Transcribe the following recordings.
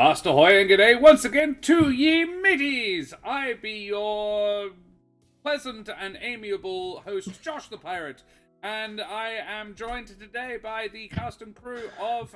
Avast ahoy and g'day once again to ye mateys! I be your pleasant and amiable host, Josh the Pirate, and I am joined today by the cast and crew of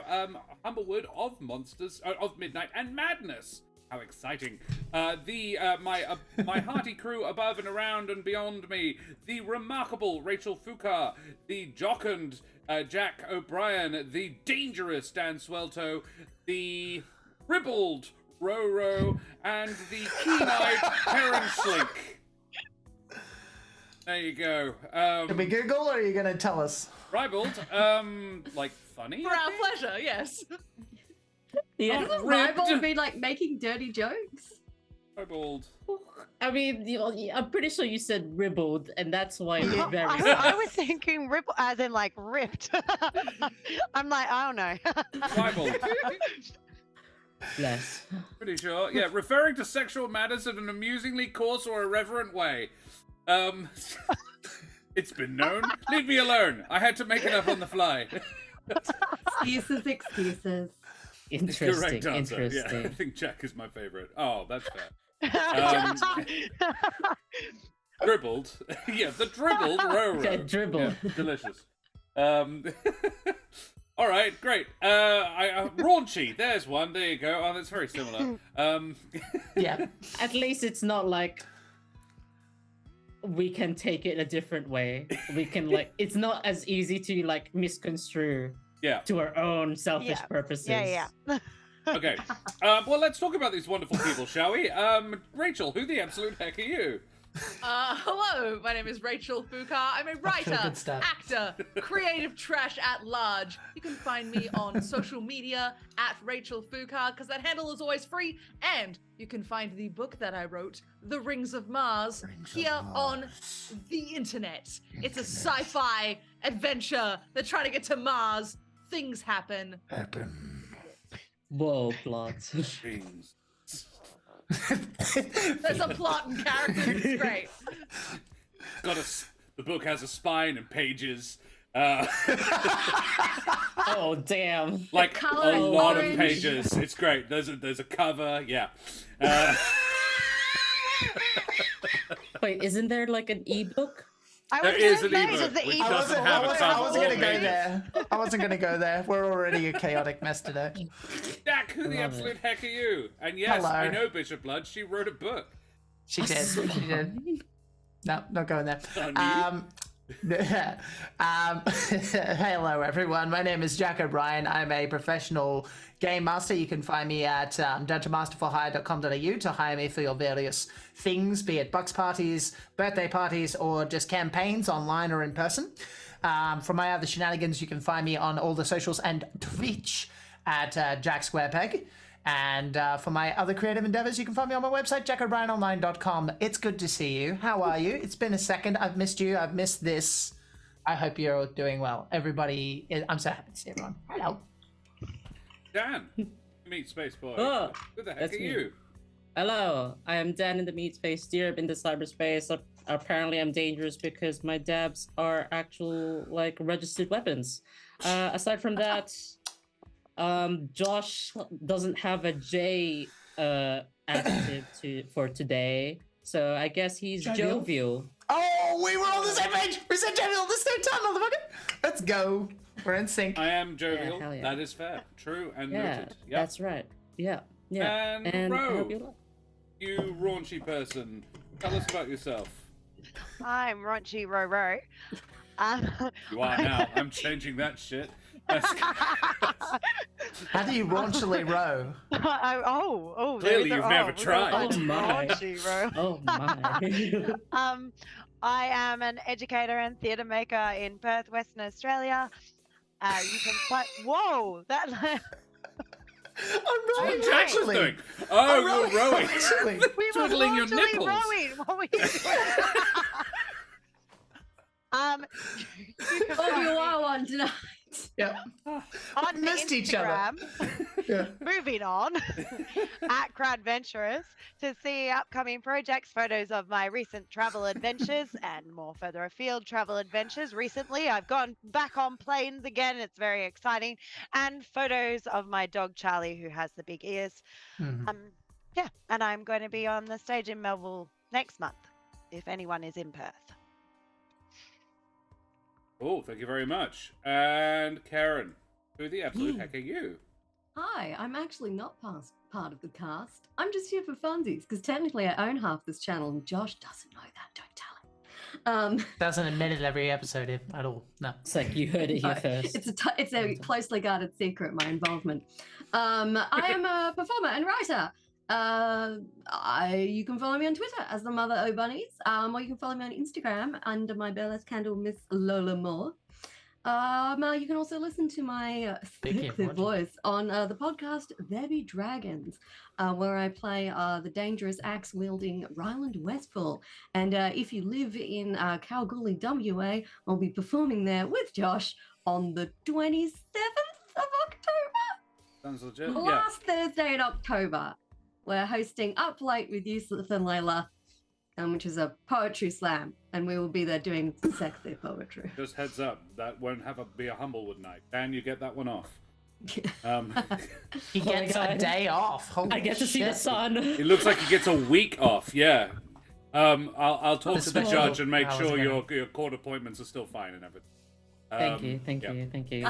Humblewood, of Monsters, of Midnight and Madness. How exciting! My hearty crew above and around and beyond me, the remarkable Rachel Foucault, the jocund Jack O'Brien, the dangerous Dan Swelto, the ribald Roro, and the keen-eyed Keren Schlink. There you go. Can we Google, or are you going to tell us? Ribald, like funny? For our pleasure, yes. Yeah. Not Doesn't ribbed. Ribald be like making dirty jokes? Ribald. I mean, I'm pretty sure you said ribbled, and that's why it's very. I was thinking ripple, as in like ripped. I'm like, I don't know. Ribald. Bless. Pretty sure. Yeah, referring to sexual matters in an amusingly coarse or irreverent way. It's been known. Leave me alone. I had to make it up on the fly. Excuses. Correct Interesting. answer. Yeah, I Interesting. think Jack is my favorite. Oh, that's fair. Dribbled. Yeah, the dribbled Roro. Okay, dribble. Yeah, delicious. All right, great. Raunchy. There's one. There you go. Oh, that's very similar. Yeah. At least it's not like we can take it a different way. We can it's not as easy to misconstrue Yeah. to our own selfish purposes. Yeah. Okay. Well, let's talk about these wonderful people, shall we? Rachel, who the absolute heck are you? Hello, my name is Rachel Foucault. I'm a writer, good stuff. actor, creative trash at large. You can find me on social media at Rachel Foucault, because that handle is always free. And you can find the book that I wrote, The Rings of Mars, here on the internet. It's a sci-fi adventure. They're trying to get to Mars. Things happen. Whoa, plots. Things. There's a plot and characters. It's great. The book has a spine and pages. Oh, damn. Like color a lot orange. of pages. It's great. There's a cover. Yeah. Wait, isn't there like an ebook? There is an ebook, which doesn't have a I cover wasn't or going to go pages. there. I wasn't going to go there. We're already a chaotic mess today. Jack, who the Love absolute heck are you? And yes, Hello. I know Bishop Blood. She wrote a book. She did. She did. No, not going there. On Hello, everyone. My name is Jack O'Brien. I'm a professional game master. You can find me at dungeonmasterforhire.com.au to hire me for your various things, be it bucks parties, birthday parties, or just campaigns online or in person. For my other shenanigans, you can find me on all the socials and Twitch at Jack Squarepeg. And for my other creative endeavors, you can find me on my website, jackobryanonline.com. It's good to see you. How are you? It's been a second. I've missed you. I've missed this. I hope you're all doing well. Everybody, I'm so happy to see everyone. Hello. Dan, meet Space Boy. Oh, Who the heck that's are me. you? Hello, I am Dan in the meat space, Deerb in the cyberspace. Apparently, I'm dangerous because my dabs are actual registered weapons. Aside from that, Josh doesn't have a J adjective for today, so I guess he's jovial. Oh, we were on the same page. We said jovial at the same time, motherfucker. Let's go. We're in sync. I am jovial. hell yeah. That is fair. True and Yeah, noted. Yep. that's right. Yeah. And I Ro, hope you like. you raunchy person. Tell us about yourself. I'm Raunchy Roro. You are now. I'm changing that shit. That's... How do you raunchily row? Clearly you've never tried. Oh my. Raunchy Ro. Oh my. I am an educator and theatre maker in Perth, Western Australia. You can find. Whoa, that. I'm rowing, What Jack was actually. doing? Oh, you're rowing. Actually. We were Twiddling your literally nipples. rowing. What were you doing? You can Oh, find you me- are one tonight. Yep. On Missed each other. Instagram, Yeah. moving on, at Crowdventurous, to see upcoming projects, photos of my recent travel adventures, and more further afield travel adventures. Recently, I've gone back on planes again. It's very exciting. And photos of my dog, Charlie, who has the big ears. Mhm. Yeah, and I'm going to be on the stage in Melville next month, if anyone is in Perth. Oh, thank you very much. And Karen, who the absolute heck are you? Hi, I'm actually not part of the cast. I'm just here for funsies, because technically I own half this channel, and Josh doesn't know that. Don't tell him. Doesn't admit it every episode at all. No. It's like you heard it here No, first. it's a closely guarded secret, my involvement. I am a performer and writer. You can follow me on Twitter as the Mother of Bunnies, or you can follow me on Instagram under my burlesque handle, Miss Lola Moore. You can also listen to my thick voice on the podcast There Be Dragons, where I play the dangerous axe-wielding Ryland Westfall. And if you live in Kalgoorlie, WA, I'll be performing there with Josh on the 27th of October. Sounds legit. Last Thursday in October. We're hosting Up Late with Yusuf and Layla, which is a poetry slam, and we will be there doing sexy poetry. Just heads up, that won't be a Humblewood night. Dan, you get that one off. He gets a day off. Holy I get to see the shit. sun. It looks like he gets a week off. Yeah. I'll talk to the special judge and make hours sure again. your court appointments are still fine and everything. Thank you.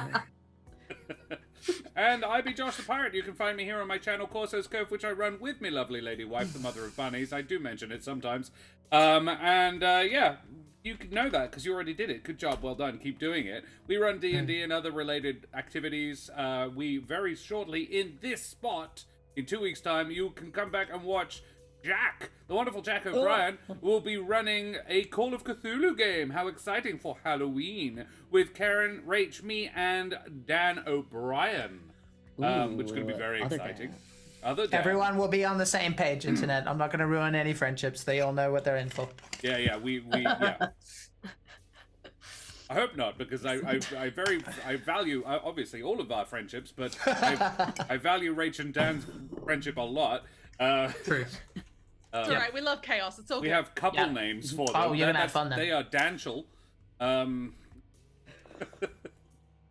And I be Josh the Pirate. You can find me here on my channel, Corso's Cove, which I run with me lovely lady wife, the Mother of Bunnies. I do mention it sometimes. Yeah, you can know that because you already did it. Good job, well done. Keep doing it. We run D&D and other related activities. We very shortly, in this spot, in 2 weeks' time, you can come back and watch Jack, the wonderful Jack O'Brien, will be running a Call of Cthulhu game. How exciting for Halloween with Karen, Rach, me, and Dan O'Brien, which is going to be very exciting. Dan. Everyone will be on the same page, internet. I'm not going to ruin any friendships. They all know what they're in for. Yeah, we yeah. I hope not, because I value obviously all of our friendships, but I value Rach and Dan's friendship a lot. True. It's all right. We love chaos. It's all We good. have couple names for them. Oh, you're gonna have fun then. They are Danchel.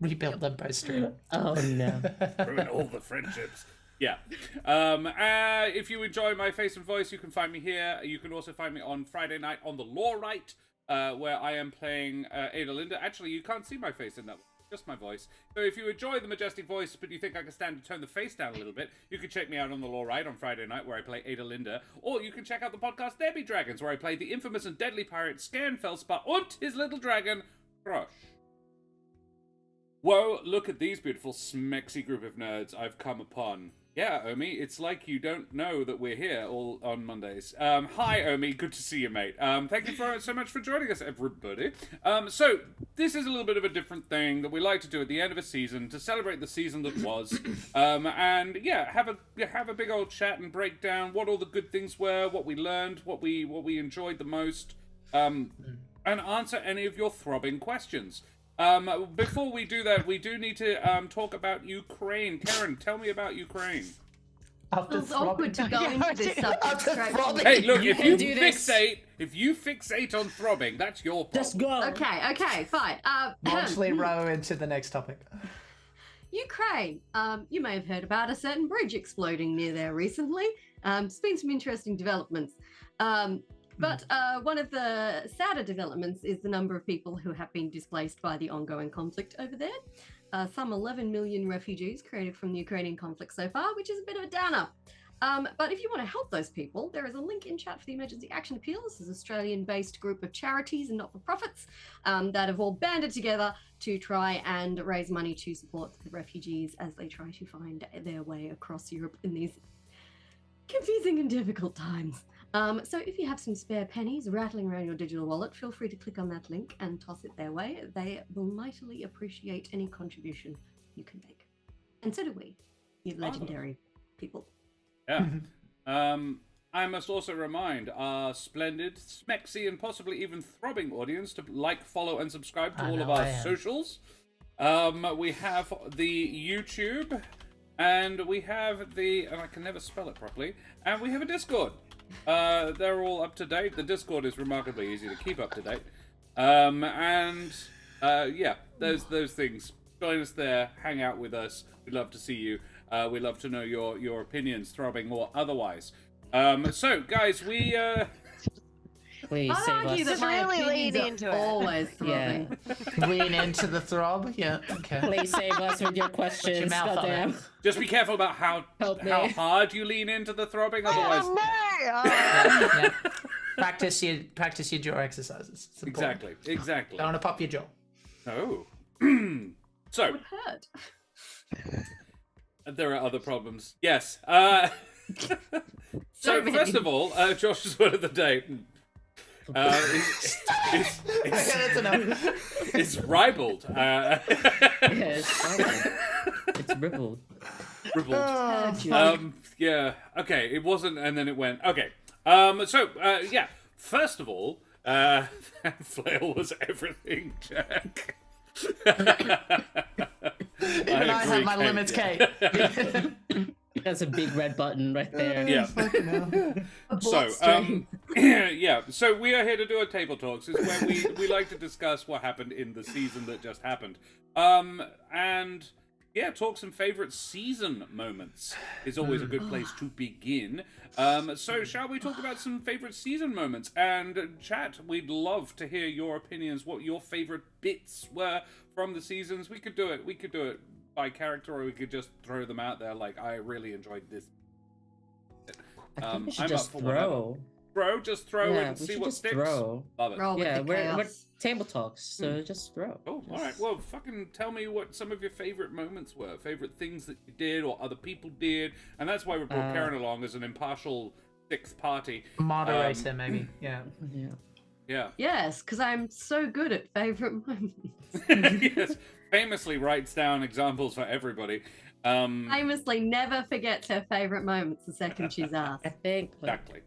Rebuild them post stream. Oh no. Ruin all the friendships. Yeah. If you enjoy my face and voice, you can find me here. You can also find me on Friday night on The Law Right, where I am playing Ada Linda. Actually, you can't see my face in that one. Just my voice. So if you enjoy the majestic voice, but you think I can stand to turn the face down a little bit, you can check me out on The Law Right on Friday night, where I play Ada Linda. Or you can check out the podcast There Be Dragons, where I play the infamous and deadly pirate Scanfelspar and his little dragon, Crush. Whoa, look at these beautiful smexy group of nerds I've come upon. Yeah, Omi, it's like you don't know that we're here all on Mondays. Hi, Omi, good to see you, mate. Thank you so much for joining us, everybody. So, this is a little bit of a different thing that we like to do at the end of a season to celebrate the season that was. And yeah, have a big old chat and break down what all the good things were, what we learned, what we enjoyed the most, and answer any of your throbbing questions. Before we do that, we do need to talk about Ukraine. Karen, tell me about Ukraine. It's awkward to go into this subject straight from the Hey, look, if you do this. fixate on throbbing, that's your problem. Just go. Okay, fine. Actually, row into the next topic. Ukraine. You may have heard about a certain bridge exploding near there recently. There's been some interesting developments. But one of the sadder developments is the number of people who have been displaced by the ongoing conflict over there. Some 11 million refugees created from the Ukrainian conflict so far, which is a bit of a downer. But if you want to help those people, there is a link in chat for the Emergency Action Appeal. This is an Australian-based group of charities and not-for-profits that have all banded together to try and raise money to support the refugees as they try to find their way across Europe in these confusing and difficult times. So if you have some spare pennies rattling around your digital wallet, feel free to click on that link and toss it their way. They will mightily appreciate any contribution you can make. And so do we, you legendary people. Yeah. I must also remind our splendid, smexy, and possibly even throbbing audience to like, follow, and subscribe to all of our socials. We have the YouTube, and we have and I can never spell it properly, and we have a Discord. They're all up to date. The Discord is remarkably easy to keep up to date. Yeah, those things. Join us there, hang out with us. We'd love to see you. We'd love to know your opinions, throbbing or otherwise. So, guys, we... Please I'd save argue us. that my Really opinions lean are into it. always Yeah. throbbing. Lean into the throb. Yeah. Okay. Please save us with your Put questions. your mouth on Goddamn. it. Just be careful about how Help me. hard you lean into the throbbing, otherwise... Oh, no! Yeah. Practice your jaw exercises. It's important. Exactly. Don't want to pop your jaw. Oh. So, Would hurt. there are other problems. Yes. So, many. first of all, Josh's word of the day Okay, that's enough. is ribald. Yeah, it's rippled. Ribald. Hurt you. Yeah. Okay. It wasn't, and then it went. Okay. So, yeah. First of all, that flail was everything, Jack. Even I have my limits, Kate. That's a big red button right there. Yeah. So, yeah. So we are here to do a table talks. It's where we like to discuss what happened in the season that just happened. And yeah, talk some favorite season moments is always a good place to begin. So shall we talk about some favorite season moments? And chat, we'd love to hear your opinions, what your favorite bits were from the seasons. We could do it by character, or we could just throw them out there like, I really enjoyed this. I think we should I'm just up for whatever. throw. Just throw it Yeah, and we see should what just sticks. throw. Love it. Roll with Yeah, the we're chaos. table talks, so just throw. Oh, all right. Well, fucking tell me what some of your favorite moments were, favorite things that you did or other people did, and that's why we brought Keren along as an impartial sixth party. Moderator, maybe. Yeah. Yeah. Yeah. Yes, because I'm so good at favorite moments. Yes. Famously writes down examples for everybody. Famously never forgets her favorite moments the second she's asked. I think. Exactly.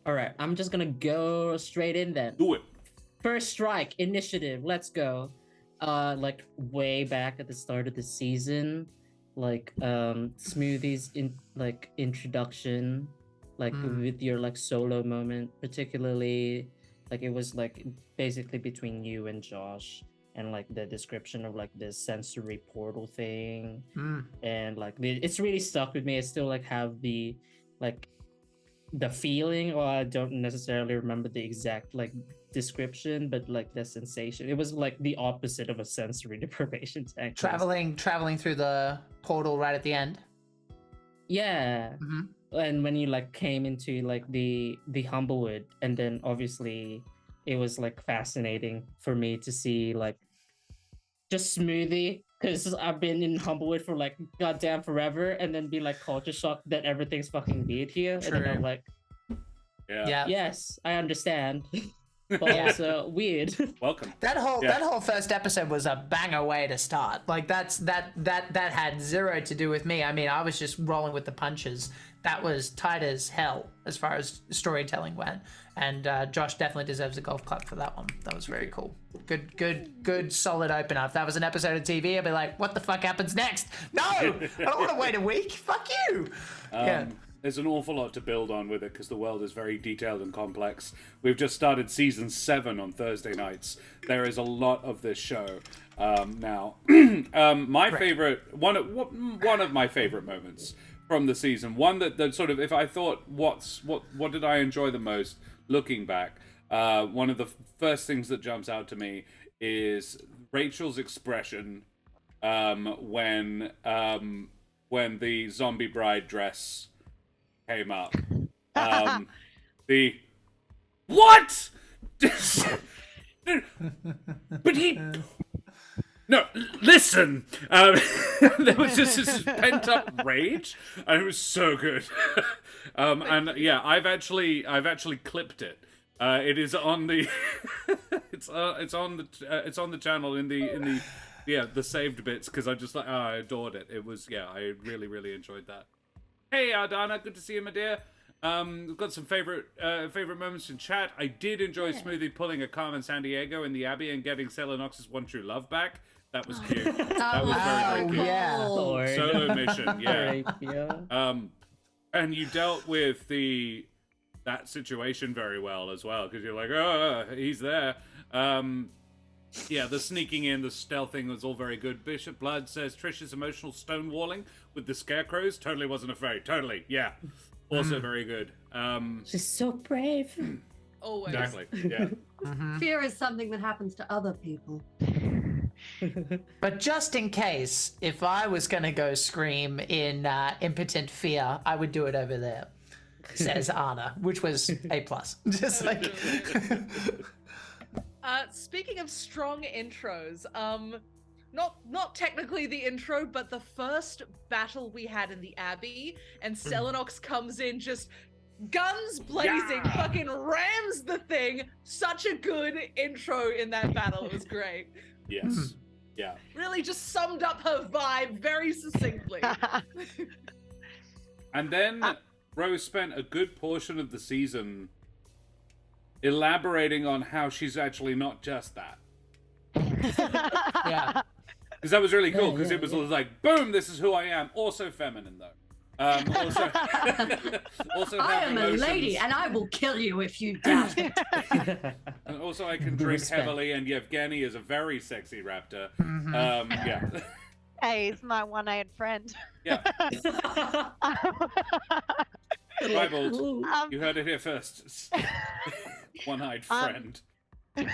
All right, I'm just gonna go straight in then. Do it. First strike, initiative. Let's go. Like way back at the start of the season, like Smoothie's introduction, like with your like solo moment, particularly like it was like basically between you and Josh, and like the description of like this sensory portal thing, and like it's really stuck with me. I still like have the feeling, or I don't necessarily remember the exact like description, but like the sensation. It was like the opposite of a sensory deprivation tank. Traveling through the portal right at the end. Yeah. And when you like came into like the Humblewood, and then obviously it was like fascinating for me to see like just Smoothie, because I've been in Humblewood for like goddamn forever, and then be like culture shocked that everything's fucking weird here. True. And then I'm like, Yeah. yes, I understand. But Yeah. also weird. Welcome. That whole first episode was a banger way to start. Like that had zero to do with me. I mean, I was just rolling with the punches. That was tight as hell as far as storytelling went. And Josh definitely deserves a golf clap for that one. That was very cool. Good, solid opener. If that was an episode of TV, I'd be like, what the fuck happens next? No! I don't want to wait a week. Fuck you! Yeah. There's an awful lot to build on with it because the world is very detailed and complex. We've just started season 7 on Thursday nights. There is a lot of this show now. My favorite, one of my favorite moments from the season, one that sort of, if I thought what did I enjoy the most looking back, one of the first things that jumps out to me is Rachel's expression when the zombie bride dress came up. The what? But he. No, listen. There was just this pent up rage, and it was so good. And yeah, I've actually clipped it. It is on the. it's on the channel in the the saved bits, because I adored it. It was I really enjoyed that. Hey Ardana, good to see you, my dear. We've got some favorite moments in chat. I did enjoy Smoothie pulling a Carmen Sandiego in the Abbey and getting Selenox's One True Love back. That was cute. That was very, very cute. yeah. Lord. Solo mission, yeah. Yeah. And you dealt with that situation very well as well, because you're like, oh, he's there. Yeah, the sneaking in, the stealthing was all very good. Bishop Blood says Trish's emotional stonewalling with the scarecrows totally wasn't afraid. Totally, yeah. Also very good. She's so brave. Always. Exactly, yeah. Fear is something that happens to other people. But just in case, if I was going to go scream in impotent fear, I would do it over there, says Anna, which was A+. Just like... Speaking of strong intros, not technically the intro, but the first battle we had in the Abbey, and Selenox comes in just guns blazing, fucking rams the thing. Such a good intro in that battle. It was great. Yes. Yeah. Really just summed up her vibe very succinctly. And then Rose spent a good portion of the season elaborating on how she's actually not just that. Yeah. Because that was really cool, because it was like, boom, this is who I am. Also feminine, though. Also I have am emotions. a lady, and I will kill you if you doubt it. And also I can drink Respect. heavily, and Yevgeny is a very sexy raptor. Yeah. Hey, he's my one-eyed friend. Yeah. Ribald, Um, you heard it here first. One-eyed friend. I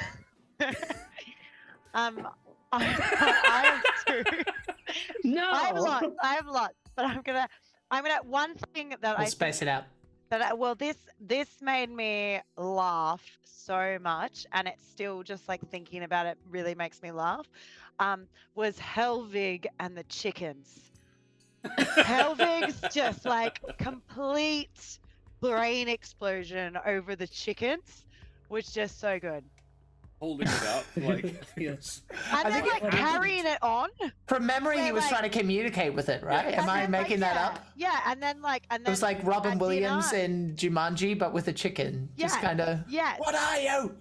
have two. No. I have lots, but I'm gonna one thing that We'll space it out. this made me laugh so much, and it's still just like thinking about it really makes me laugh. Was Helvig and the chickens. Helvig's just like complete brain explosion over the chickens was just so good. Holding it up, like, Yes. And then think like carrying it on. From memory, he Where, was like- trying to communicate with it, right? Am And I then, making like, that yeah, up? Yeah, and then It was like Robin at Williams dinner- in Jumanji, but with a chicken. Just Yeah, kind of, Yes. what are you?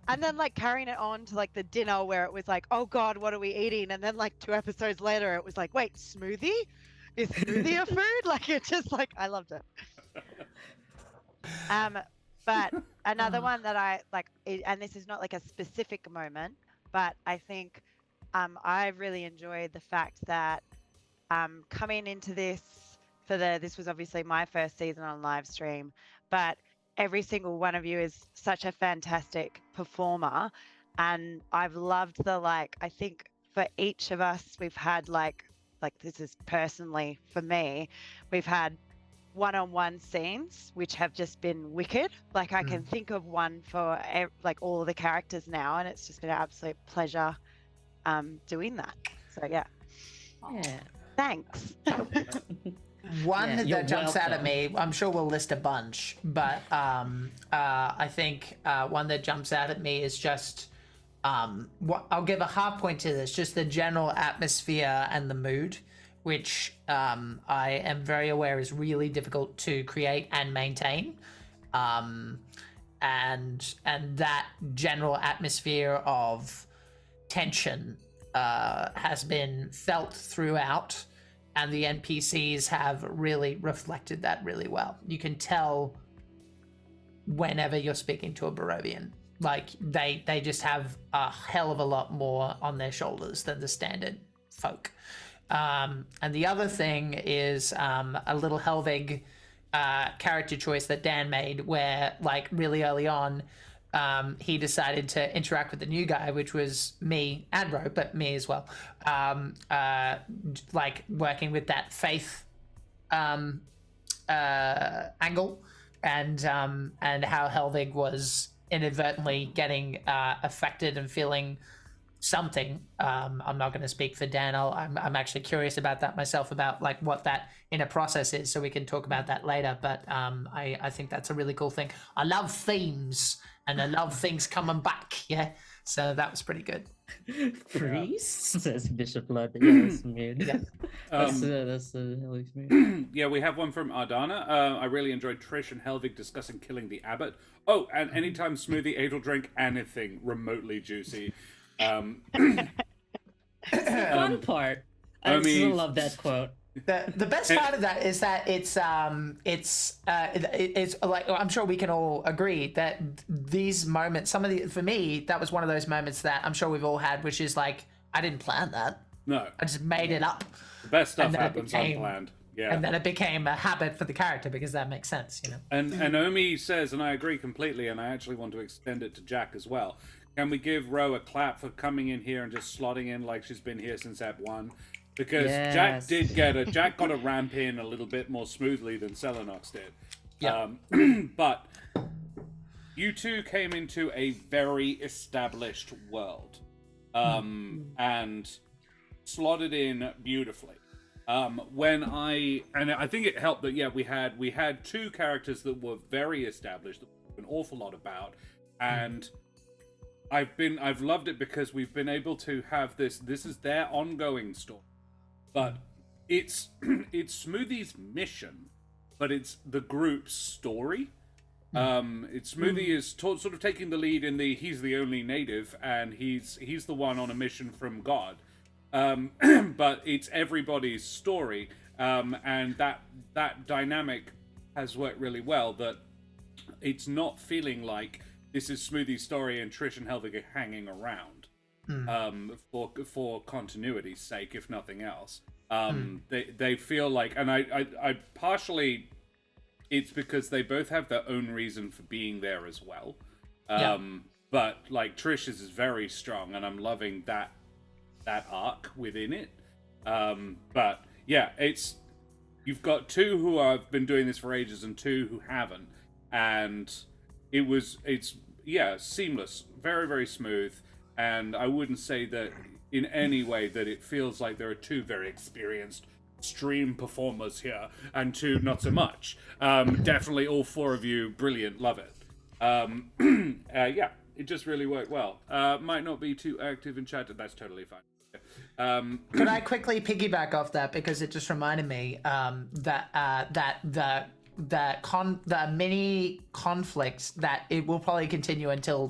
And then like carrying it on to like the dinner where it was like, oh God, what are we eating? And then like 2 episodes later, it was like, wait, smoothie? Is smoothie a food? Like it just like I loved it. But another one that I like, and this is not like a specific moment, but I think I really enjoyed the fact that coming into this this was obviously my first season on live stream, but every single one of you is such a fantastic performer, and I've loved the like. I think for each of us, we've had like this is personally for me, we've had one-on-one scenes which have just been wicked. Like I can think of one for like all of the characters now, and it's just been an absolute pleasure doing that. So yeah, Yeah. thanks. One Yeah, you're that jumps out at welcome. me, I'm sure we'll list a bunch, but I think one that jumps out at me is just, I'll give a half point to this, just the general atmosphere and the mood, which I am very aware is really difficult to create and maintain. And that general atmosphere of tension has been felt throughout, and the NPCs have really reflected that really well. You can tell whenever you're speaking to a Barovian, like they just have a hell of a lot more on their shoulders than the standard folk. And the other thing is a little Helvig character choice that Dan made, where like really early on, he decided to interact with the new guy, which was me and Ro, but me as well. Like working with that faith angle, and how Helvig was inadvertently getting affected and feeling something. I'm not going to speak for Dan. I'm actually curious about that myself, about like what that inner process is, so we can talk about that later. But I think that's a really cool thing. I love themes, and I love things coming back. Yeah. So that was pretty good. Priest says Bishop Blood. Yeah, that's smooth. Yeah. That's really smooth. Yeah, we have one from Ardana. I really enjoyed Trish and Helvig discussing killing the abbot. Oh, and anytime Smoothie ate or drank anything remotely juicy. Fun part. I still love that quote. The best part of that is that it's like, I'm sure we can all agree that these moments, for me, that was one of those moments that I'm sure we've all had, which is like, I didn't plan that. No. I just made it up. The best stuff And then it happens became- unplanned. Yeah. And then it became a habit for the character because that makes sense, you know. And Omi says, and I agree completely, and I actually want to extend it to Jack as well. Can we give Ro a clap for coming in here and just slotting in like she's been here since Ep 1? Because Yes. Jack got a ramp in a little bit more smoothly than Selenox did. Yeah. But you two came into a very established world. And slotted in beautifully. And I think it helped that we had two characters that were very established, that we knew an awful lot about, and I've loved it because we've been able to have this is their ongoing story, but it's Smoothie's mission, but it's the group's story. Smoothie is sort of taking the lead in he's the only native and he's the one on a mission from God. But it's everybody's story, and that dynamic has worked really well. That it's not feeling like this is Smoothie's story and Trish and Helvig are hanging around for continuity's sake, if nothing else. They feel like, and I partially, it's because they both have their own reason for being there as well. But like Trish's is very strong, and I'm loving that arc within it. But yeah, you've got two who have been doing this for ages and two who haven't, and it's seamless, very, very smooth, and I wouldn't say that in any way that it feels like there are two very experienced stream performers here and two not so much. Definitely all four of you brilliant, love it. It just really worked well. Might not be too active in chat, that's totally fine. Could I quickly piggyback off that, because it just reminded me that the mini conflicts that it will probably continue until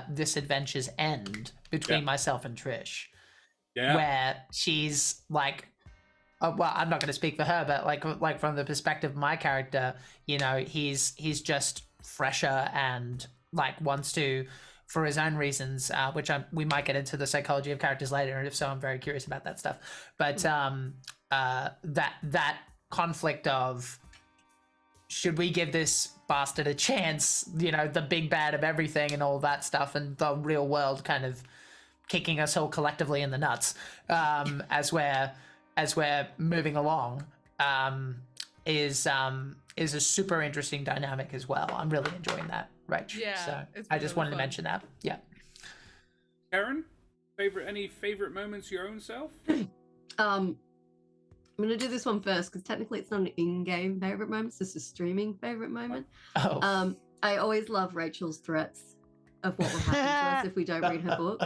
this adventure's end between myself and Trish, where she's like, well, I'm not going to speak for her, but like from the perspective of my character, you know, he's just fresher and like wants to, for his own reasons, which we might get into the psychology of characters later, and if so, I'm very curious about that stuff. But that conflict of, should we give this bastard a chance? You know, the big bad of everything and all that stuff, and the real world kind of kicking us all collectively in the nuts as we're moving along, is a super interesting dynamic as well. I'm really enjoying that. Right. Yeah, So it's I just really wanted to fun. mention that. Yeah. Karen, any favorite moments your own self? I'm gonna do this one first because technically it's not an in-game favorite moment; it's just a streaming favorite moment. Oh. I always love Rachel's threats of what will happen to us if we don't read her book.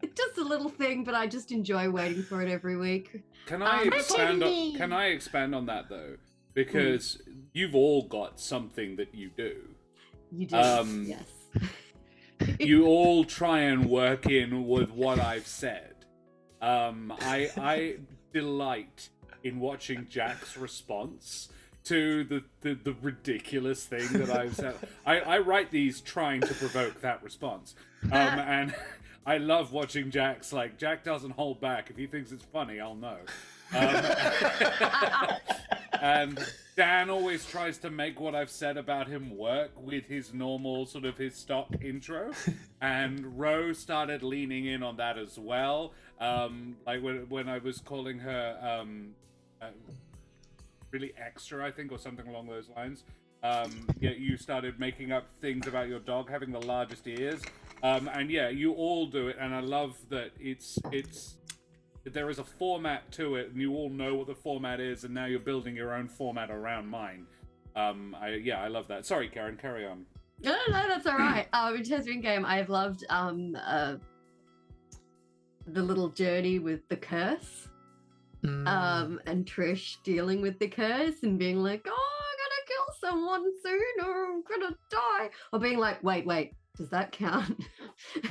It's just a little thing, but I just enjoy waiting for it every week. Can I expand on that though? Because you've all got something that you do. You do, yes. You all try and work in with what I've said. I delight in watching Jack's response to the ridiculous thing that I've said. I write these trying to provoke that response. And I love watching Jack's, like, Jack doesn't hold back. If he thinks it's funny, I'll know. And Dan always tries to make what I've said about him work with his normal sort of his stock intro, and Ro started leaning in on that as well. Like when I was calling her really extra, I think, or something along those lines. You started making up things about your dog having the largest ears, and you all do it, and I love that it's there is a format to it, and you all know what the format is, and now you're building your own format around mine. I love that. Sorry, Karen, carry on. No, that's all right. In terms of in-game, I've loved the little journey with the curse. And Trish dealing with the curse and being like, oh, I'm gonna kill someone soon or I'm gonna die. Or being like, wait, does that count?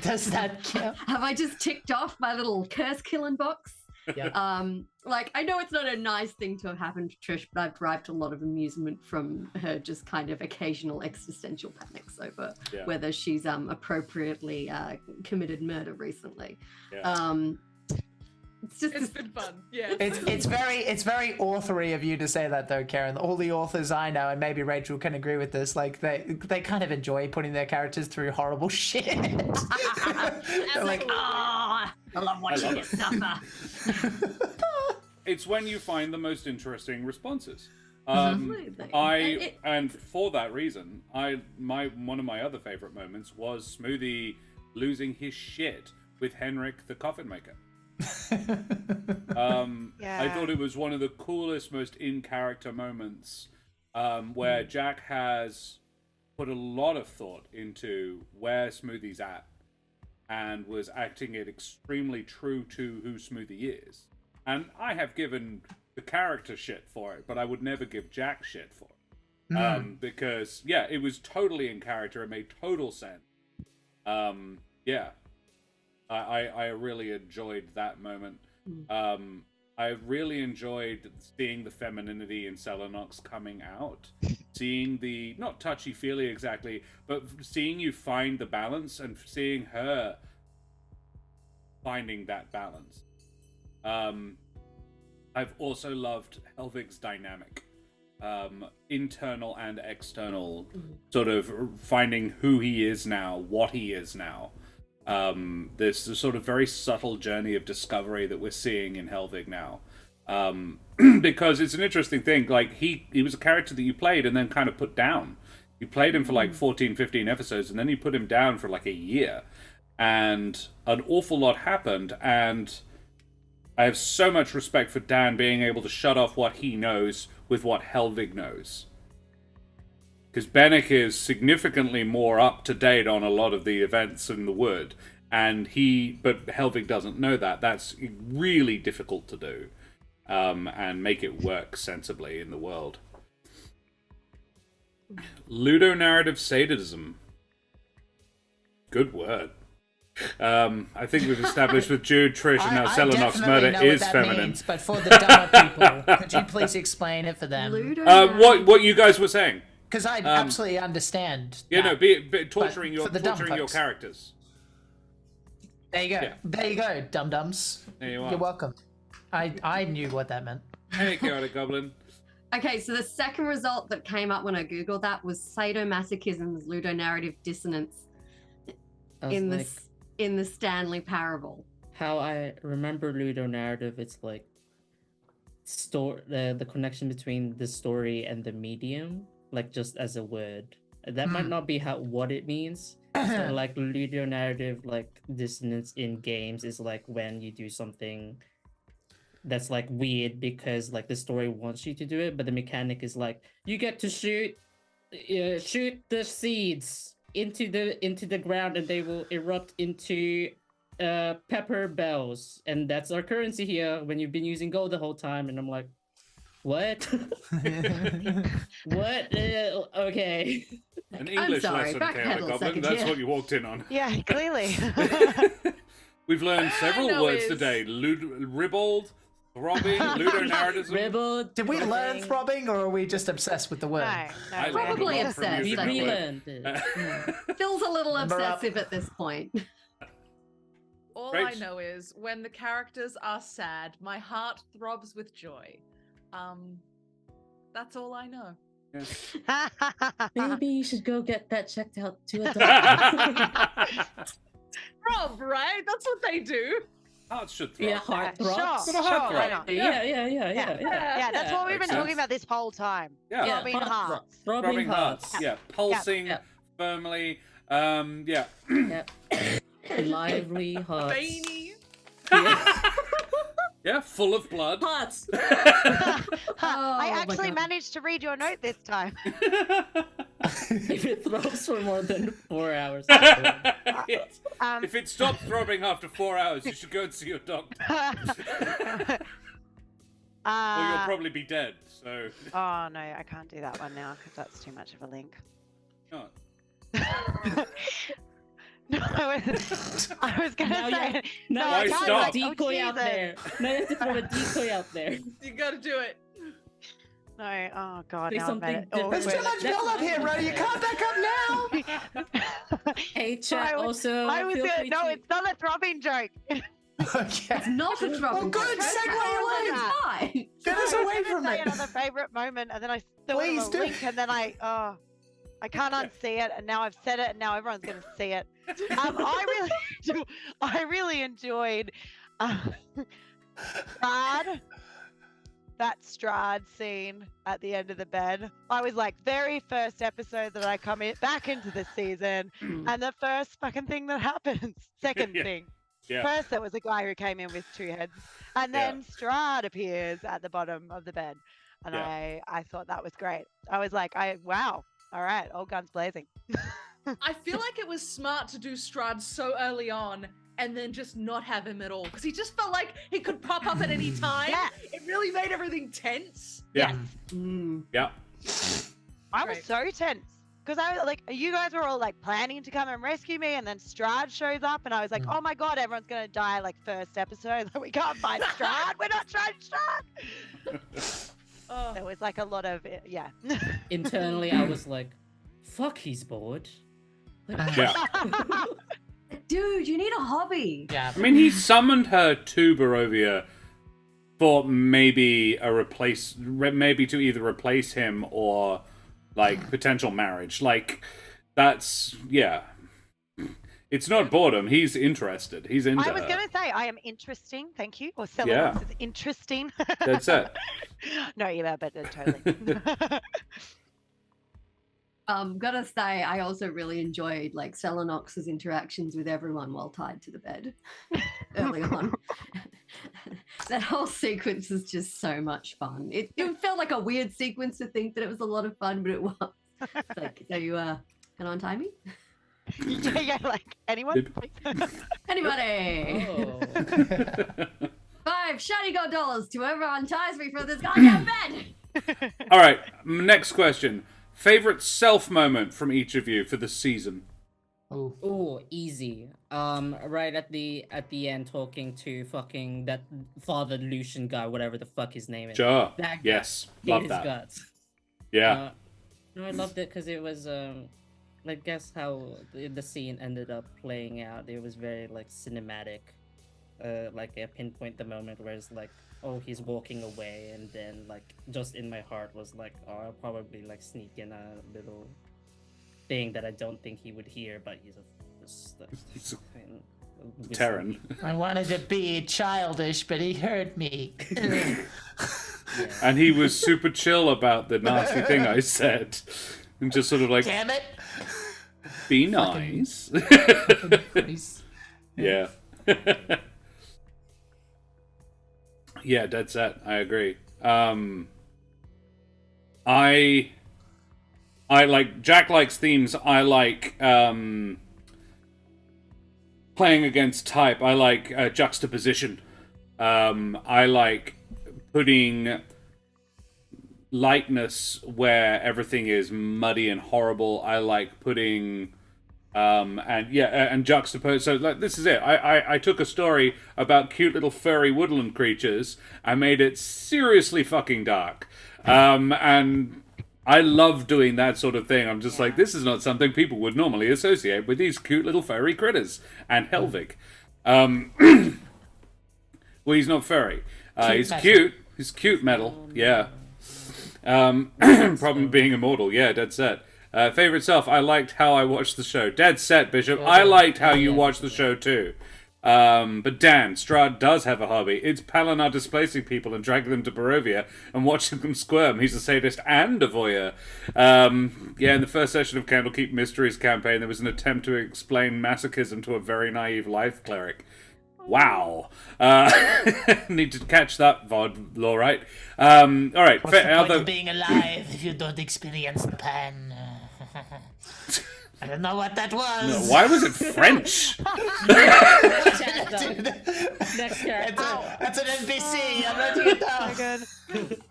Does that count? Have I just ticked off my little curse killing box? Yeah. Like, I know it's not a nice thing to have happened to Trish, but I've derived a lot of amusement from her just kind of occasional existential panics over whether she's appropriately committed murder recently. It's been fun. Yeah. It's very authory of you to say that though, Karen. All the authors I know, and maybe Rachel can agree with this, like they kind of enjoy putting their characters through horrible shit. They're like, I love watching you suffer. It's when you find the most interesting responses. Absolutely. And for that reason, one of my other favorite moments was Smoothie losing his shit with Henrik the Coffin Maker. I thought it was one of the coolest, most in-character moments where Jack has put a lot of thought into where Smoothie's at and was acting it extremely true to who Smoothie is. And I have given the character shit for it, but I would never give Jack shit for it. Because, it was totally in character. It made total sense. I really enjoyed that moment. I really enjoyed seeing the femininity in Selenox coming out. Seeing the, not touchy-feely exactly, but seeing you find the balance and seeing her finding that balance. I've also loved Helvig's dynamic. Internal and external, sort of finding who he is now, what he is now. There's a sort of very subtle journey of discovery that we're seeing in Helvig now. Because it's an interesting thing, like, he was a character that you played and then kind of put down. You played him for like 14, 15 episodes, and then you put him down for like a year. And an awful lot happened, and I have so much respect for Dan being able to shut off what he knows with what Helvig knows. Because Bennick is significantly more up to date on a lot of the events in the Wood, but Helvig doesn't know that. That's really difficult to do, and make it work sensibly in the world. Ludonarrative sadism. Good word. I think we've established with Jude, Trish, and now Selenox murder is feminine. Means, but for the dumber people, could you please explain it for them? What you guys were saying? Because I absolutely understand. Be torturing your characters. There you go. Yeah. There you go, dum-dums. There you are. You're welcome. I knew what that meant. Hey, chaotic goblin. Okay, so the second result that came up when I googled that was sadomasochism's ludonarrative dissonance in the Stanley Parable. How I remember ludonarrative, it's like the connection between the story and the medium, like just as a word. That might not be what it means. So like ludonarrative, like dissonance in games is like when you do something that's like weird because like the story wants you to do it, but the mechanic is like you get to shoot the seeds into the ground and they will erupt into pepper bells, and that's our currency here when you've been using gold the whole time. And I'm like, what? What? Okay. An English lesson, chaotic goblin. That's what you walked in on. Yeah, clearly. We've learned several words today. Ribald, throbbing, ludonarratism. Ribald. Did we learn throbbing, or are we just obsessed with the word? No, Probably obsessed. We relearned it. Phil's a little obsessive at this point. All I know is when the characters are sad, my heart throbs with joy. That's all I know. Yeah. Maybe you should go get that checked out to a doctor. Throb, right? That's what they do. Hearts should throb. Yeah, heart throbs. Sure, why not? Yeah. That's what we've been Makes talking sense. about this whole time. Yeah. Throbbing hearts. Throbbing hearts. Yeah, pulsing Yep. firmly. Yeah. Yep. Lively hearts. Veiny. Yeah. Yeah, full of blood. Hearts. I actually managed to read your note this time. If it throbs for more than 4 hours. Yes. Um, If it stops throbbing after 4 hours, you should go and see your doctor. Or you'll probably be dead, so... Oh no, I can't do that one now because that's too much of a link. Oh. No, I was gonna Now say. Now Why you have to stop? throw a decoy oh, out Jesus. there. Now you have to throw a decoy out there. You gotta do it. No, oh god, Say now I've made it something There's too awkward. much build up here, bro. You can't back up now. Hey, chat. Also, I was feel gonna, free no, to... it's not a throbbing joke. Okay. It's not a trouble. Oh, good. Segue away. It's fine. Get us I was away gonna from say it. another favorite moment, and then I threw Please a do. link, and then I can't unsee it, and now I've said it, and now everyone's gonna see it. I really enjoyed Strad. That Strad scene at the end of the bed. I was like, very first episode that I come back into the season, and the first fucking thing that happens. Second Yeah. thing. Yeah. First, there was a guy who came in with 2 heads, and then Strad appears at the bottom of the bed, and Yeah. I thought that was great. I was like, wow, all right, all guns blazing. I feel like it was smart to do Strahd so early on and then just not have him at all because he just felt like he could pop up at any time. Yeah. It really made everything tense. Yeah. Mm. Yeah. I was Right. so tense because I was like, you guys were all like planning to come and rescue me, and then Strahd shows up, and I was like, oh my god, everyone's gonna die like first episode. Like, we can't find Strahd. We're not trying Strahd. Oh. There was like a lot of yeah. Internally, I was like, fuck, he's bored. Like, Yeah. Dude, you need a hobby. Yeah. I mean, he summoned her to Barovia for maybe maybe to either replace him or like potential marriage. Like, that's It's not boredom. He's interested. He's into I was her. gonna say I am interesting. Thank you. Or Celonox Yeah. is interesting. That's it. No, yeah, but totally. Gotta say, I also really enjoyed like Selenox's interactions with everyone while tied to the bed early on. That whole sequence is just so much fun. It felt like a weird sequence to think that it was a lot of fun, but it was. It's like, so you can untie me? yeah, like anyone? Anybody? oh. 5 shiny gold dollars to whoever unties me from this goddamn bed. All right. Next question. Favorite self moment from each of you for the season? Oh. Ooh, easy. Right at the end, talking to fucking that Father Lucian guy, whatever the fuck his name is. Sure. That guy. Yes. Hate Love his that. guts. Yeah. No, I loved it because it was I guess how the scene ended up playing out. It was very like cinematic. Like I pinpoint the moment where it's like, oh, he's walking away, and then like just in my heart was like, oh, I'll probably like sneak in a little thing that I don't think he would hear, but he's a Keren. I wanted to be childish, but he heard me. Yeah. And he was super chill about the nasty thing I said. And just sort of like, Damn it. be nice. Please. Yeah. Yeah, dead set. I agree. I like Jack likes themes. I like playing against type. I like juxtaposition. I like putting lightness where everything is muddy and horrible. I like putting and juxtapose. So like, this is it. I took a story about cute little furry woodland creatures. I made it seriously fucking dark. And I love doing that sort of thing. I'm just like, this is not something people would normally associate with these cute little furry critters. And Helvig. Well, he's not furry. He's metal. cute. He's cute metal. Yeah. Problem being immortal. Yeah, dead set. Favorite self, I liked how I watched the show. Dead set, Bishop. I liked how you watched the show too. But Dan, Strahd does have a hobby. It's Palinar displacing people and dragging them to Barovia and watching them squirm. He's a sadist and a voyeur. In the first session of Candlekeep Mysteries campaign, there was an attempt to explain masochism to a very naive life cleric. Wow. Need to catch that VOD, alright. Alright. What's the point of being alive if you don't experience the pain? I don't know what that was. No, why was it French? Next character. That's an NPC. I'm letting it So down. good.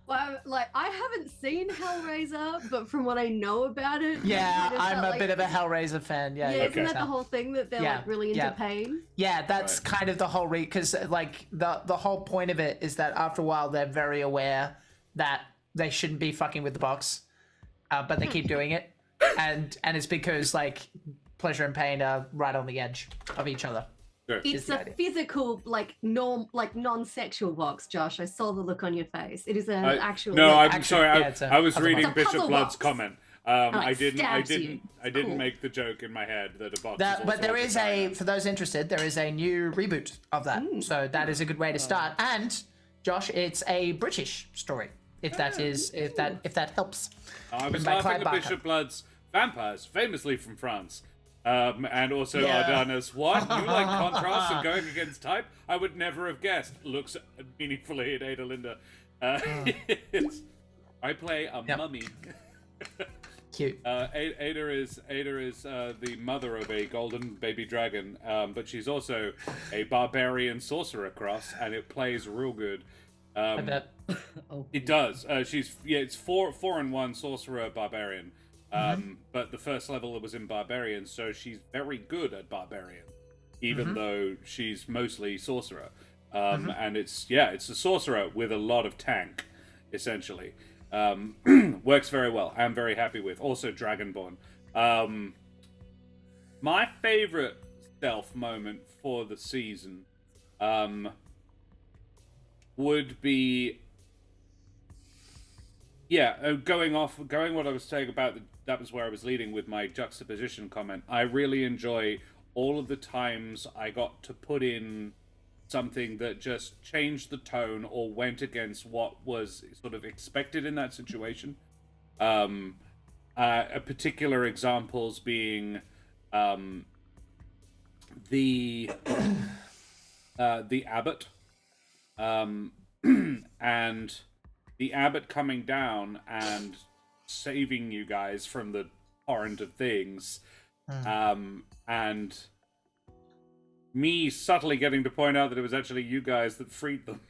Well, like I haven't seen Hellraiser, but from what I know about it, Yeah, I just I'm felt a like- bit of a Hellraiser fan. Yeah, Yeah, isn't Okay. that the whole thing that they're Yeah, like really into yeah. pain? Yeah, that's Right. kind of the whole because like the whole point of it is that after a while they're very aware that they shouldn't be fucking with the box, but they keep doing it, and it's because like pleasure and pain are right on the edge of each other. Sure. It's the a idea. physical, like non-sexual box, Josh. I saw the look on your face. It is an actual. No, book. I'm Actually, sorry. yeah, it's a I was puzzle reading box. It's a Bishop puzzle Blood's box. comment. like, I stabs you. It's didn't cool. make the joke in my head that a box. That, is but also there a is vagina. for those interested, there is a new reboot of that. So that is a good way to start. And Josh, it's a British story. If that helps. I was Written by laughing Clive at Barker. Bishop Blood's vampires, famously from France. And also Yeah. Ardana's, what? You like contrast and going against type? I would never have guessed. Looks meaningfully at Adalinda. I play a Yep. mummy. Cute. Ada is the mother of a golden baby dragon, but she's also a barbarian sorcerer cross, and it plays real good. I bet. Oh, It does. It's 4-in-1 sorcerer barbarian. But the first level was in barbarian, so she's very good at barbarian, even though she's mostly sorcerer. And it's a sorcerer with a lot of tank, essentially. Works very well. I'm very happy with. Also Dragonborn. My favorite stealth moment for the season would be going what I was saying about that was where I was leading with my juxtaposition comment. I really enjoy all of the times I got to put in something that just changed the tone or went against what was sort of expected in that situation. Particular examples being the abbot, and the abbot coming down and saving you guys from the torrent of things, and me subtly getting to point out that it was actually you guys that freed them.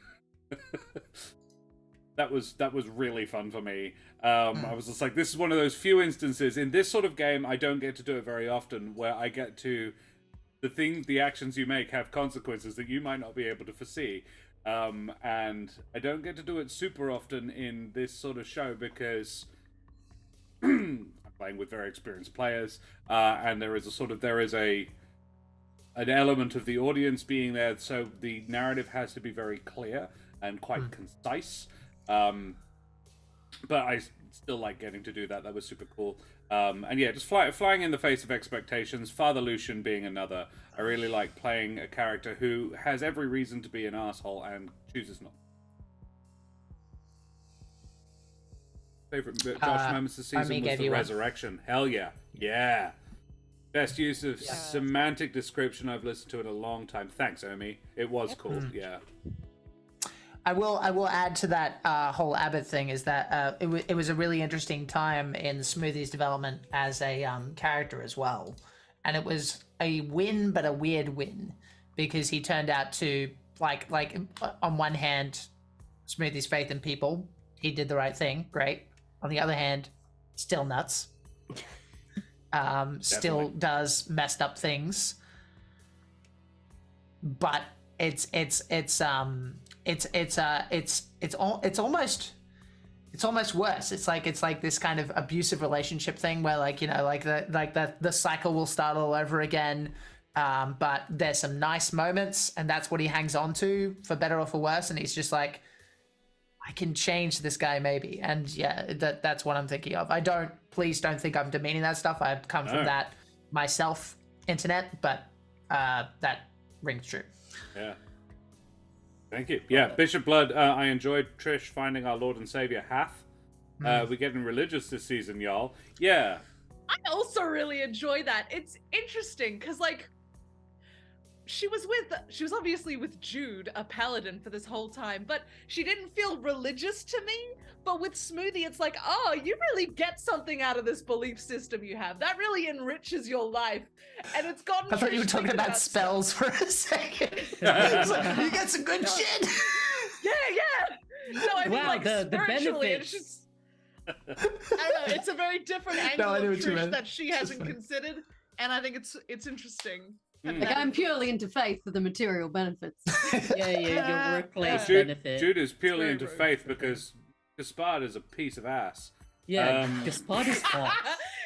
That was really fun for me. I was just like, this is one of those few instances in this sort of game. I don't get to do it very often, where I get to the actions you make have consequences that you might not be able to foresee. And I don't get to do it super often in this sort of show because I'm playing with very experienced players, and there is an element of the audience being there, so the narrative has to be very clear and quite concise. But I still like getting to do that. That was super cool. And yeah, just flying in the face of expectations. Father Lucian being another. I really like playing a character who has every reason to be an asshole and chooses not. Favorite Josh moments this season was the resurrection. Hell yeah. Yeah. Best use of semantic description I've listened to in a long time. Thanks, Omi. It was cool. Yeah. I will add to that whole Abbott thing is that it was a really interesting time in Smoothie's development as a character as well, and it was a win, but a weird win, because he turned out to like on one hand, Smoothie's faith in people, he did the right thing, great. On the other hand, still nuts. Still does messed up things, but it's almost worse. It's like this kind of abusive relationship thing where the cycle will start all over again. But there's some nice moments, and that's what he hangs on to for better or for worse. And he's just like, I can change this guy maybe. And yeah, that's what I'm thinking of. Please don't think I'm demeaning that stuff. I've come from that myself, internet, but that rings true. Yeah. Thank you. Yeah, Bishop Blood, I enjoyed Trish finding our Lord and Savior Hath. We're getting religious this season, y'all. Yeah. I also really enjoy that. It's interesting because, like, she was obviously with Jude, a paladin, for this whole time, but she didn't feel religious to me. But with Smoothie, it's like, oh, you really get something out of this belief system you have. That really enriches your life. And it's gotten. I thought you were talking about spells for a second. It's like, you get some good shit. Yeah. No, I mean, Wow, like, the spiritually, it's benefits. just. I don't know. It's a very different angle I know of what you Trish meant. that she hasn't considered, and I think it's interesting. Like, I'm purely into faith for the material benefits. Your workplace Jude, benefit. Jude is purely very into rude. faith because Gaspard is a piece of ass. Yeah, Gaspard is hot.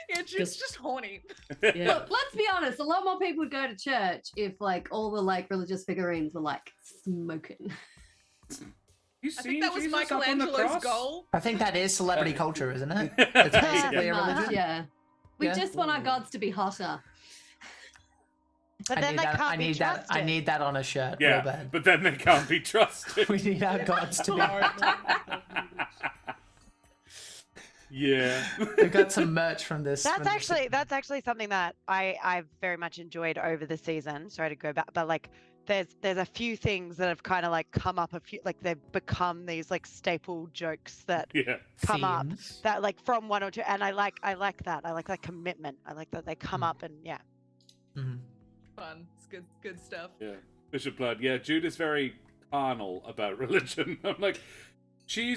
Yeah, Jude's just horny. Yeah. Look, let's be honest, a lot more people would go to church if like all the like religious figurines were like smoking. You I seen think that was Jesus up on the Michelangelo's cross? goal. I think that is celebrity culture, isn't it? It's basically a Pretty much, religion. yeah. We Yeah. just want our gods to be hotter. But I then need they that. can't I be need that. trusted. I need that on a shirt. Real Yeah, bad. but then they can't be trusted. We need our gods to be. Yeah. We've got some merch from this. That's actually something that I've very much enjoyed over the season. Sorry to go back, but like there's a few things that have kind of like come up they've become these like staple jokes that Yeah. come up themes. that like from one or two, and I like that. I like that commitment. I like that they come up and yeah. Mhm. Fun. It's good stuff. Yeah. Bishop Blood. Yeah, Jude is very carnal about religion. I'm like, I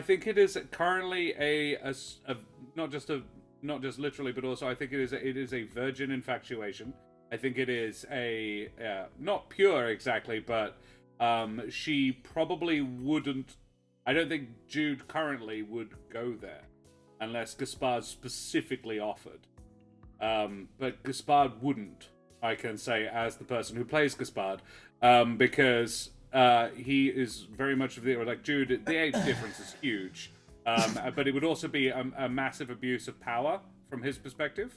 think it is currently a not just literally, but also I think it is a virgin infatuation. I think it is a not pure exactly, but she probably wouldn't. I don't think Jude currently would go there unless Gaspard specifically offered. But Gaspard wouldn't, I can say, as the person who plays Gaspard, because he is very much of like Jude. The age difference is huge, but it would also be a massive abuse of power from his perspective.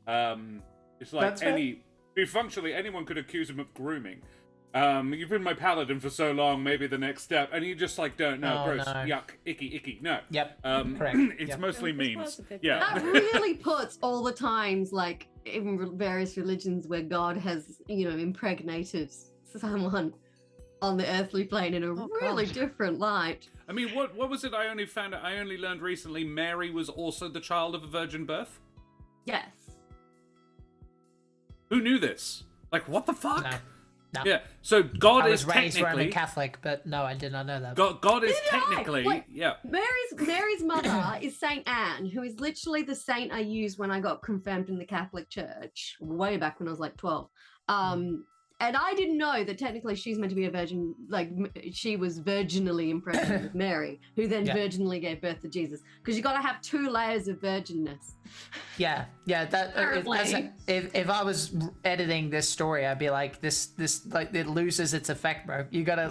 It's like That's functionally anyone could accuse him of grooming. You've been my paladin for so long, maybe the next step, and you just like don't know, Oh, gross, no. yuck, icky, no. Yep. Correct. It's Yep. mostly Yeah, memes. positive. Yeah. That really puts all the times, like in various religions where God has, impregnated someone on the earthly plane in a really gosh. different light. I mean, what was it? I only learned recently. Mary was also the child of a virgin birth. Yes. Who knew this? Like, what the fuck? No. Yeah. So God I is was raised Roman technically Catholic, but no, I did not know that. God is Did I? technically Wait. yeah. Mary's mother is Saint Anne, who is literally the saint I used when I got confirmed in the Catholic Church way back when I was like 12. And I didn't know that technically she's meant to be a virgin, like she was virginally impregnated with Mary, who then Yeah. virginally gave birth to Jesus. Because you got to have 2 layers of virginness. Yeah. That Apparently. if I was editing this story, I'd be like, this like it loses its effect, bro. You gotta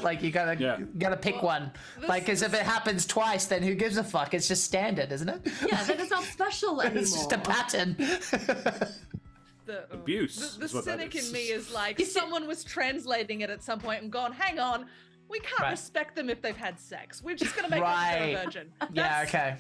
pick one. Like, because if it happens twice, then who gives a fuck? It's just standard, isn't it? Yeah, then it's not special anymore. It's just a pattern. The Abuse The is what that cynic is. in me is like, someone was translating it at some point and gone, hang on, we can't Right. respect them if they've had sex. We're just gonna make Right. them a virgin. Yeah. That's- Okay.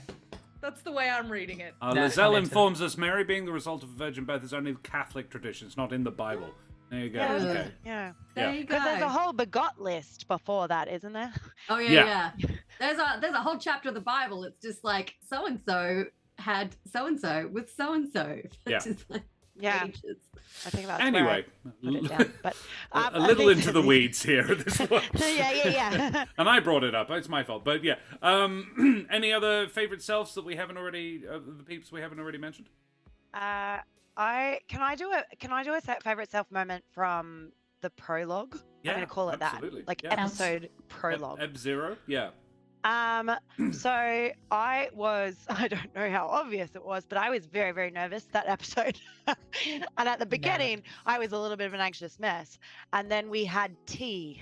That's the way I'm reading it. No, Lizelle I'm into informs us Mary being the result of a virgin birth is only the Catholic tradition. It's not in the Bible. There you go. Yeah. Okay. Yeah. There Yeah. you go. Because there's a whole begot list before that, isn't there? Oh Yeah. yeah. There's a whole chapter of the Bible. It's just like so and so had so and so with so and so. Yeah. Just like Yeah. pages. I think that's Anyway, where I put it down. But a I little think- into the weeds here at this point. yeah. And I brought it up. It's my fault. But yeah. Any other favorite selves that we haven't already, the peeps we haven't already mentioned? Can I do a favorite self moment from the prologue? Yeah, I'm gonna call it absolutely. that, like Yeah. episode prologue. Eb-Zero? Yeah. So I don't know how obvious it was, but I was very, very nervous that episode. And at the beginning, I was a little bit of an anxious mess. And then we had tea.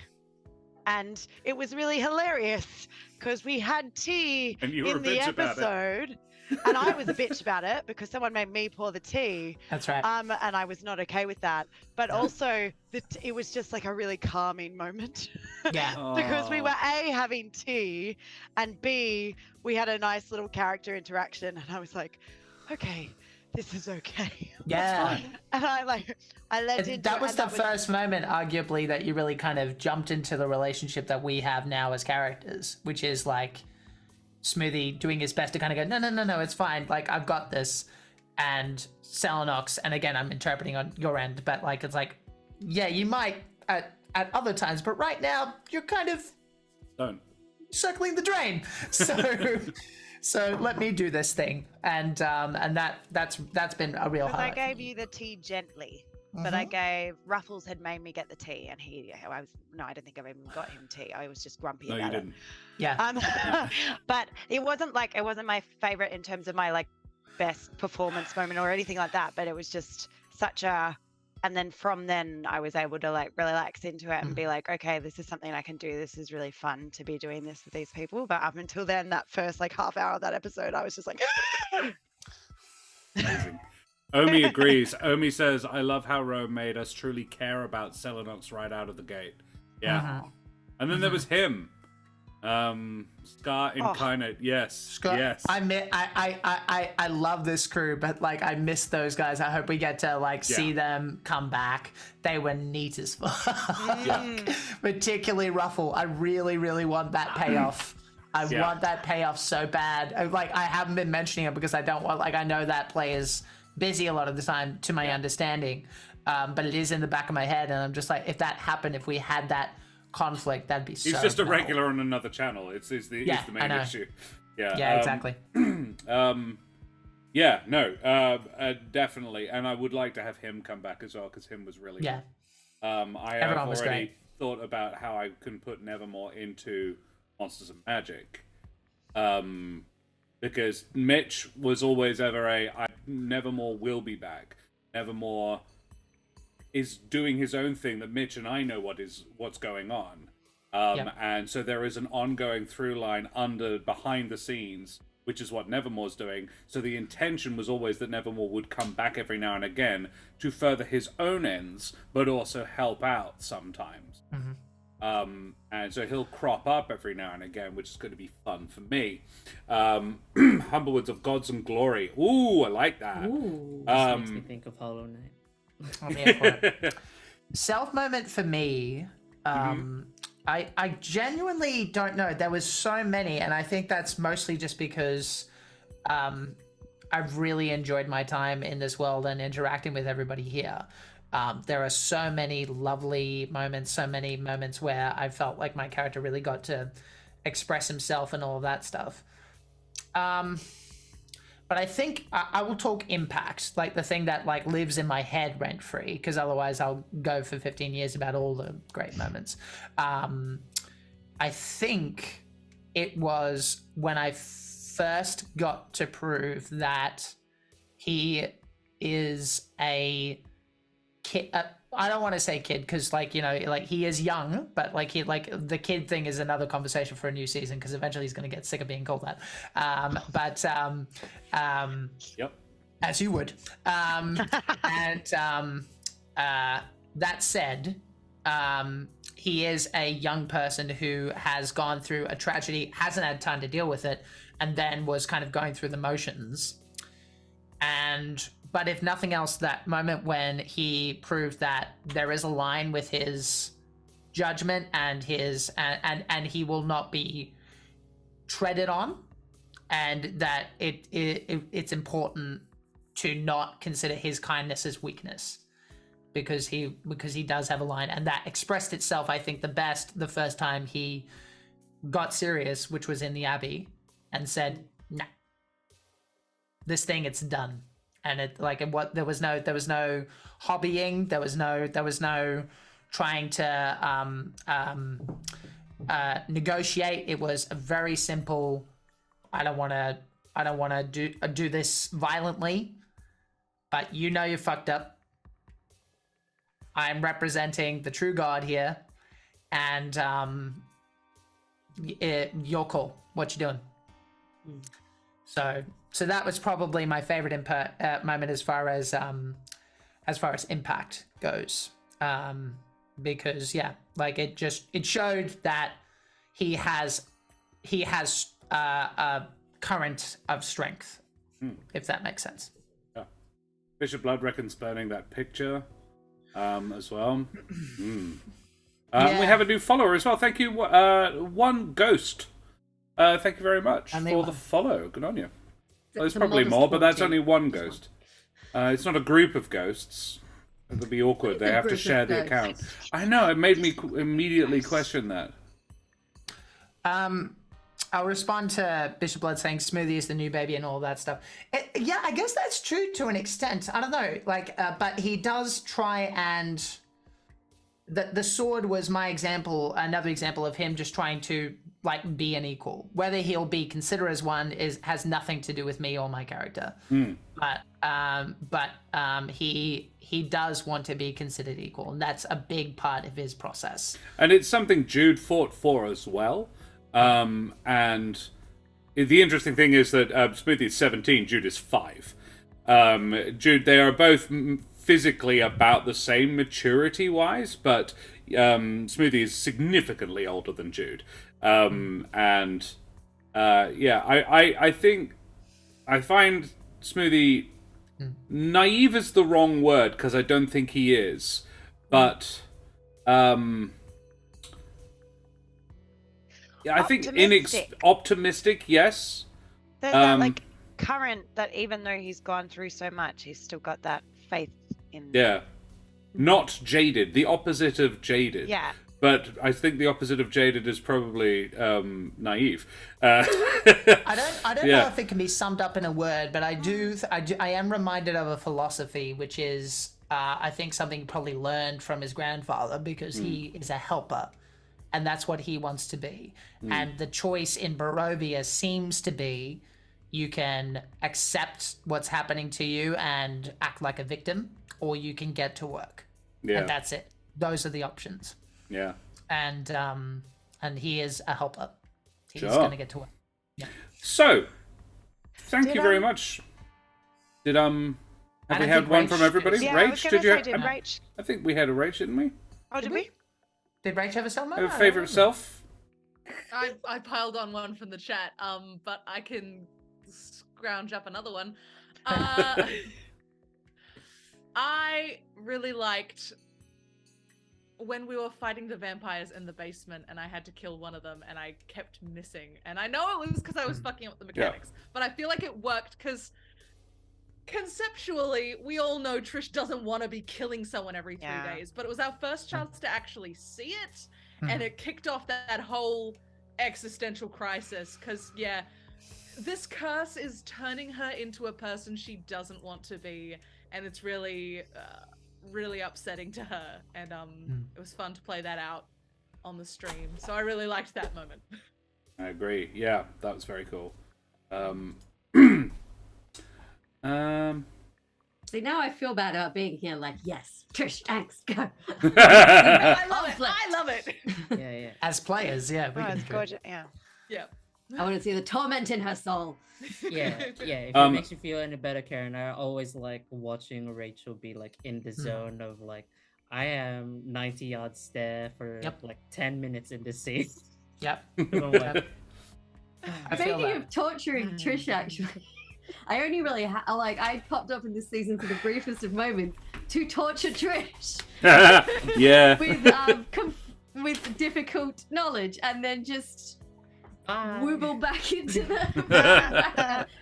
And it was really hilarious because we had tea And you were a in the bitch about it. episode. And I was a bitch about it because someone made me pour the tea. That's right. And I was not okay with that. But also, it was just like a really calming moment. Yeah. Because we were A, having tea, and B, we had a nice little character interaction. And I was like, okay, this is okay. Yeah. And I led into That it, was and the first moment, arguably, that you really kind of jumped into the relationship that we have now as characters, which is like Smoothie doing his best to kind of go, no, it's fine. Like, I've got this. And Selenox, and again, I'm interpreting on your end, but like, it's like, yeah, you might at other times, but right now you're kind of circling the drain. So let me do this thing, and that's been a real highlight. I gave you the tea gently, but I gave Ruffles had made me get the tea, and I don't think I've even got him tea. I was just grumpy No, about you it. didn't. Yeah. But it wasn't my favorite in terms of my like best performance moment or anything like that. But it was just such a. And then from then I was able to like relax into it and be like, okay, this is something I can do. This is really fun to be doing this with these people. But up until then, that first like half hour of that episode, I was just like. Amazing. Omi agrees. Omi says, I love how Rome made us truly care about Selenox right out of the gate. Yeah. And then there was him. Scar Incarnate. Yes. Scar, yes. I love this crew, but like I miss those guys. I hope we get to like see them come back. They were neat as fuck. Particularly Ruffle. I really, really want that payoff. I want that payoff so bad. I haven't been mentioning it because I don't want, like, I know that play is busy a lot of the time to my understanding. But it is in the back of my head, and I'm just like, if that happened, if we had that conflict, that'd be so He's just a cool. regular on another channel. It's the main issue. Yeah, exactly. Definitely. And I would like to have him come back as well, because him was really Yeah. fun. I Everyone have was already great. thought about how I can put Nevermore into Monsters of Magic. Because Mitch was always Nevermore will be back. Nevermore is doing his own thing that Mitch and I know what's going on. And so there is an ongoing through line behind the scenes, which is what Nevermore's doing. So the intention was always that Nevermore would come back every now and again to further his own ends, but also help out sometimes. And so he'll crop up every now and again, which is going to be fun for me. Humblewoods of Gods and Glory. Ooh, I like that. Ooh, this makes me think of Hollow Knight. I'm here for it. Self moment for me. I genuinely don't know. There was so many, and I think that's mostly just because I've really enjoyed my time in this world and interacting with everybody here. There are so many lovely moments, so many moments where I felt like my character really got to express himself and all of that stuff. But I think I will talk impact, like the thing that like lives in my head rent free, because otherwise I'll go for 15 years about all the great moments. I think it was when I first got to prove that he is a kid. I don't want to say kid because, like, you know, like he is young, but like the kid thing is another conversation for a new season because eventually he's going to get sick of being called that. Yep. As you would. That said, he is a young person who has gone through a tragedy, hasn't had time to deal with it, and then was kind of going through the motions. But if nothing else, that moment when he proved that there is a line with his judgment and his and he will not be treaded on, and that it's important to not consider his kindness as weakness because he does have a line, and that expressed itself, I think, the first time he got serious, which was in the Abbey, and said, "Nah, this thing, it's done." And there was no hobbying, there was no trying to negotiate. It was a very simple, I don't want to do this violently, but you know you fucked up. I'm representing the true God here, and your call. What you doing? So that was probably my favorite moment as far as impact goes, because like it showed that he has a current of strength, if that makes sense. Yeah. Bishop Blood reckons burning that picture as well. We have a new follower as well. Thank you, One Ghost. Thank you very much for the follow. Good on you. Well, there's probably more, but that's only one ghost. It's not a group of ghosts. It'll be awkward. They have to share the account. I know. It made me immediately question that. I'll respond to Bishop Blood saying Smoothie is the new baby and all that stuff. Yeah, I guess that's true to an extent. I don't know, but he does try and the sword was my example, another example of him just trying to be an equal. Whether he'll be considered as one has nothing to do with me or my character. But he does want to be considered equal, and that's a big part of his process. And it's something Jude fought for as well. And the interesting thing is that Smoothie is 17, Jude is 5. Jude, they are both physically about the same maturity-wise, but Smoothie is significantly older than Jude. I think I find Smoothie naive is the wrong word because I don't think he is, but yeah, I think optimistic, yes. There's that current that even though he's gone through so much, he's still got that faith in. Yeah, not jaded. The opposite of jaded. Yeah. But I think the opposite of jaded is probably naive. I don't know if it can be summed up in a word, but I am reminded of a philosophy, which is I think something he probably learned from his grandfather because he is a helper. And that's what he wants to be. And the choice in Barovia seems to be you can accept what's happening to you and act like a victim, or you can get to work. Yeah. And that's it. Those are the options. Yeah. And he is a helper. He's Sure. going to get to work. Yeah. So, thank you very much. Did have we had one from everybody? Yeah, Rach, did you? Rach? I think we had a Rach, didn't we? Oh, did we? Did Rach have a self? A favorite self? I piled on one from the chat, but I can scrounge up another one. I really liked when we were fighting the vampires in the basement and I had to kill one of them and I kept missing. And I know it was because I was fucking up the mechanics, but I feel like it worked because conceptually, we all know Trish doesn't want to be killing someone every 3 days, but it was our first chance to actually see it, and it kicked off that whole existential crisis, because, this curse is turning her into a person she doesn't want to be, and it's really, really upsetting to her, and it was fun to play that out on the stream, so I really liked that moment. I agree. Yeah, that was very cool. See, now I feel bad about being here. Yes, Trish, thanks, go. I love it. Yeah. As players, we Oh, can it's do it. gorgeous. Yeah. Yeah. I want to see the torment in her soul. Yeah. If it makes you feel any better, Karen, I always like watching Rachel be in the zone of I am 90 yards there for 10 minutes in this scene. Yep. Speaking of torturing Trish, actually, I only really I popped up in this season for the briefest of moments to torture Trish. Yeah. With difficult knowledge, and then just wobble back into the.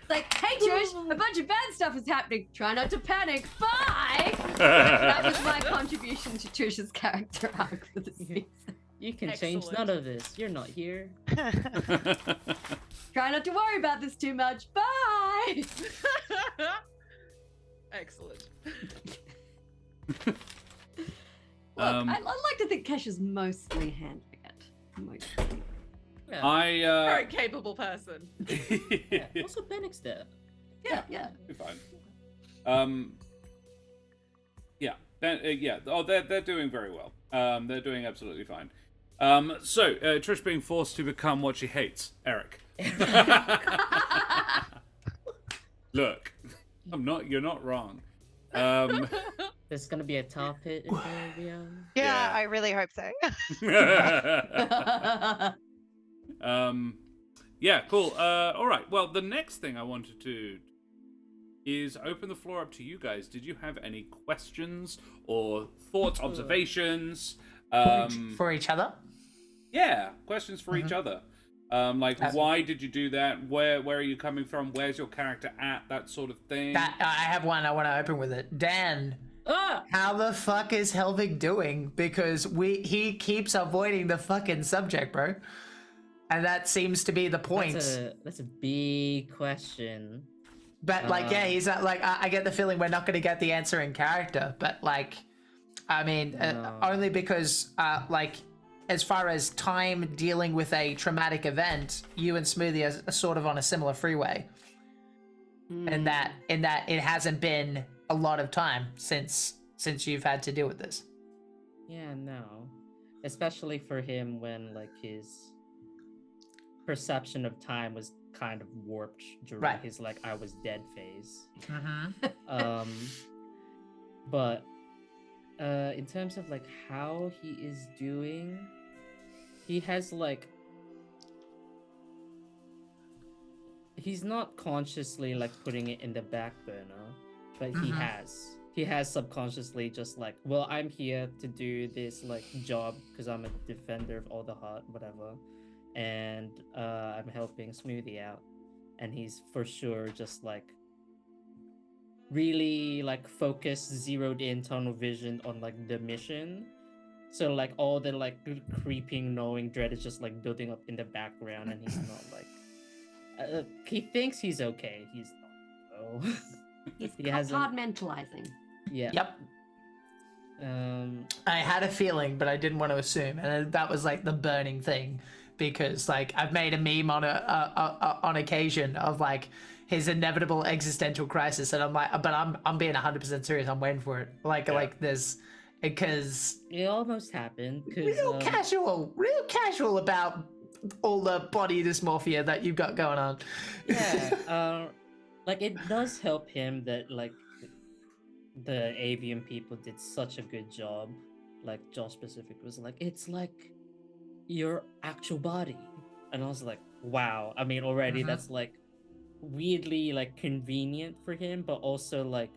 Hey Trish, a bunch of bad stuff is happening. Try not to panic. Bye. That was my contribution to Trish's character arc for the season. You can change none of this. You're not here. Try not to worry about this too much. Bye. Excellent. Look, I like to think Kesha's mostly handling it. Mostly. Yeah. Very capable person. Also, Bennick's there. Yeah. You're fine. Oh, they're doing very well. They're doing absolutely fine. So Trish being forced to become what she hates, Eric. Look, you're not wrong. There's gonna be a tar pit in Barovia. Yeah, I really hope so. Yeah, cool. All right. Well, the next thing I wanted to is open the floor up to you guys. Did you have any questions or thoughts, observations? For each other? Yeah, questions for each other. Why did you do that? Where are you coming from? Where's your character at? That sort of thing. I have one. I want to open with it. Dan, how the fuck is Helvig doing? Because he keeps avoiding the fucking subject, bro. And that seems to be the point. That's a big question. But he's I get the feeling we're not going to get the answer in character. But only because as far as time dealing with a traumatic event, you and Smoothie are sort of on a similar freeway. In that it hasn't been a lot of time since you've had to deal with this. Yeah, no. Especially for him when his perception of time was kind of warped during his I was dead phase. But in terms of how he is doing, he has he's not consciously putting it in the back burner, but he has subconsciously just well, I'm here to do this job because I'm a defender of all the heart, whatever, and I'm helping Smoothie out, and he's for sure just really focused, zeroed in, tunnel vision on the mission. So all the creeping, knowing dread is just building up in the background, and he's not he thinks he's okay. He's not. So He's he hasn't. compartmentalizing. Yeah. Yep. I had a feeling, but I didn't want to assume, and that was the burning thing, because I've made a meme on occasion of his inevitable existential crisis, and I'm but I'm being 100% serious. I'm waiting for it. This, because it almost happened. Real casual about all the body dysmorphia that you've got going on. Yeah. It does help him that the avian people did such a good job. Josh specific was it's your actual body, and I was wow. I mean, already that's weirdly convenient for him, but also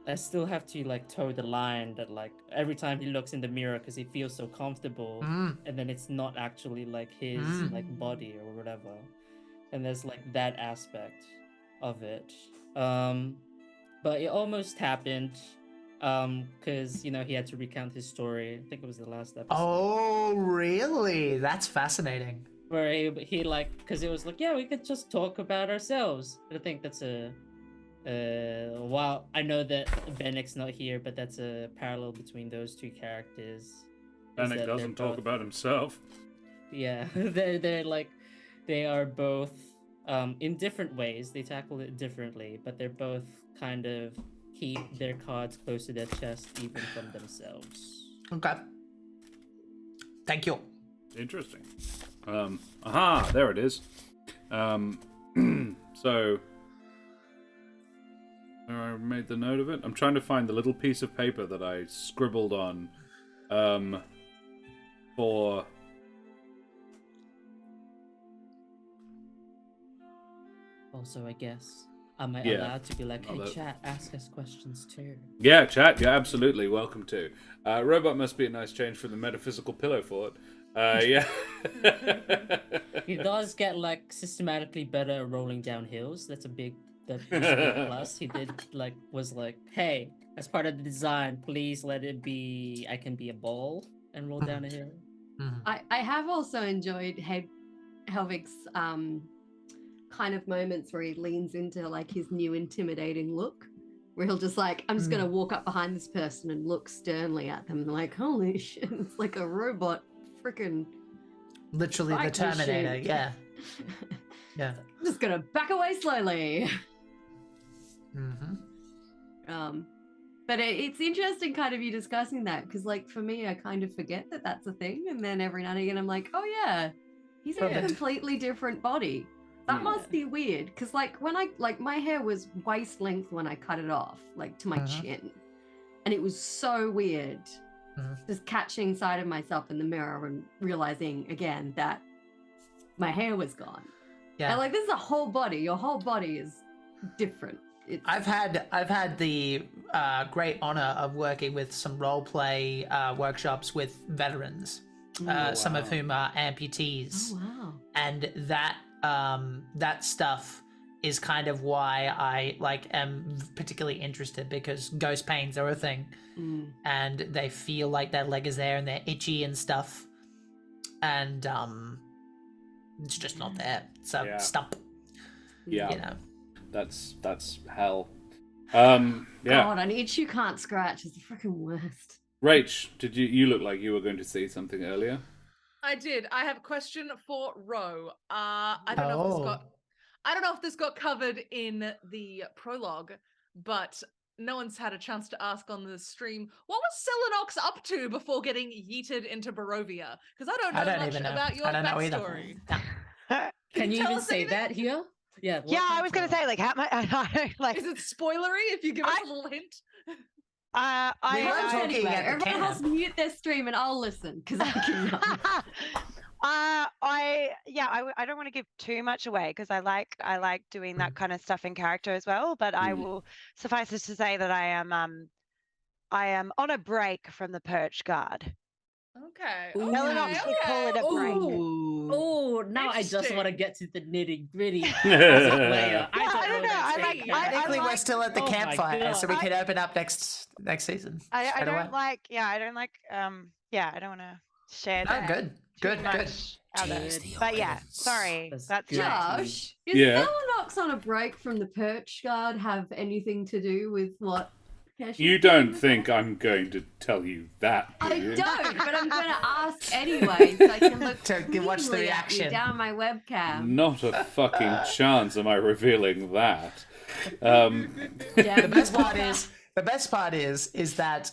I still have to toe the line that every time he looks in the mirror because he feels so comfortable, and then it's not actually his body or whatever, and there's that aspect of it. But it almost happened because he had to recount his story. I think it was the last episode. Oh, really? That's fascinating. Where he because it was yeah, we could just talk about ourselves. But I think that's while I know that Bennick's not here, but that's a parallel between those two characters. Bennick doesn't talk about himself. Yeah, they are both in different ways. They tackle it differently, but they're both kind of keep their cards close to their chest, even from themselves. Okay. Thank you. Interesting. There it is. So I made the note of it. I'm trying to find the little piece of paper that I scribbled on for Also, I guess, am I allowed to be hey, chat, ask us questions too? Yeah, chat, you're absolutely welcome to. Robot must be a nice change from the metaphysical pillow fort. Yeah. He does get systematically better at rolling down hills. That's a big plus. He did was hey, as part of the design, please let it be I can be a ball and roll down a hill. I have also enjoyed Helvig's kind of moments where he leans into his new intimidating look, where he'll just I'm just gonna walk up behind this person and look sternly at them, holy shit, it's like a robot freaking literally the Terminator machine. Yeah. I'm just gonna back away slowly. But it's interesting kind of you discussing that, because for me, I kind of forget that that's a thing, and then every now and again I'm oh yeah, he's in a completely different body. That must be weird, because when I my hair was waist length when I cut it off to my chin, and it was so weird just catching sight of myself in the mirror and realizing again that my hair was gone. And this is a whole body. Your whole body is different. It's, I've had the great honor of working with some role play workshops with veterans, some of whom are amputees, oh wow. and that stuff is kind of why I am particularly interested, because ghost pains are a thing, and they feel like their leg is there and they're itchy and stuff, and it's just not there. So Yeah. stump. Yeah. You know. That's hell. Yeah. God, an itch you can't scratch is the freaking worst. Rach, did you look like you were going to say something earlier? I did. I have a question for Ro. I don't know if this got covered in the prologue, but no one's had a chance to ask on the stream. What was Selenox up to before getting yeeted into Barovia? Because I don't know much about your backstory. Can you tell even us say anything? that here? Yeah. Yeah, I was gonna say, like, how much? Like, Is it spoilery if you give us a little hint? We were Vote talking anyway. at the Everyone else camp. mute their stream and I'll listen because I can know. I don't want to give too much away because I like doing that kind of stuff in character as well. But I will suffice it to say that I am on a break from the Perch Guard. Okay. Ooh. Selenox would call it a break. Oh, now I just want to Interesting. get to the nitty gritty. I don't know. Technically, we're still at the Oh my campfire, so we God. can open up next season. I straight away. don't like. I don't want to share Oh, that. good. Good. much out there. Tease the But yeah, audience. sorry. That's good. Josh, is Yeah. Selenox on a break from the Perch Guard have anything to do with what? Kesh You is don't doing? think I'm going to tell you that, do I you? don't, but I'm going to ask anyway, so I can look To watch the keenly at you reaction. down my webcam. Not a fucking chance am I revealing that. Yeah, The best part is that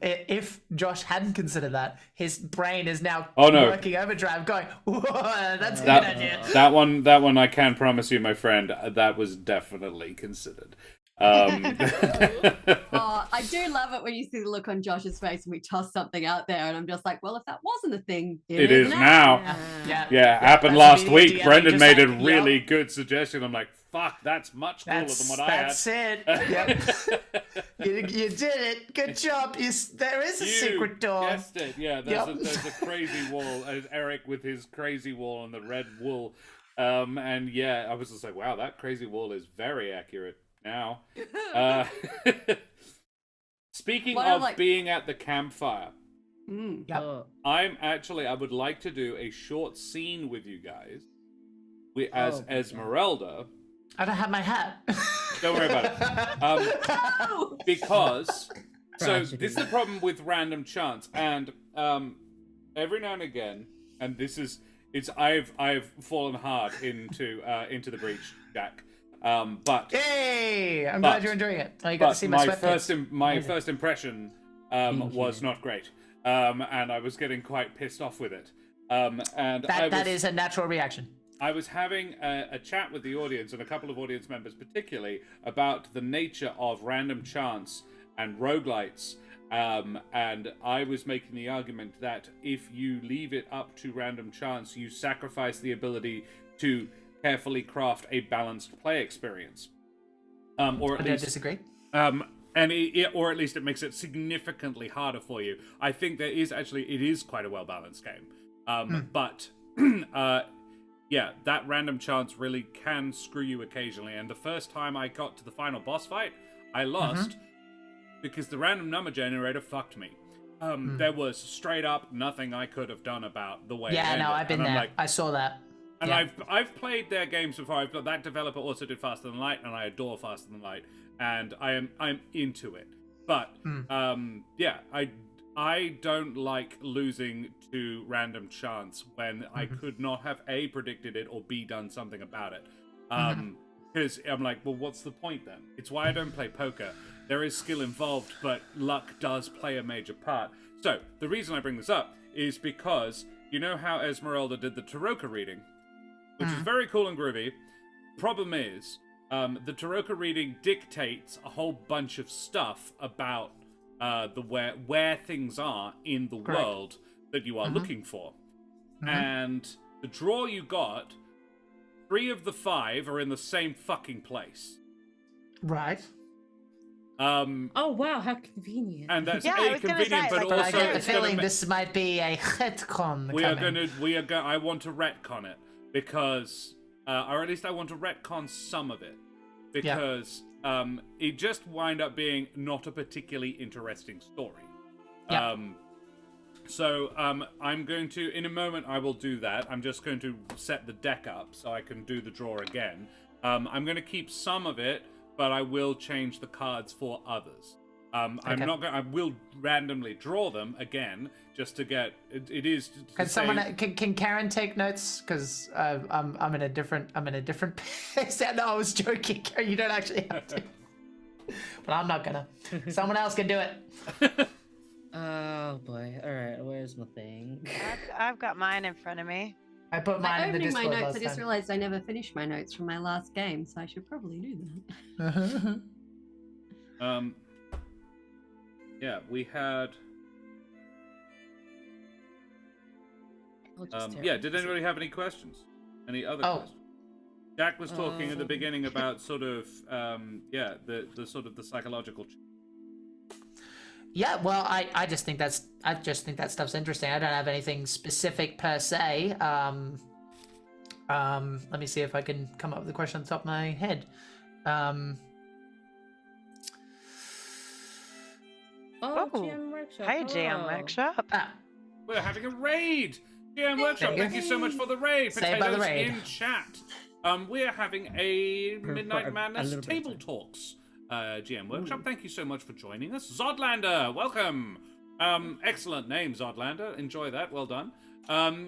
if Josh hadn't considered that, his brain is now working overdrive, going, "Whoa, that's a good idea." That one I can promise you, my friend, that was definitely considered. I do love it when you see the look on Josh's face and we toss something out there, and I'm just like, well, if that wasn't a thing, It is now. Yeah, Happened that's last me, week. DMing, Brendan just made a like, really yep. good suggestion. I'm like, fuck, that's much cooler than what I had. That's it. Yep. you did it. Good job. There is a secret door. Guessed it. Yeah, there's a crazy wall. Eric with his crazy wall and the red wool. And yeah, I was just like, wow, that crazy wall is very accurate now. Speaking of being at the campfire, Yep. I would like to do a short scene with you guys. As Esmeralda. I don't have my hat. Don't worry about it. Because this is the problem with random chance, and every now and again, and I've fallen hard into the breach, Jack. But hey, I'm glad you're enjoying it. Oh, you got to see my sweatpants. My first impression was not great, and I was getting quite pissed off with it. That is a natural reaction. I was having a chat with the audience and a couple of audience members particularly about the nature of random chance and roguelites, and I was making the argument that if you leave it up to random chance, you sacrifice the ability to carefully craft a balanced play experience. Or at least disagree. Or at least it makes it significantly harder for you. I think it is quite a well-balanced game. But yeah, that random chance really can screw you occasionally. And the first time I got to the final boss fight, I lost because the random number generator fucked me. There was straight up nothing I could have done about the way it ended. I've been there. I saw that. And I've played their games before. That developer also did Faster Than Light, and I adore Faster Than Light, and I'm into it. But I don't like losing to random chance when I could not have A, predicted it, or B, done something about it. Because I'm like, well, what's the point then? It's why I don't play poker. There is skill involved, but luck does play a major part. So the reason I bring this up is because you know how Esmeralda did the Taroka reading, which is very cool and groovy. Problem is, the Taroka reading dictates a whole bunch of stuff about where things are in the world that you are looking for. And the draw you got, 3 of the 5 are in the same fucking place. Right. Oh wow, how convenient. And that's Yeah, I was gonna convenient, say, but like, But I also get the it's gonna feeling ma- this might be a retcon we are coming. gonna I want to retcon it because or at least I want to retcon some of it because it just wind up being not a particularly interesting story. Yeah. So I'm going to, in a moment I will do that. I'm just going to set the deck up so I can do the draw again. I'm going to keep some of it, but I will change the cards for others. I'm Okay. not going. I will randomly draw them again, just to get. It is. To Can say- someone can Karen take notes? Because I'm in a different pace. No, I was joking. Karen, you don't actually have to. But I'm not gonna. Someone else can do it. Oh boy. All right. Where's my thing? I've got mine in front of me. I put mine By in the opening my Discord notes, I last just time. realized I never finished my notes from my last game, so I should probably do that. Yeah, we had. I'll just tear Yeah, it. did anybody have any questions? Any other Oh. questions? Jack was talking at the beginning about sort of the sort of the psychological. Yeah, well, I just think that stuff's interesting. I don't have anything specific per se. Let me see if I can come up with a question on the top of my head. Oh, Oh, GM workshop. Hey, GM hello. Workshop. We're having a raid. GM Workshop, There you thank you so much for the raid. Saved by the Potatoes raid. in chat. We're having a Midnight a Madness little bit table of time. talks. GM Workshop, thank you so much for joining us. Zodlander, welcome. Excellent name, Zodlander. Enjoy that. Well done.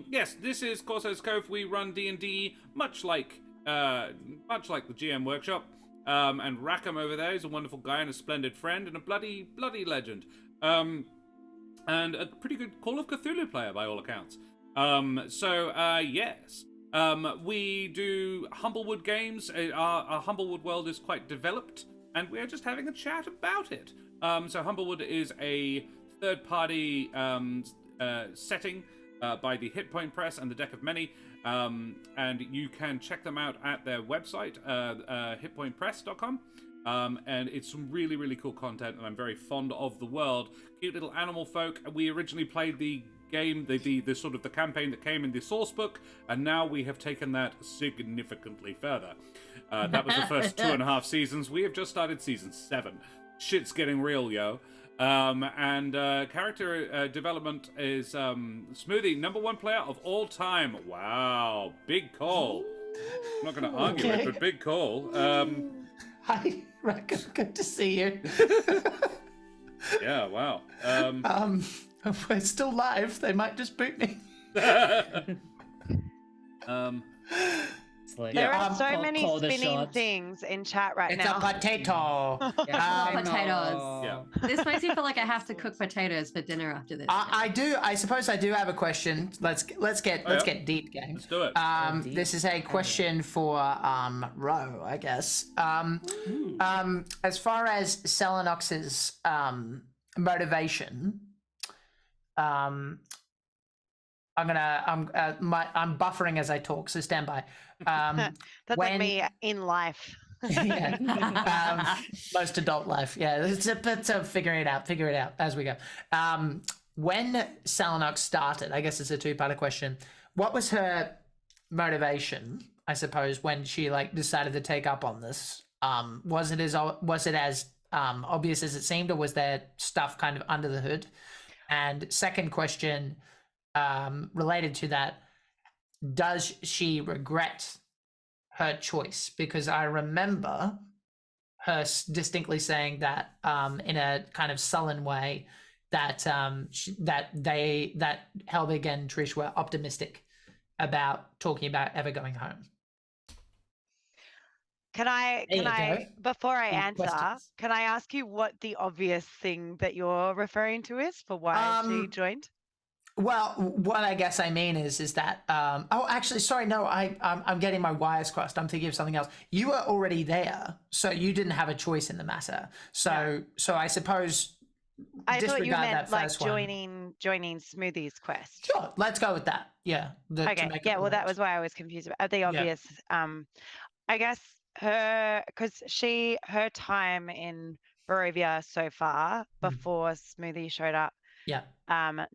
Yes, this is Corso's Cove. We run D&D much like the GM Workshop. And Rackham over there is a wonderful guy and a splendid friend and a bloody legend. And a pretty good Call of Cthulhu player by all accounts. Yes. We do Humblewood games. Our Humblewood world is quite developed, and we're just having a chat about it. So Humblewood is a third-party setting by the Hit Point Press and the Deck of Many, and you can check them out at their website, hitpointpress.com. And it's some really, really cool content, and I'm very fond of the world. Cute little animal folk. We originally played the game, the sort of the campaign that came in the source book, and now we have taken that significantly further. That was the first 2.5 seasons. We have just started season 7. Shit's getting real, yo. And character development is Smoothie, #1 player of all time. Wow, big call. I'm not going to argue it, but big call. Hi, Rackham. Good to see you. Yeah, wow. We're still live. They might just boot me. It's like, There Yeah, are so call- many call the spinning shots. things in chat right It's now. a potato. Yeah. Potatoes. Yeah. This makes me feel like I have to cook potatoes for dinner after this. I do. I suppose I do have a question. Let's get yeah. deep, gang. Let's do it. Deep. This is a question for Ro, I guess. As far as Selenox's motivation, I'm buffering as I talk, so stand by. That's like when- me in life. yeah. Most adult life. Yeah, it's figure it out as we go. When Selenox started, I guess it's a two-part question. What was her motivation, I suppose, when she decided to take up on this? Was it as obvious as it seemed, or was there stuff kind of under the hood? And second question, related to that, does she regret her choice? Because I remember her distinctly saying that in a kind of sullen way that that Helvig and Trish were optimistic about talking about ever going home. Can I, There you go. before I Any answer, questions? can I ask you what the obvious thing that you're referring to is for why she joined? Well, what I guess I mean is that oh, actually, sorry, no, I'm getting my wires crossed. I'm thinking of something else. You were already there, so you didn't have a choice in the matter. So I suppose I thought you disregard meant that like first one. joining Smoothie's quest. Sure, let's go with that. Yeah. Okay. Yeah. Well, that was why I was confused about the obvious. I guess her time in Barovia so far before Smoothie showed up, Yeah.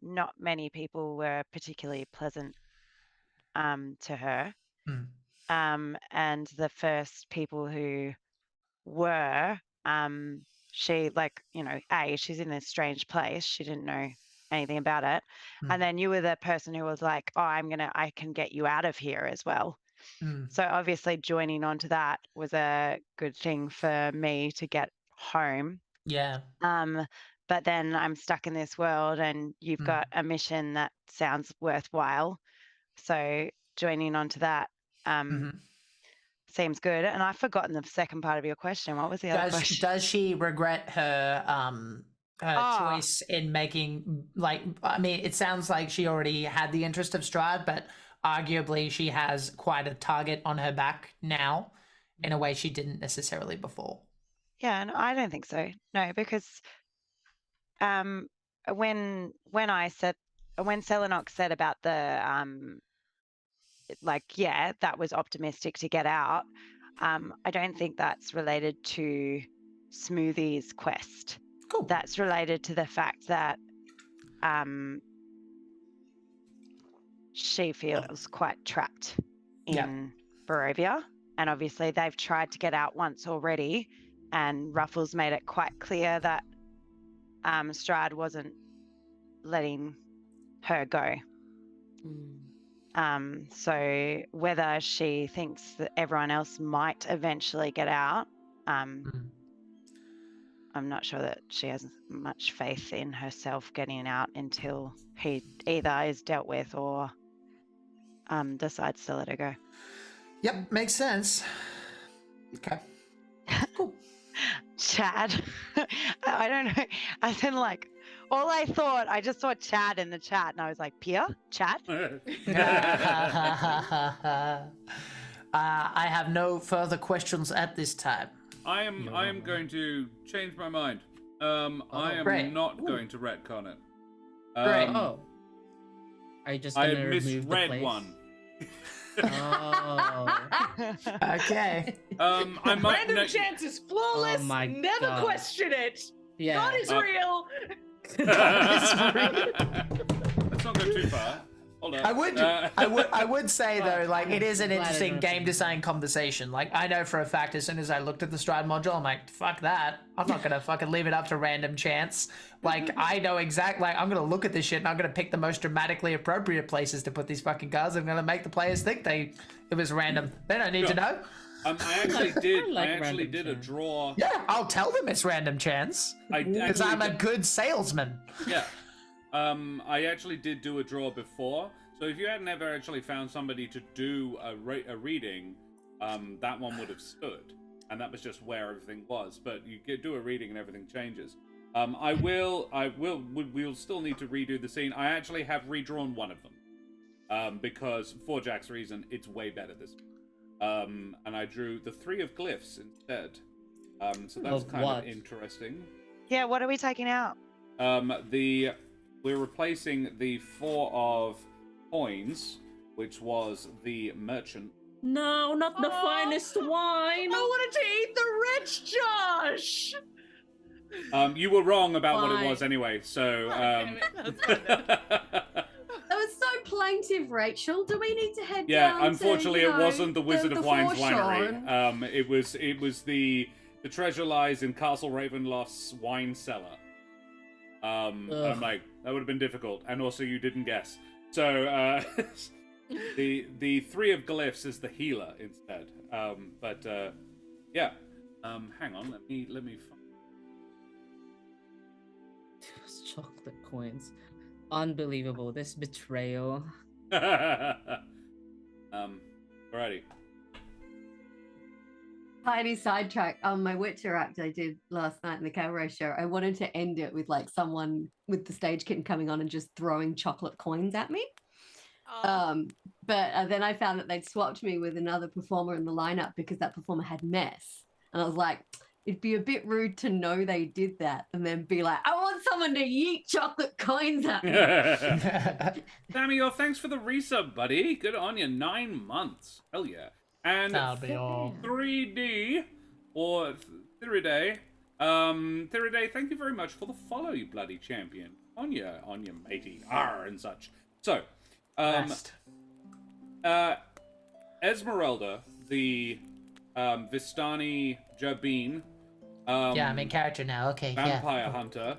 not many people were particularly pleasant to her. And the first people who were, she she's in this strange place. She didn't know anything about it. And then you were the person who was like, oh, I can get you out of here as well. So obviously joining onto that was a good thing for me to get home. Yeah. But then I'm stuck in this world and you've got a mission that sounds worthwhile. So joining onto that seems good. And I've forgotten the second part of your question. What was the other question? Does she regret her choice in making, like, I mean, it sounds like she already had the interest of Strahd, but arguably she has quite a target on her back now in a way she didn't necessarily before. Yeah, no, I don't think so. No, because when Selenox said about the that was optimistic to get out, I don't think that's related to Smoothie's quest. Cool. That's related to the fact that she feels quite trapped in Barovia, and obviously they've tried to get out once already, and Ruffles made it quite clear that Strahd wasn't letting her go. So whether she thinks that everyone else might eventually get out, I'm not sure that she has much faith in herself getting out until he either is dealt with or decides to let her go. Yep, makes sense. Okay. Cool. Chad. I don't know. I then I just saw Chad in the chat and I was like, Pia? Chad? I have no further questions at this time. I am going to change my mind. I am not going to retcon it. Great. Are you just I gonna remove the misread place? one. Oh. Okay. I might Random chance is flawless. Oh my Never God. question it. Yeah. God is real. Let's not go too far. Hold on. I would say though, like, it is an Glad I interesting don't game design conversation. Like, I know for a fact, as soon as I looked at the Stride module, I'm like, fuck that. I'm not gonna fucking leave it up to random chance. Like, I know exactly. Like, I'm gonna look at this shit and I'm gonna pick the most dramatically appropriate places to put these fucking cards. I'm gonna make the players think it was random. They don't need to know. I actually did. like I actually random did a chance. draw. Yeah, I'll tell them it's random chance because I'm a good salesman. Yeah. I actually did do a draw before. So if you had never actually found somebody to do a reading, that one would have stood, and that was just where everything was. But you could do a reading and everything changes. We'll still need to redo the scene. I actually have redrawn one of them, because for Jack's reason, it's way better this. And I drew the 3 of glyphs instead. So that's kind of interesting. Yeah, what are we taking out? We're replacing the 4 of coins, which was the merchant. No, not the finest wine. I wanted to eat the rich, Josh. You were wrong about what it was anyway, so That was so plaintive, Rachel. Do we need to head down? yeah, unfortunately to, it wasn't the Wizard of Wine's foreshore? winery. It was the treasure lies in Castle Ravenloft's wine cellar. I'm like, that would have been difficult, and also you didn't guess. So the 3 of glyphs is the healer instead. Yeah. Hang on, let me find... Those chocolate coins. Unbelievable. This betrayal. Alrighty. Tiny sidetrack. My Witcher act I did last night in the cabaret show, I wanted to end it with like someone with the stage kitten coming on and just throwing chocolate coins at me. But then I found that they'd swapped me with another performer in the lineup because that performer had mess. And I was like, it'd be a bit rude to know they did that and then be like, I want someone to yeet chocolate coins at me. Samuel, thanks for the resub, buddy. Good on you. 9 months. Hell yeah. And That'll be all. 3D or Thiriday. Thiriday, thank you very much for the follow, you bloody champion. On your matey. R and such. So, Best. Esmeralda, the Vistani Jabin, Yeah, I'm in character now. Okay, vampire yeah. hunter,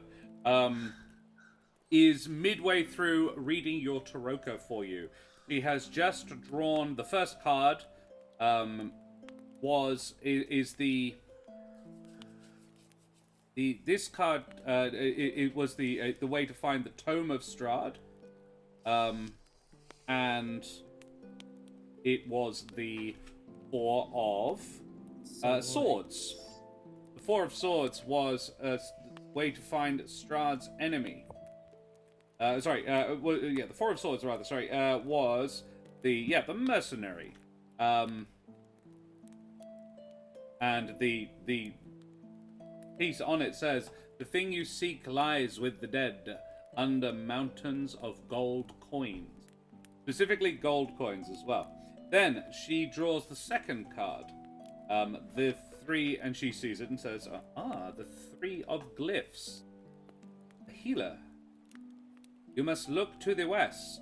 is midway through reading your Taroko for you. She has just drawn the first card. This card. It was the way to find the Tome of Strahd, and it was the Four of Swords. The Four of Swords was a way to find Strahd's enemy. The Four of Swords, rather. Was the mercenary. And the piece on it says, "The thing you seek lies with the dead, under mountains of gold coins." Specifically gold coins as well. Then she draws the second card. The three, and she sees it and says, the Three of Glyphs. A healer. You must look to the west.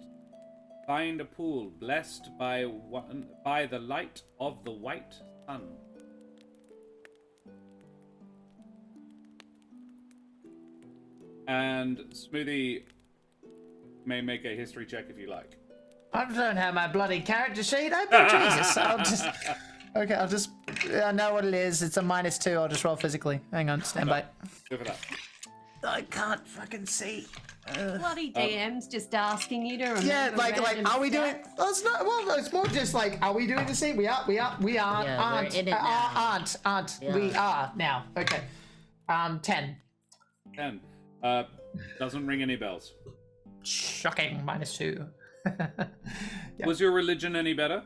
Find a pool blessed by the light of the white sun. And Smoothie may make a history check if you like. I don't have my bloody character sheet open. Jesus. I'll just. I know what it is. It's a -2. I'll just roll physically. Hang on. Stand by. Go for that. I can't fucking see. Bloody DM's just asking you to remember. Yeah, like, random are we doing? stats. Oh, it's not. Well, it's more just like, are we doing the scene? We are. Yeah, we're in it now. Aren't. Yeah. We are now. Okay. 10. 10. Doesn't ring any bells. Shocking. -2. Yep. Was your religion any better?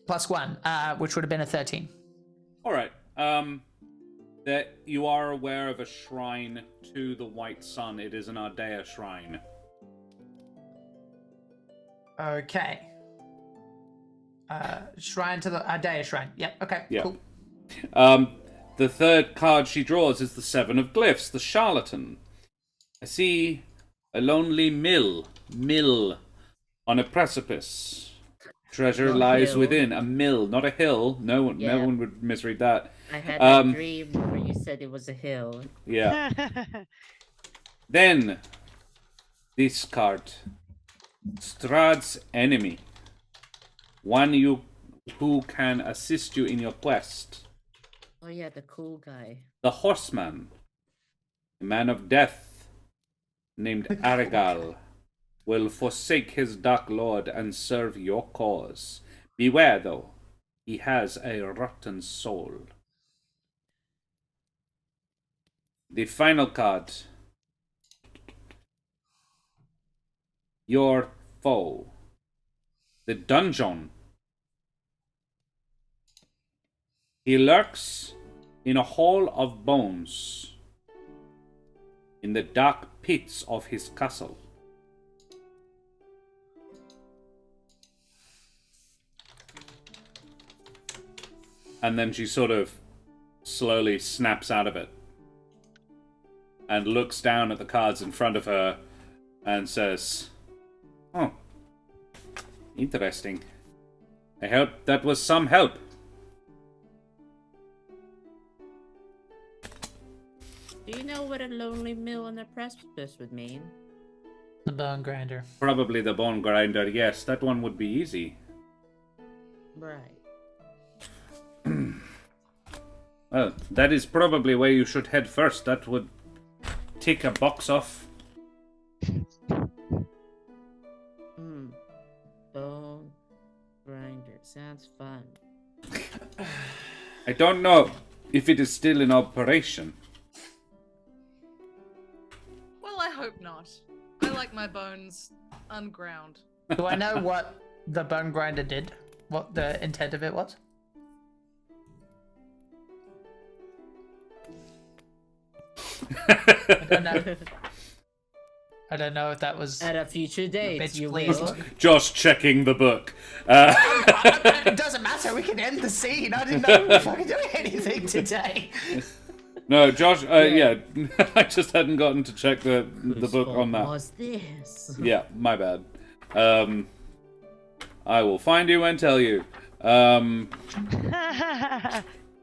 +1, which would have been a 13. All right. That you are aware of a shrine to the White Sun. It is an Ardea shrine. Okay. Shrine to the Ardea shrine. Yep. Okay. Yeah. Cool. The third card she draws is the Seven of Glyphs, the Charlatan. I see a lonely mill on a precipice. Treasure lies hill. within a mill, not a hill. No one Yeah. would misread that. I had a dream where you said it was a hill. Yeah. Then this card, Strahd's enemy, one who can assist you in your quest. Oh yeah, the cool guy. The Horseman, a man of death, named Aragal, will forsake his dark lord and serve your cause. Beware, though, he has a rotten soul. The final card, your foe, the Dungeon. He lurks in a hall of bones, in the dark pits of his castle. And then she sort of slowly snaps out of it and looks down at the cards in front of her and says, "Oh, interesting. I hope that was some help." Do you know what a lonely mill on a precipice would mean? The bone grinder. Probably the bone grinder, yes. That one would be easy. Right. Well, that is probably where you should head first. That would tick a box off. Bone grinder. Sounds fun. I don't know if it is still in operation. Well, I hope not. I like my bones unground. Do I know what the bone grinder did? What the intent of it was? I don't know. I don't know if that was At a future date, bitch, you please. will. Josh checking the book. It doesn't matter. We can end the scene. I didn't know we were fucking doing anything today. No, Josh. Yeah, I just hadn't gotten to check the book on that. What's this? Yeah, my bad. I will find you and tell you.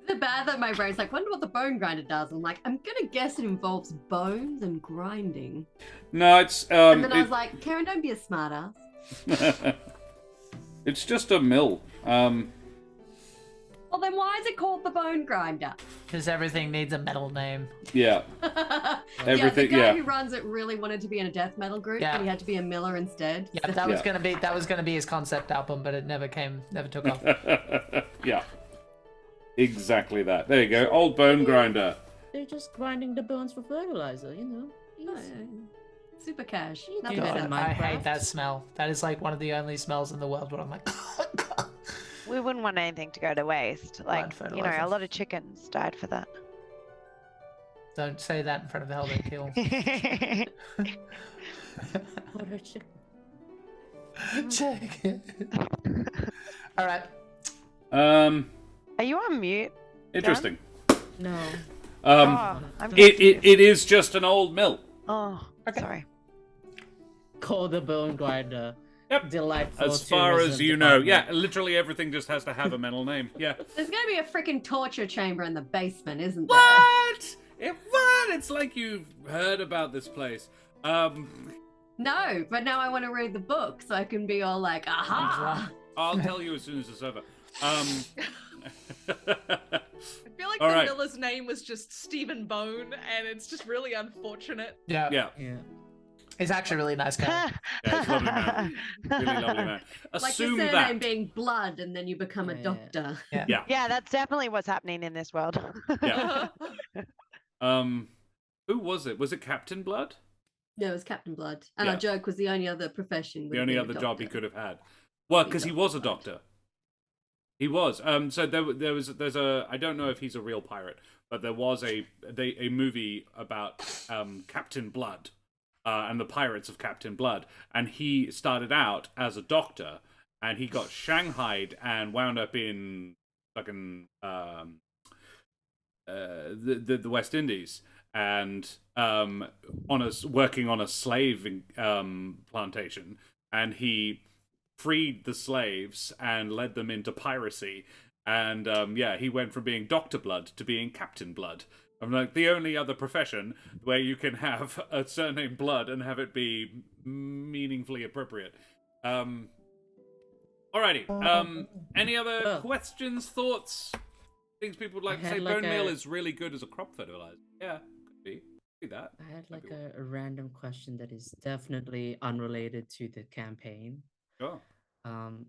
The bad that my brain's like, wonder what the bone grinder does. I'm like, I'm gonna guess it involves bones and grinding. No, it's And then I was like, Karen, don't be a smartass. it's just a mill. Well, then why is it called the bone grinder? Because everything needs a metal name. Yeah, everything. Yeah, the guy Yeah, who runs it really wanted to be in a death metal group, Yeah. but he had to be a miller instead. Yeah, that was gonna be his concept album, but it never took off. yeah, exactly that. There you go, old bone grinder. They're just grinding the bones for fertilizer, you know. Oh, Easy. yeah. Super cash. You Not do that bad. in I Minecraft. hate that smell. That is like one of the only smells in the world where I'm like, We wouldn't want anything to go to waste. Like, you know, fertilizer. a lot of chickens died for that. don't say that in front of Hell Don't Kill. What a chick- Check it. All right. Are you on mute? Interesting. No. Oh, I'm It is just an old mill. Oh, Okay. sorry. Call the bone grinder. Yep. Delightful. As far as tourism you know, department. yeah, literally everything just has to have a metal name. Yeah. There's gonna be a freaking torture chamber in the basement, isn't there? What? What? It's like you've heard about this place. No, but now I want to read the book so I can be all like, aha! I'll tell you as soon as it's over. I feel like All the right. miller's name was just Stephen Bone, and it's just really unfortunate. Yeah. Yeah, Yeah. He's actually a really nice guy. yeah, it's a lovely man. Really lovely man. Like Assume your surname that. being Blood, and then you become a Yeah. doctor. Yeah. Yeah, that's definitely what's happening in this world. Yeah. Who was it? Was it Captain Blood? No, it was Captain Blood. And Yeah. our joke was the only other profession. The only other job he could have had. Well, because he was a doctor. He was. So there's a. I don't know if he's a real pirate, but there was a movie about Captain Blood, and the pirates of Captain Blood, and he started out as a doctor, and he got shanghaied and wound up in fucking the West Indies, and working on a slave plantation, and he freed the slaves and led them into piracy, and he went from being Dr. Blood to being Captain Blood. I'm like, the only other profession where you can have a surname Blood and have it be meaningfully appropriate. Alrighty. Any other questions, thoughts, things people would like to I say? had like Bone meal a- is really good as a crop fertilizer. Yeah, could be. Could be that. I had like a random question that is definitely unrelated to the campaign. Sure.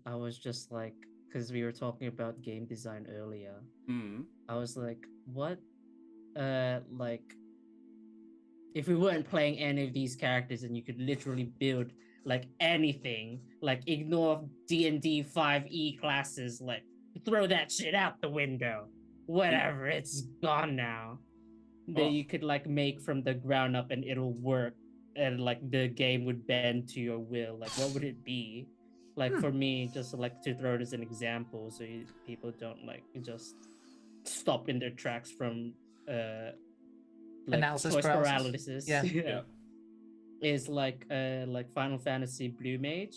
I was just like, because we were talking about game design earlier, Mm. I was like, what, like, if we weren't playing any of these characters and you could literally build like anything, like ignore D&D 5e classes, like throw that shit out the window, whatever, it's gone now. That Oh. you could like make from the ground up and it'll work, and like the game would bend to your will. Like, what would it be? Like for me, just like to throw it as an example, so people don't like just stop in their tracks from like Analysis choice paralysis. paralysis. Yeah. Yeah. Is like Final Fantasy Blue Mage,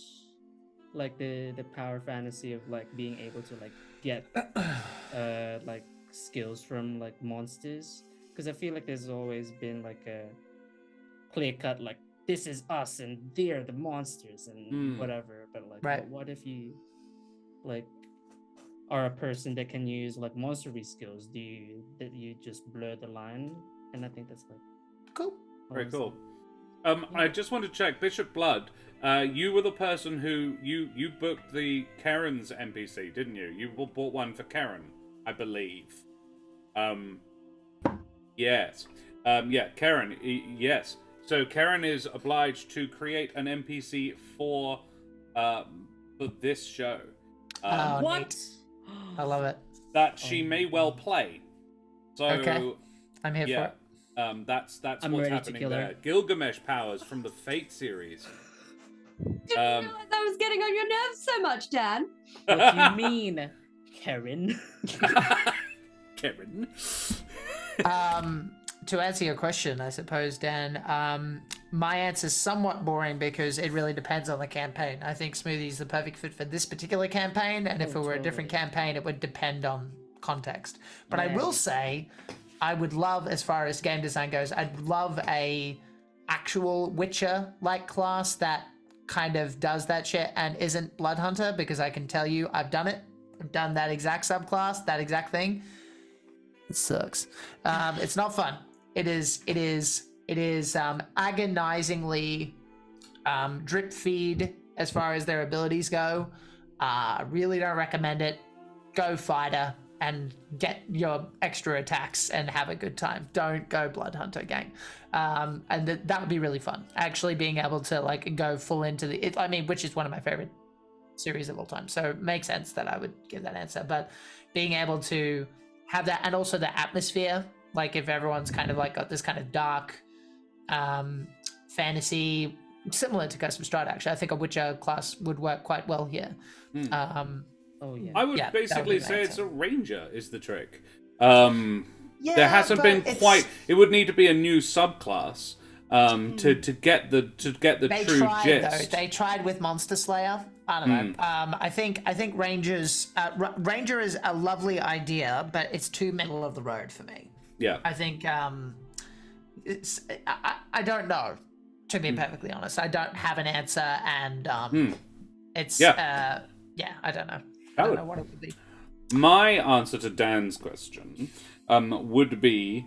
like the power fantasy of like being able to like get like skills from like monsters, because I feel like there's always been like a clear cut like this is us and they're the monsters and whatever, but like Right. what if you like are a person that can use like monstery skills? Do you just blur the line? And I think that's like Cool. Very awesome. cool. I just want to check, Bishop Blood. You were the person who you booked the Keren's NPC, didn't you? You bought one for Keren, I believe. Yes. Yeah, Keren. Yes. So Keren is obliged to create an NPC for this show. Oh, What? neat. I love it. That she may well play. So Okay. I'm here yeah. for That's I'm what's ready to happening kill her. there. Gilgamesh powers from the Fate series. Didn't realize I was getting on your nerves so much, Dan. What do you mean, Keren? Keren. To answer your question, I suppose, Dan, my answer is somewhat boring because it really depends on the campaign. I think Smoothie is the perfect fit for this particular campaign, and if it were a different campaign, it would depend on context. But I will say, I would love, as far as game design goes, I'd love a actual Witcher-like class that kind of does that shit and isn't Bloodhunter, because I can tell you, I've done it. I've done that exact subclass, that exact thing. It sucks. It's not fun. It is agonizingly drip feed as far as their abilities go. Really don't recommend it. Go fighter and get your extra attacks and have a good time. Don't go Bloodhunter, gang. And that would be really fun. Actually being able to like go full into which is one of my favorite series of all time. So it makes sense that I would give that answer. But being able to have that, and also the atmosphere, like if everyone's kind of like got this kind of dark fantasy, similar to Ghost of Strahd, actually, I think a Witcher class would work quite well here. Oh yeah. I would Yeah, that would basically be my say it's answer. a ranger is the trick. Yeah, there hasn't but been it's- quite. It would need to be a new subclass to get the They true tried gist. though. They tried with Monster Slayer. I don't know. I think Rangers. Ranger is a lovely idea, but it's too middle of the road for me. Yeah. I think it's. I don't know. To be perfectly honest, I don't have an answer, and it's. Yeah. I don't know. I don't know what it would be. My answer to Dan's question would be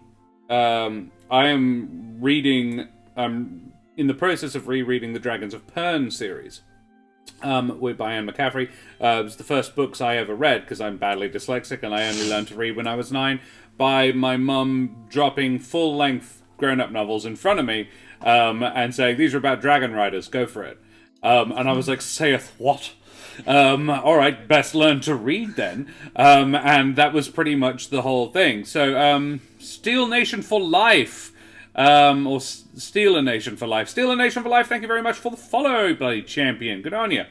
I am reading, in the process of rereading the Dragons of Pern series by Anne McCaffrey. It was the first books I ever read because I'm badly dyslexic and I only learned to read when I was 9, by my mum dropping full-length grown-up novels in front of me and saying, these are about dragon riders, go for it. And I was like, saith what? All right, best learn to read then. And that was pretty much the whole thing. So, Steel Nation for life. Or Steel a Nation for life. Steel a Nation for life, thank you very much for the follow, bloody champion. Good on you.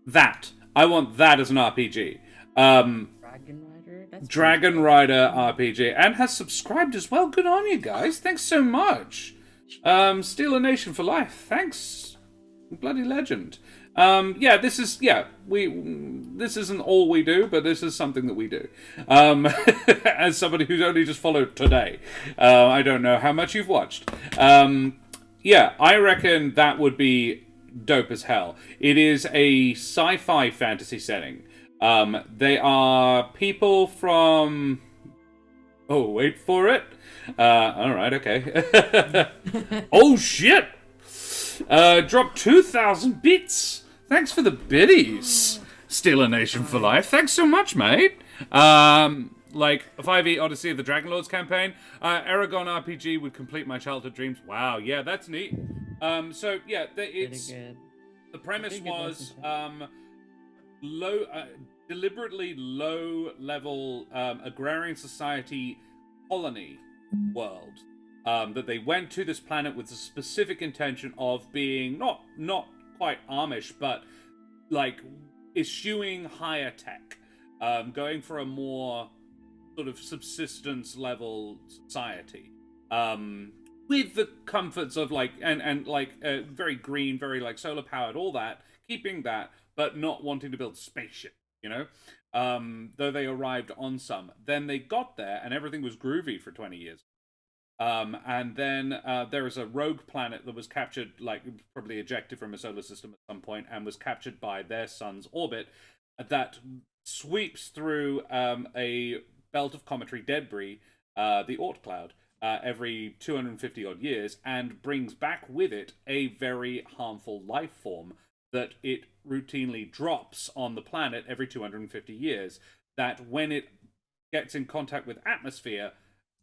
That. I want that as an RPG. Dragon Rider? That's Dragon Rider RPG. And has subscribed as well. Good on you guys. Thanks so much. Steel a Nation for life. Thanks. Bloody legend. This isn't all we do, but this is something that we do. As somebody who's only just followed today, I don't know how much you've watched. I reckon that would be dope as hell. It is a sci-fi fantasy setting. They are people from... Oh, wait for it. Alright, okay. Oh, shit! Dropped 2,000 bits. Thanks for the biddies. Steel a Nation for life. Thanks so much, mate. Like 5e Odyssey of the Dragonlords campaign. Aragon RPG would complete my childhood dreams. Wow, yeah, that's neat. It's good. the premise Pretty good was lesson deliberately low level agrarian society colony world. That they went to this planet with the specific intention of being not quite Amish, but like eschewing higher tech, going for a more sort of subsistence level society, with the comforts of like and very green, very like solar powered, all that, keeping that, but not wanting to build spaceship, you know. Though they arrived on some, then they got there and everything was groovy for 20 years. And then there is a rogue planet that was captured, like probably ejected from a solar system at some point, and was captured by their sun's orbit that sweeps through a belt of cometary debris, the Oort cloud, every 250 odd years, and brings back with it a very harmful life form that it routinely drops on the planet every 250 years. That when it gets in contact with atmosphere,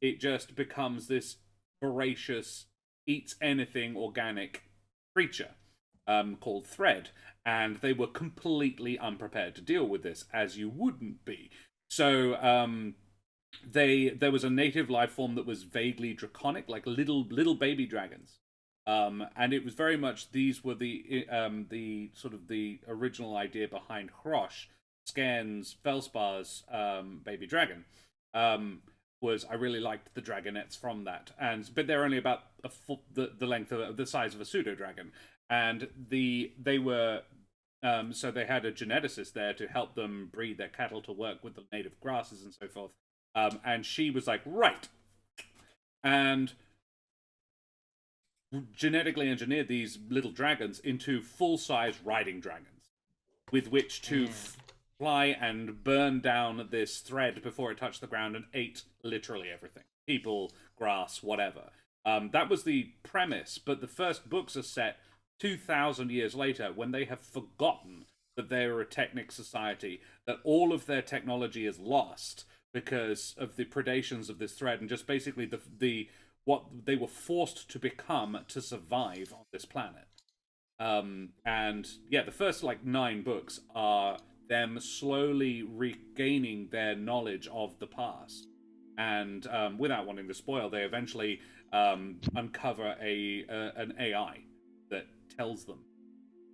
it just becomes this voracious, eats anything organic creature called Thread. And they were completely unprepared to deal with this, as you wouldn't be. So there was a native life form that was vaguely draconic, like little baby dragons. And it was very much, these were the sort of the original idea behind Hrosh, Scan's Felspar's baby dragon. Was I really liked the dragonettes from that, but they're only about the length of the size of a pseudo dragon, and they were so they had a geneticist there to help them breed their cattle to work with the native grasses and so forth. And she was like, right, and genetically engineered these little dragons into full-size riding dragons, with which to fly and burn down this thread before it touched the ground and ate literally everything. People, grass, whatever. That was the premise, but the first books are set 2,000 years later, when they have forgotten that they are a technic society, that all of their technology is lost because of the predations of this thread, and just basically the what they were forced to become to survive on this planet. And yeah, the first 9 books are them slowly regaining their knowledge of the past. And without wanting to spoil, they eventually uncover an AI that tells them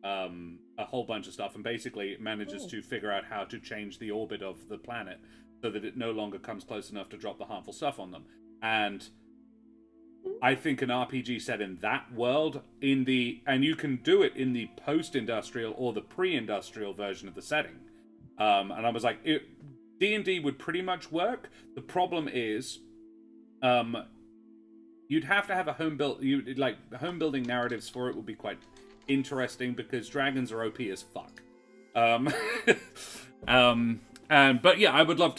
a whole bunch of stuff, and basically manages to figure out how to change the orbit of the planet so that it no longer comes close enough to drop the harmful stuff on them. And I think an RPG set in that world, and you can do it in the post-industrial or the pre-industrial version of the setting. And I was like, D&D would pretty much work. The problem is, you'd have to have a home building narratives for it would be quite interesting, because dragons are OP as fuck. But yeah, I would love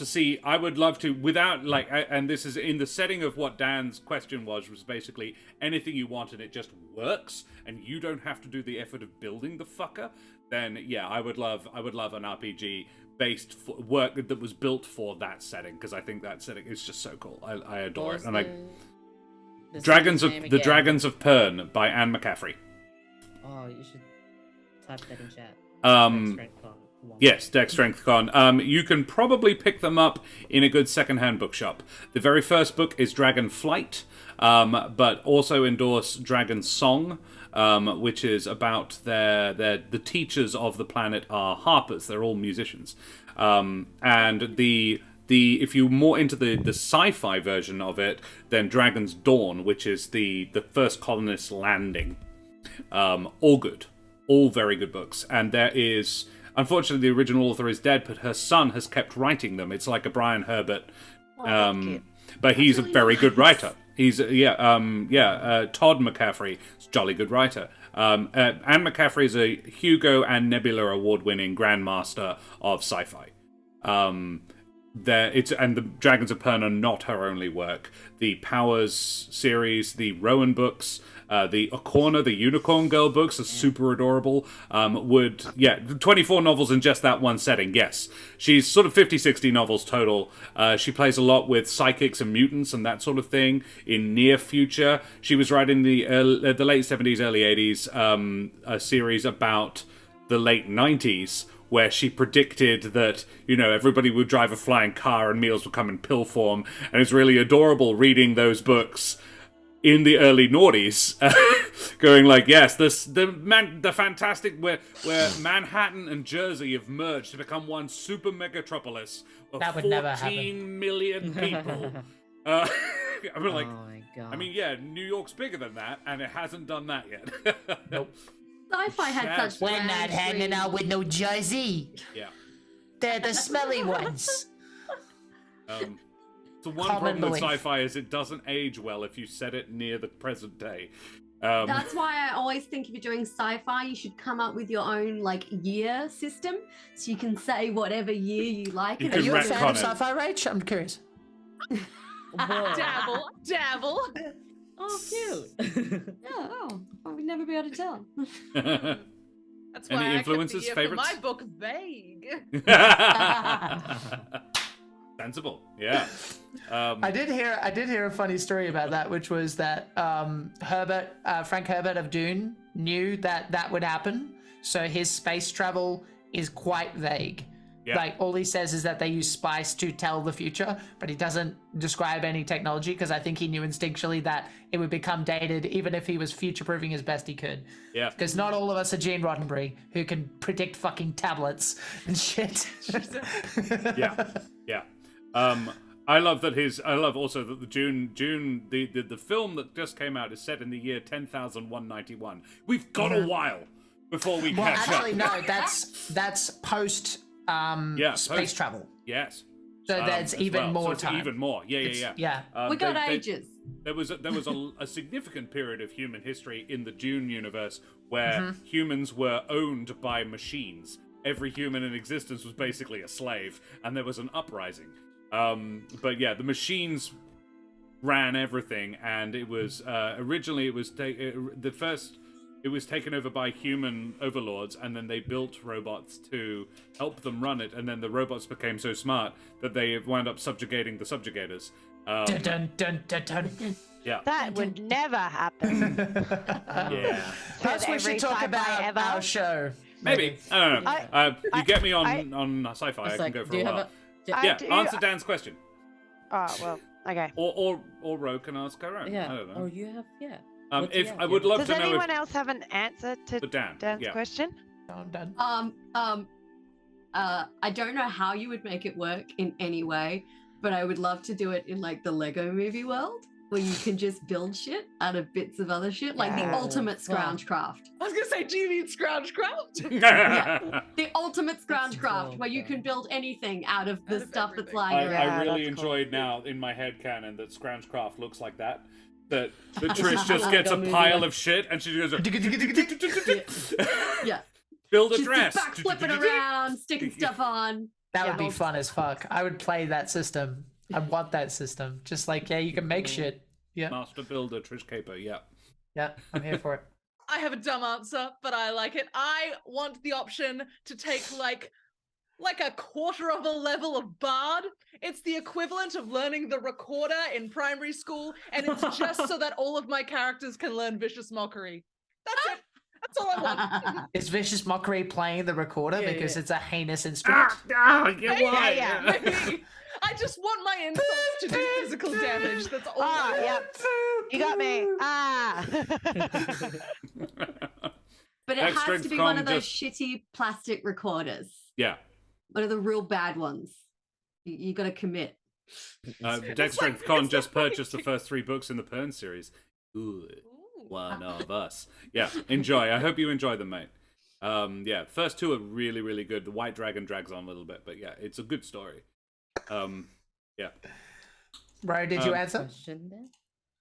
to, without and this is in the setting of what Dan's question was basically anything you want and it just works and you don't have to do the effort of building the fucker. Then yeah, I would love an RPG based work that was built for that setting, because I think that setting is just so cool. I adore it. And the Dragons of Pern by Anne McCaffrey. Oh, you should type that in chat. Yes, Dex Strength Con. You can probably pick them up in a good secondhand bookshop. The very first book is Dragon Flight, but also endorse Dragon Song, which is about the teachers of the planet are harpers. They're all musicians, and if you're more into the sci-fi version of it, then Dragon's Dawn, which is the first colonists landing. All good, all very good books, and there is. Unfortunately, the original author is dead, but her son has kept writing them. It's like a Brian Herbert, but he's a very good writer. He's Todd McCaffrey, is a jolly good writer. Anne McCaffrey is a Hugo and Nebula award-winning grandmaster of sci-fi. And the Dragons of Pern are not her only work. The Powers series, the Rowan books, the Acorna, the Unicorn Girl books are super adorable. 24 novels in just that one setting, yes. She's sort of 50, 60 novels total. She plays a lot with psychics and mutants and that sort of thing. In near future, she was writing the late 70s, early 80s, a series about the late 90s, where she predicted that, everybody would drive a flying car and meals would come in pill form. And it's really adorable reading those books in the early noughties, going like, yes, the fantastic, where Manhattan and Jersey have merged to become one super megatropolis of That would 14 never happen. million people. I mean, Oh my god. I mean, yeah, New York's bigger than that, and it hasn't done that yet. Nope. Sci-fi had Yes. such. We're not hanging out with no Jersey. Yeah. They're the smelly ones. The one Common problem with belief. sci-fi is it doesn't age well if you set it near the present day. That's why I always think if you're doing sci-fi, you should come up with your own year system, so you can say whatever year you like. You and Are can you a retcon fan of it. sci-fi, Rach? I'm curious. Dabble. Oh, cute. I would never be able to tell. That's Any why influences, I kept the year favorites? for my book vague. Sensible. Yeah. I did hear a funny story about that, which was that Frank Herbert of Dune knew that would happen, so his space travel is quite vague. Like, all he says is that they use spice to tell the future, but he doesn't describe any technology because I think he knew instinctually that it would become dated even if he was future-proofing as best he could. Yeah. Because not all of us are Gene Roddenberry who can predict fucking tablets and shit. Yeah. I love that I love also that the film that just came out is set in the year 10,191. We've got a while before we catch Actually, up. no, that's post space travel. Yes. So that's as even well. more So it's time. Even more. Yeah. Yeah. We got ages. There was a significant period of human history in the Dune universe where humans were owned by machines. Every human in existence was basically a slave, and there was an uprising. But yeah, the machines ran everything, and it was originally it was taken over by human overlords, and then they built robots to help them run it, and then the robots became so smart that they wound up subjugating the subjugators. Dun, dun, dun, dun, dun. Yeah. That would never happen. Yeah. Perhaps we should talk about our show. Maybe. I don't know. You get me on sci-fi, I It's can like, go for do a you have while. a... Yeah, do- answer Dan's question. Oh, well, okay. Or Ro can ask her own. I Yeah. don't know. Or you have... Yeah. What do If you have? I would love Does to know anyone if else have an answer to Dan. Dan's Yeah. question? I'm done. I don't know how you would make it work in any way, but I would love to do it in like the Lego movie world, where you can just build shit out of bits of other shit, like the Yeah. ultimate scrounge craft. I was gonna say, do you need Scroungecraft? The ultimate scrounge so craft, where you fun. can build anything out of the Out of stuff that's everything. lying around. I really that's cool. enjoyed now in my head canon that Scroungecraft looks like that. That Trish just Lego gets a movie. pile of shit and she goes, Yeah, build a just dress. back flipping around, sticking stuff on. That Yeah. would be fun as fuck. I would play that system. I want that system. Just like, yeah, you can make shit. Yeah. Master builder, Trish Caper, yeah. Yeah, I'm here for it. I have a dumb answer, but I like it. I want the option to take like a quarter of a level of Bard. It's the equivalent of learning the recorder in primary school, and it's just so that all of my characters can learn Vicious Mockery. That's it. That's all I want. Is Vicious Mockery playing the recorder Yeah, because yeah. it's a heinous instrument? Maybe. I just want my insults to do physical damage. That's all. Ah, I yep. You got me. Ah. But it Next has strength to be con one of those just- shitty plastic recorders. Yeah. One of the real bad ones. You got to commit. Dex Strength Con just purchased the first 3 books in the Pern series. Ooh, Ooh. one of us. Yeah, enjoy. I hope you enjoy them, mate. Yeah, first 2 are really, really good. The White Dragon drags on a little bit, but yeah, it's a good story. Yeah. Ro, did you answer? Question then?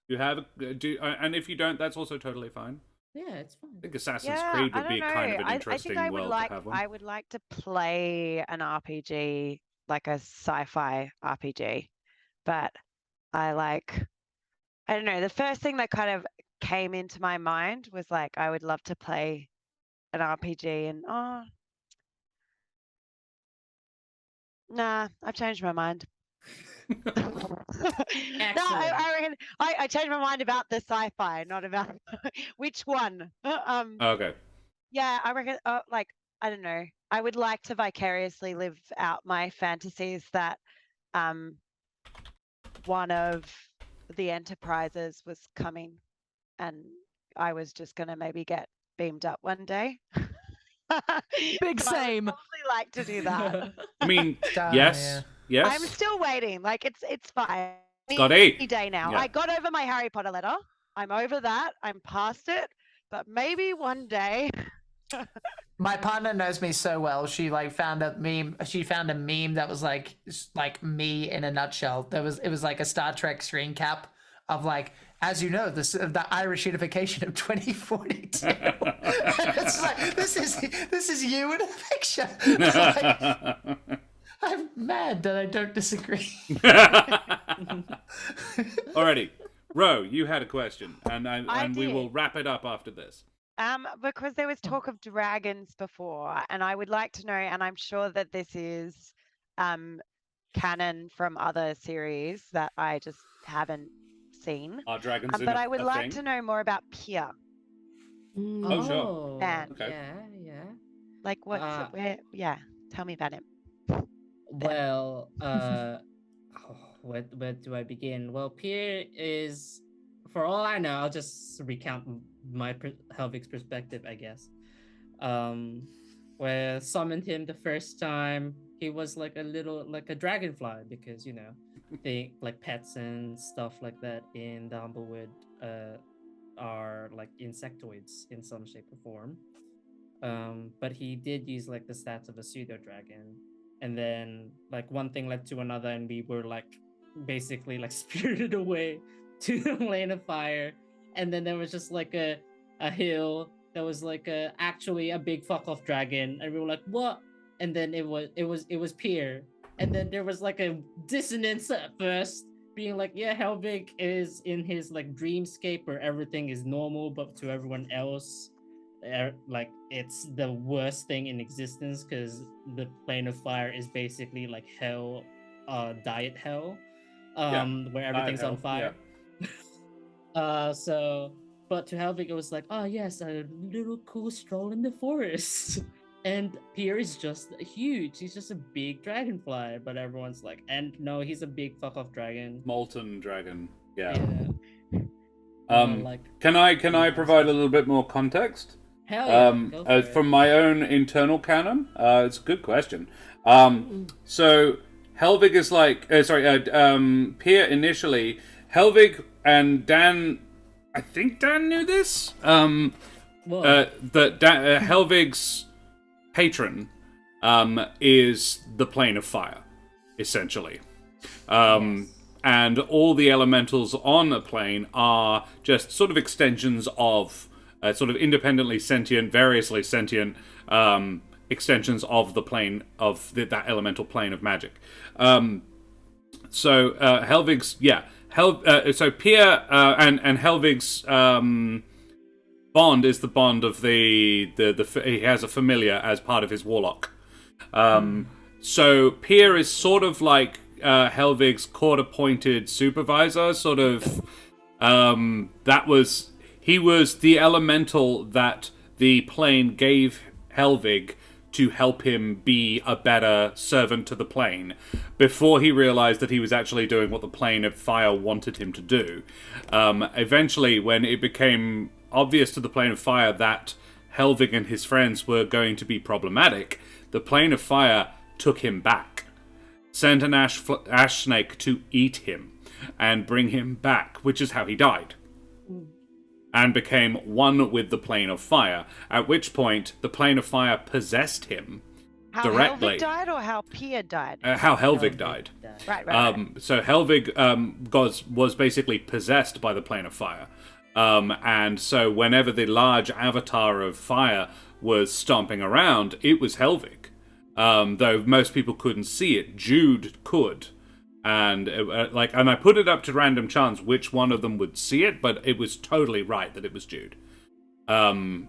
You have, and if you don't, that's also totally fine. Yeah, it's fine. I think Assassin's Yeah, Creed I would be don't kind of know. an I interesting think I would world like. to have one. I would like to play an RPG, like a sci-fi RPG, but I don't know. The first thing that kind of came into my mind was like, I would love to play an RPG, and nah, I've changed my mind. No, I reckon I changed my mind about the sci-fi, not about which one. Okay. Yeah, I reckon. Like, I don't know. I would like to vicariously live out my fantasies that, one of the Enterprises was coming, and I was just gonna maybe get beamed up one day. Big So I would same. probably like to do that. I mean, Yeah. yes. I'm still waiting. Like, it's fine. Scotty. Any day now. Yeah. I got over my Harry Potter letter. I'm over that. I'm past it. But maybe one day. My partner knows me so well. She like found a meme. She found a meme that was like me in a nutshell. It was like a Star Trek screen cap of like, as you know, the Irish unification of 2042. It's like this is you in a picture. Like, I'm mad that I don't disagree. Alrighty. Ro, you had a question, and we did. will wrap it up after this. Because there was talk of dragons before, and I would like to know, and I'm sure that this is canon from other series that I just haven't seen. Are dragons in But a, I would a like thing? to know more about Pia. Oh, sure. Man. Okay. Yeah. Like, what's Uh, where? Yeah, tell me about him. Well, where do I begin? Well, Pierre is, for all I know, I'll just recount my Helvig's perspective, I guess. Where summoned him the first time, he was like a dragonfly, because they like pets and stuff like that in the Humblewood are like insectoids in some shape or form. But he did use like the stats of a pseudo dragon, and then like one thing led to another, and we were like basically like spirited away to the plane of fire. And then there was just like a hill that was like actually a big fuck off dragon, and we were like, what? And then it was Pier, and then there was like a dissonance at first, being like, yeah, Helvig is in his like dreamscape where everything is normal, but to everyone else, like it's the worst thing in existence, because the plane of fire is basically like hell, diet hell, where everything's on fire. So, but to Helvig, it was like, oh yes, a little cool stroll in the forest. And Pierre is just huge. He's just a big dragonfly, but everyone's like, and no, he's a big fuck off dragon. Molten dragon. Yeah. Like, can I provide a little bit more context? Hell yeah, go for it. From my own internal canon? It's a good question. So Helvig is like, Pierre initially, Helvig and Dan, I think Dan knew this. That Helvig's patron is the plane of fire, essentially. Yes. And all the elementals on a plane are just sort of extensions of, sort of independently sentient, variously sentient extensions of the plane, of that elemental plane of magic. So Helvig's, so Pierre and Helvig's bond is the bond of the he has a familiar as part of his warlock. So Pierre is sort of like Helvig's court-appointed supervisor, sort of. He was the elemental that the plane gave Helvig to help him be a better servant to the plane, before he realized that he was actually doing what the plane of fire wanted him to do. Eventually, when it became obvious to the plane of fire that Helvig and his friends were going to be problematic, the plane of fire took him back, sent an ash snake to eat him and bring him back, which is how he died, and became one with the plane of fire, at which point the plane of fire possessed him directly. How Helvig died or how Pia died? How Helvig died. Right. So Helvig was basically possessed by the plane of fire. And so whenever the large avatar of fire was stomping around, it was Helvig. Though most people couldn't see it, Jude could. And and I put it up to random chance which one of them would see it, but it was totally right that it was Jude. And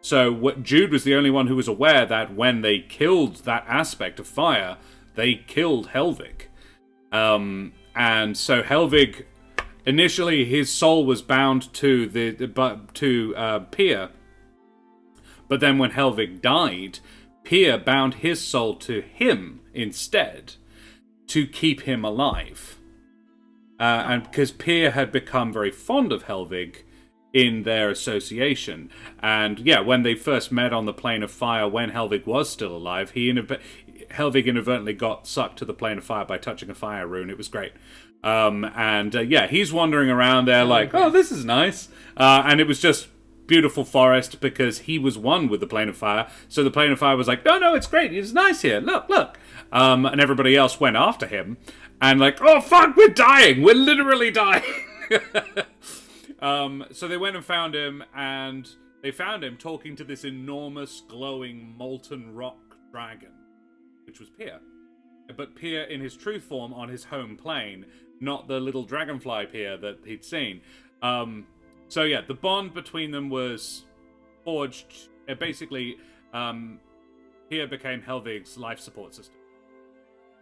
so Jude was the only one who was aware that when they killed that aspect of fire, they killed Helvig. And so Helvig, initially his soul was bound to Pia, but then when Helvig died, Pia bound his soul to him instead, to keep him alive. And because Pia had become very fond of Helvig in their association. And yeah, when they first met on the plane of fire, when Helvig was still alive, Helvig inadvertently got sucked to the plane of fire by touching a fire rune. It was great. He's wandering around there like, oh, this is nice. And it was just beautiful forest because he was one with the plane of fire. So the plane of fire was like, no, it's great. It's nice here. Look. And everybody else went after him. And like, oh, fuck, we're dying. We're literally dying. So they went and found him, and they found him talking to this enormous, glowing, molten rock dragon, which was Pia. But Pia in his true form on his home plane, not the little dragonfly Pia that he'd seen. So yeah, the bond between them was forged. Basically, Pia became Helvig's life support system.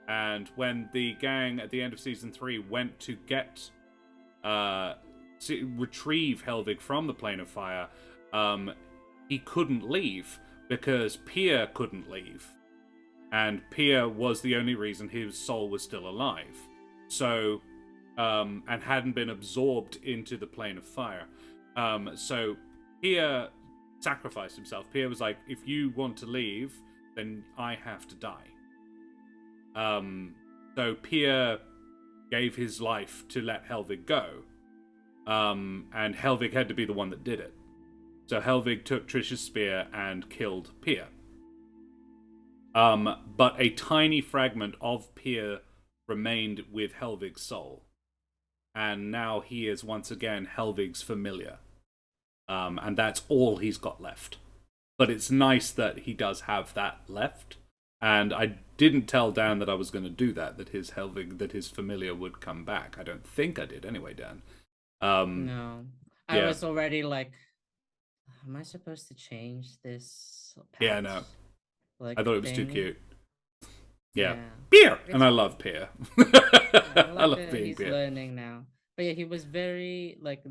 And when the gang at the end of season 3 went to retrieve Helvig from the plane of fire, he couldn't leave because Pia couldn't leave. and Pia was the only reason his soul was still alive. So, and hadn't been absorbed into the plane of fire. So Pia sacrificed himself. Pia was like, if you want to leave, then I have to die. So Pia gave his life to let Helvig go. And Helvig had to be the one that did it. So Helvig took Trish's spear and killed Pia. But a tiny fragment of Pia remained with Helvig's soul. And now he is once again Helvig's familiar. And that's all he's got left. But it's nice that he does have that left. And I didn't tell Dan that I was going to do that his Helvig, that his familiar would come back. I don't think I did anyway, Dan. No. I yeah. was already like, am I supposed to change this? Yeah, no. Like, I thought it was too thing? cute. Yeah. Yeah. Beer! And I love Pia. I love being he's Pia. learning now. But yeah, he was very like,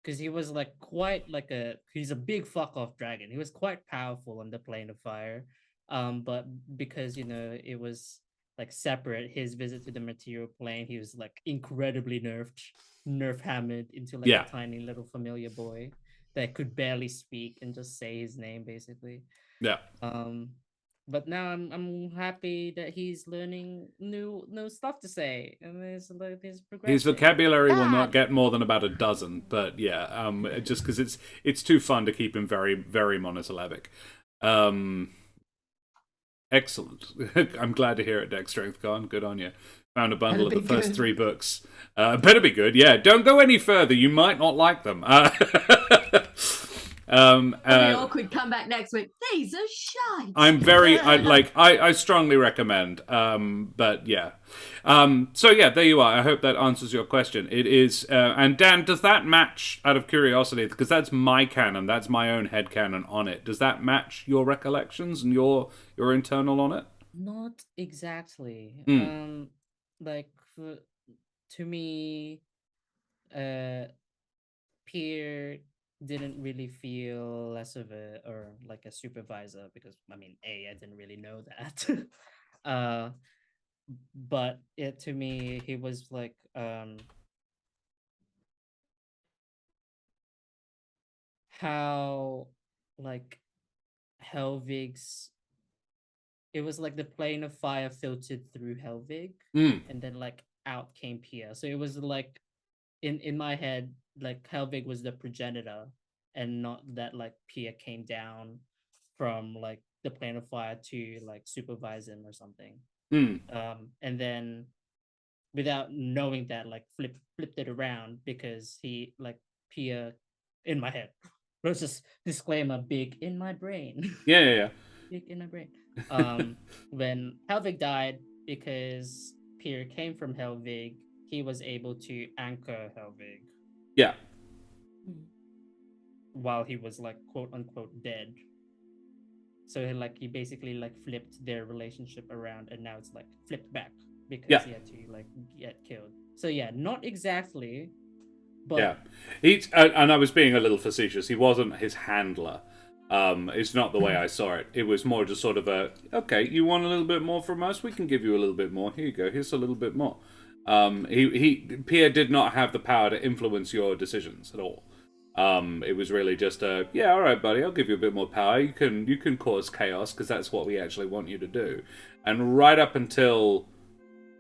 because he was like quite like he's a big fuck off dragon. He was quite powerful on the plane of fire. But because it was like separate, his visit to the material plane, he was like incredibly nerf hammered into like a tiny little familiar boy that could barely speak and just say his name basically. Yeah. But now I'm happy that he's learning new stuff to say, and there's progression. His vocabulary will not get more than about a dozen, but yeah, just because it's too fun to keep him very, very monosyllabic. Excellent. I'm glad to hear it, Deck Strength Con. Good on you. Found a bundle of the first 3 books. Better be good. Yeah, don't go any further. You might not like them. They all could come back next week. These are shite. I'm very I strongly recommend. But yeah. So yeah, there you are. I hope that answers your question. It is and Dan, does that match, out of curiosity, because that's my canon, that's my own head canon on it. Does that match your recollections and your internal on it? Not exactly. Like to me, Pierre didn't really feel less of a supervisor, because I didn't really know that. But to me, he was like how like Helvig's, it was like the plane of fire filtered through Helvig, and then like out came Pia. So it was like in my head, like Helvig was the progenitor, and not that like Pia came down from like the plane of fire to like supervise him or something. And then without knowing that, like flipped it around, because he like Pia, in my head, let's just disclaimer, big in my brain. Yeah. Big in my brain. When Helvig died, because Pia came from Helvig, he was able to anchor Helvig. Yeah. While he was like quote unquote dead. So he basically like flipped their relationship around, and now it's like flipped back because he had to like get killed. So yeah, not exactly. But yeah, he's and I was being a little facetious. He wasn't his handler. It's not the way I saw it. It was more just sort of okay, you want a little bit more from us? We can give you a little bit more. Here you go. Here's a little bit more. Pierre did not have the power to influence your decisions at all. It was really just yeah, all right, buddy, I'll give you a bit more power. You can cause chaos, because that's what we actually want you to do. And right up until,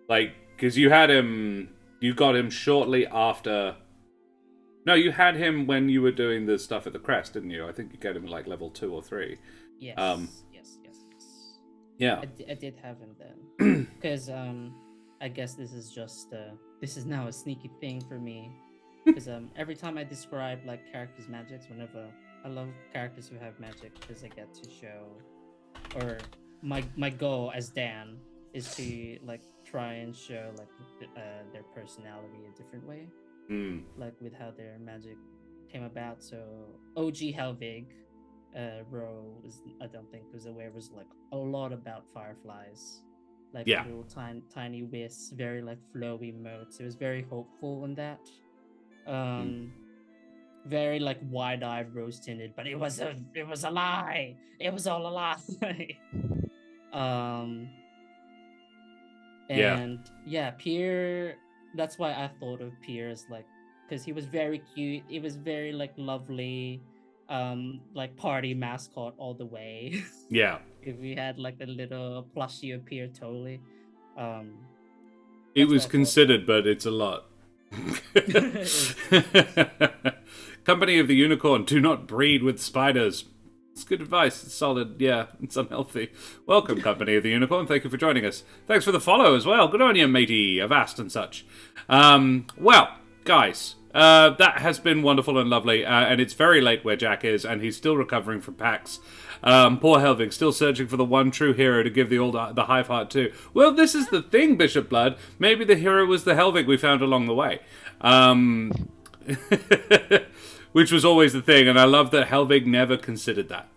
like, because you got him shortly after. No, you had him when you were doing the stuff at the crest, didn't you? I think you got him at like level 2 or 3. Yes. Yes. Yeah. I did have him then, because I guess this is now a sneaky thing for me. Because every time I describe like characters' magics, whenever I love characters who have magic, because I get to show, or my goal as Dan is to like try and show like their personality a different way, like with how their magic came about. So OG Helvig, I don't think was aware, was like a lot about fireflies, like little tiny wisps, very like flowy motes. It was very hopeful in that. Very like wide-eyed, rose-tinted, but it was a lie. It was all a lie. Um, Yeah. and yeah, Pierre. That's why I thought of Pierre as like, because he was very cute. He was very like lovely, like party mascot all the way. Yeah. If we had like a little plushie of Pierre, totally. Um, It that's what was I thought. considered, but it's a lot. Company of the Unicorn, do not breed with spiders. It's good advice. It's solid. Yeah, it's unhealthy. Welcome, Company of the Unicorn. Thank you for joining us. Thanks for the follow as well. Good on you, matey. Avast and such. Well, guys, that has been wonderful and lovely. And it's very late where Jack is, and he's still recovering from PAX. Poor Helvig, still searching for the one true hero to give the hive heart to. Well, this is the thing, Bishop Blood. Maybe the hero was the Helvig we found along the way. Which was always the thing, and I love that Helvig never considered that.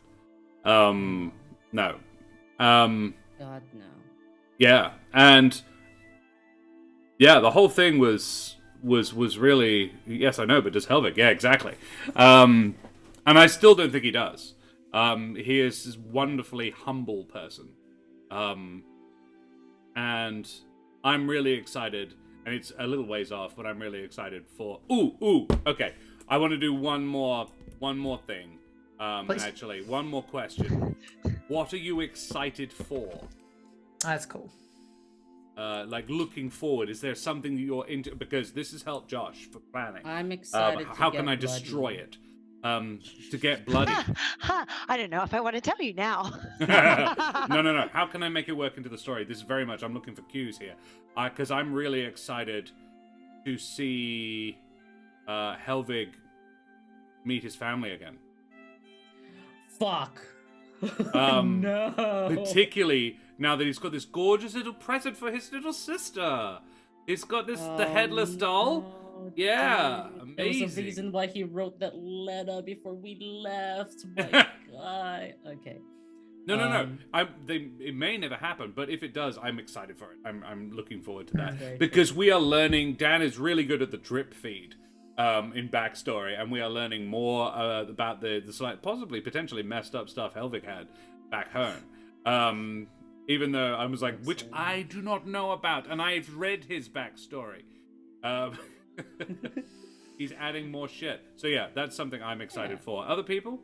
No. God no. Yeah, and yeah, the whole thing was really, yes, I know, but does Helvig? Yeah, exactly. And I still don't think he does. He is this wonderfully humble person. And I'm really excited, and it's a little ways off, but I'm really excited for... Ooh, okay. I want to do one more thing. Actually, one more question. What are you excited for? That's cool. Like, looking forward, is there something that you're into? Because this has helped Josh for planning. I'm excited. How to can get I destroy bloody. it? To get bloody. I don't know if I want to tell you now. No. How can I make it work into the story? This is very much, I'm looking for cues here. Because I'm really excited to see Helvig meet his family again. Fuck. No. Particularly now that he's got this gorgeous little present for his little sister. He's got the headless doll. No, Yeah, dude. There was a amazing. reason why he wrote that letter before we left. My God. Okay. No. It may never happen, but if it does, I'm excited for it. I'm looking forward to that Very because we are learning. Dan is really good at the drip feed in backstory, and we are learning more about the slight, possibly potentially messed up stuff Helvig had back home. Even though I was like, which I do not know about, and I've read his backstory. He's adding more shit. So yeah, that's something I'm excited for. Other people?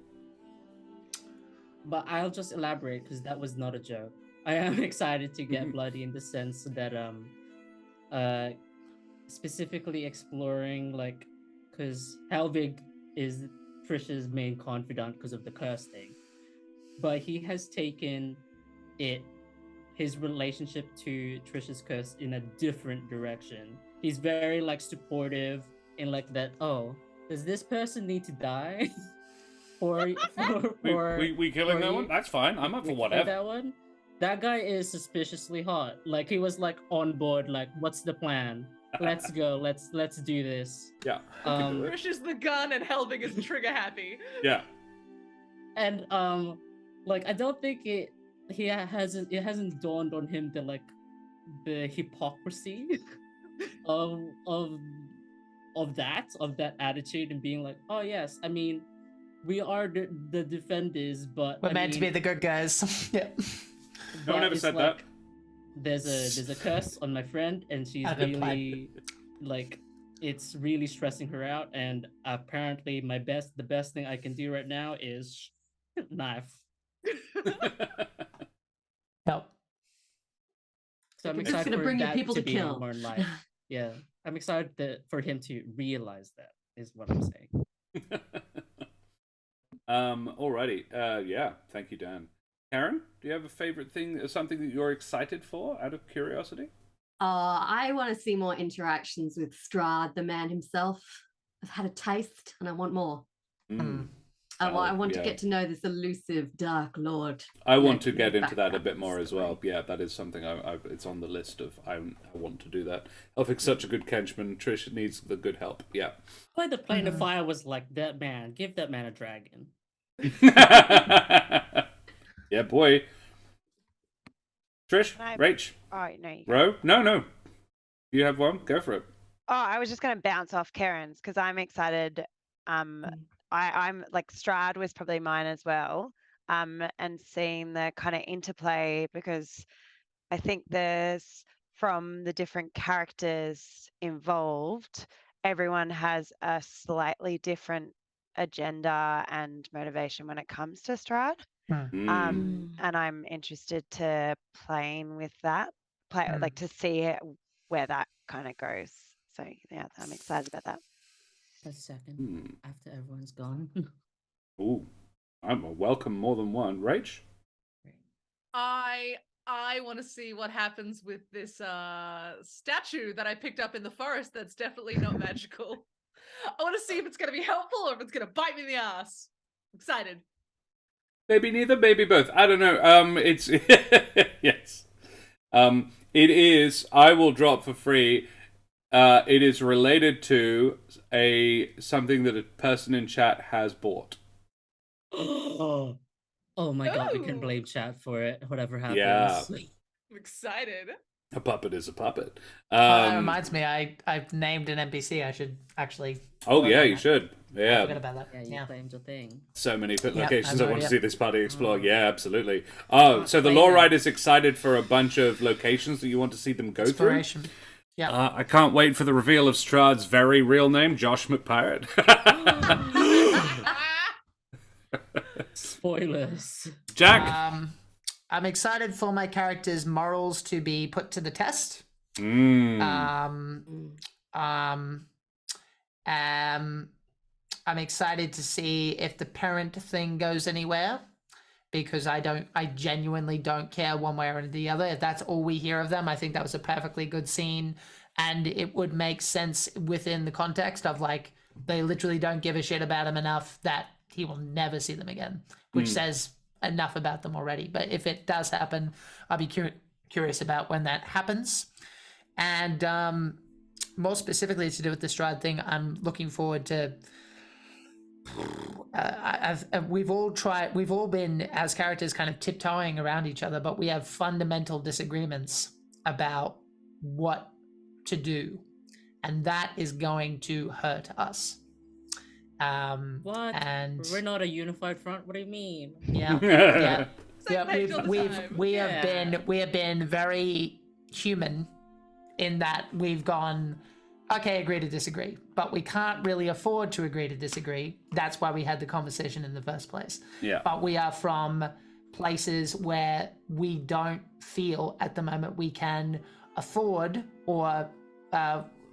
But I'll just elaborate because that was not a joke. I am excited to get bloody in the sense that specifically exploring like because Helvig is Trisha's main confidant because of the curse thing, but he has taken his relationship to Trisha's curse in a different direction. He's very like supportive in like that. Oh, does this person need to die? We killing that one? That's fine. I'm up for whatever. That one? That guy is suspiciously hot. Like he was like on board. Like, what's the plan? Let's go. Let's do this. Yeah. Trish is the gun and Helvig is trigger happy. Yeah. And like I don't think it hasn't dawned on him the hypocrisy of that attitude and being like, oh yes, I mean, we are the defenders, but We're meant to be the good guys. Yeah. No one ever said that. There's a curse on my friend, and she's really like it's really stressing her out. And apparently, the best thing I can do right now is knife. Help. So I'm We're just excited gonna for bring you that people to be kill. more in life. Yeah, I'm excited for him to realize that. Is what I'm saying. Alrighty. Yeah. Thank you, Dan. Karen, do you have a favorite thing, something that you're excited for, out of curiosity? I want to see more interactions with Strahd, the man himself. I've had a taste, and I want more. I want to get to know this elusive Dark Lord. I want to get into that a bit more as well. Yeah, that is something it's on the list of I want to do that. Helvig's such a good henchman. Trish needs the good help. Yeah. Why the plane of fire was like, that man, give that man a dragon. Yeah, boy. Trish, Rach, Oh, no. Ro, no. You have one. Go for it. Oh, I was just going to bounce off Keren's because I'm excited. I'm like Strahd was probably mine as well. and seeing the kind of interplay, because I think there's, from the different characters involved, everyone has a slightly different agenda and motivation when it comes to Strahd. Mm. And I'm interested to playing with that, Mm. like to see where that kind of goes. So yeah, I'm excited about that. A second after everyone's gone. Ooh, I'm welcome more than one. Rach? I want to see what happens with this statue that I picked up in the forest that's definitely not magical. I want to see if it's going to be helpful or if it's going to bite me in the ass. Excited. Maybe neither, maybe both. I don't know. It's yes. It is. I will drop for free. It is related to something that a person in chat has bought. Oh my god, we can Ooh. blame chat for it. Whatever happens. Yeah. I'm excited. A puppet is a puppet. That reminds me, I've named an NPC. I should actually. Oh work yeah, on you that. should. I Yeah. forgot about that. Yeah, you Yeah. claimed your thing. So many I've locations I want already- to see this party explore. Yeah, absolutely. Oh, so the Claim lore it. rider's excited for a bunch of locations that you want to see them go through. Exploration. Yeah. I can't wait for the reveal of Strahd's very real name, Josh McPirate. Spoilers. Jack. I'm excited for my character's morals to be put to the test. Mm. I'm excited to see if the parent thing goes anywhere, because I genuinely don't care one way or the other. If that's all we hear of them, I think that was a perfectly good scene, and it would make sense within the context of, like, they literally don't give a shit about him enough that he will never see them again, which says enough about them already. But if it does happen, I'll be curious about when that happens. And more specifically to do with the Strahd thing, I'm looking forward to. We've all been as characters kind of tiptoeing around each other, but we have fundamental disagreements about what to do, and that is going to hurt us. What? And We're not a unified front. What do you mean? yeah, yeah. Same page all the time. We have been very human in that we've gone, okay, agree to disagree, but we can't really afford to agree to disagree. That's why we had the conversation in the first place. Yeah. But we are from places where we don't feel at the moment we can afford, or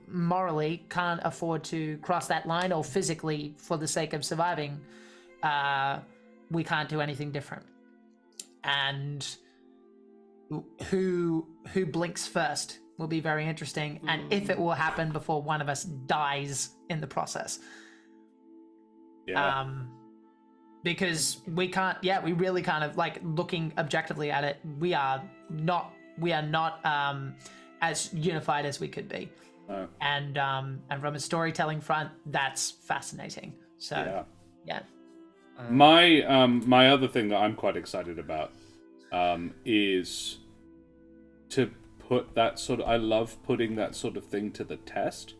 morally can't afford to cross that line, or physically, for the sake of surviving, we can't do anything different. And who blinks first will be very interesting, and if it will happen before one of us dies in the process. Yeah. Because we can't, we really kind of, like, looking objectively at it, we are not as unified as we could be. No. And from a storytelling front, that's fascinating. So yeah. My other thing that I'm quite excited about is to put that sort of. I love putting that sort of thing to the test.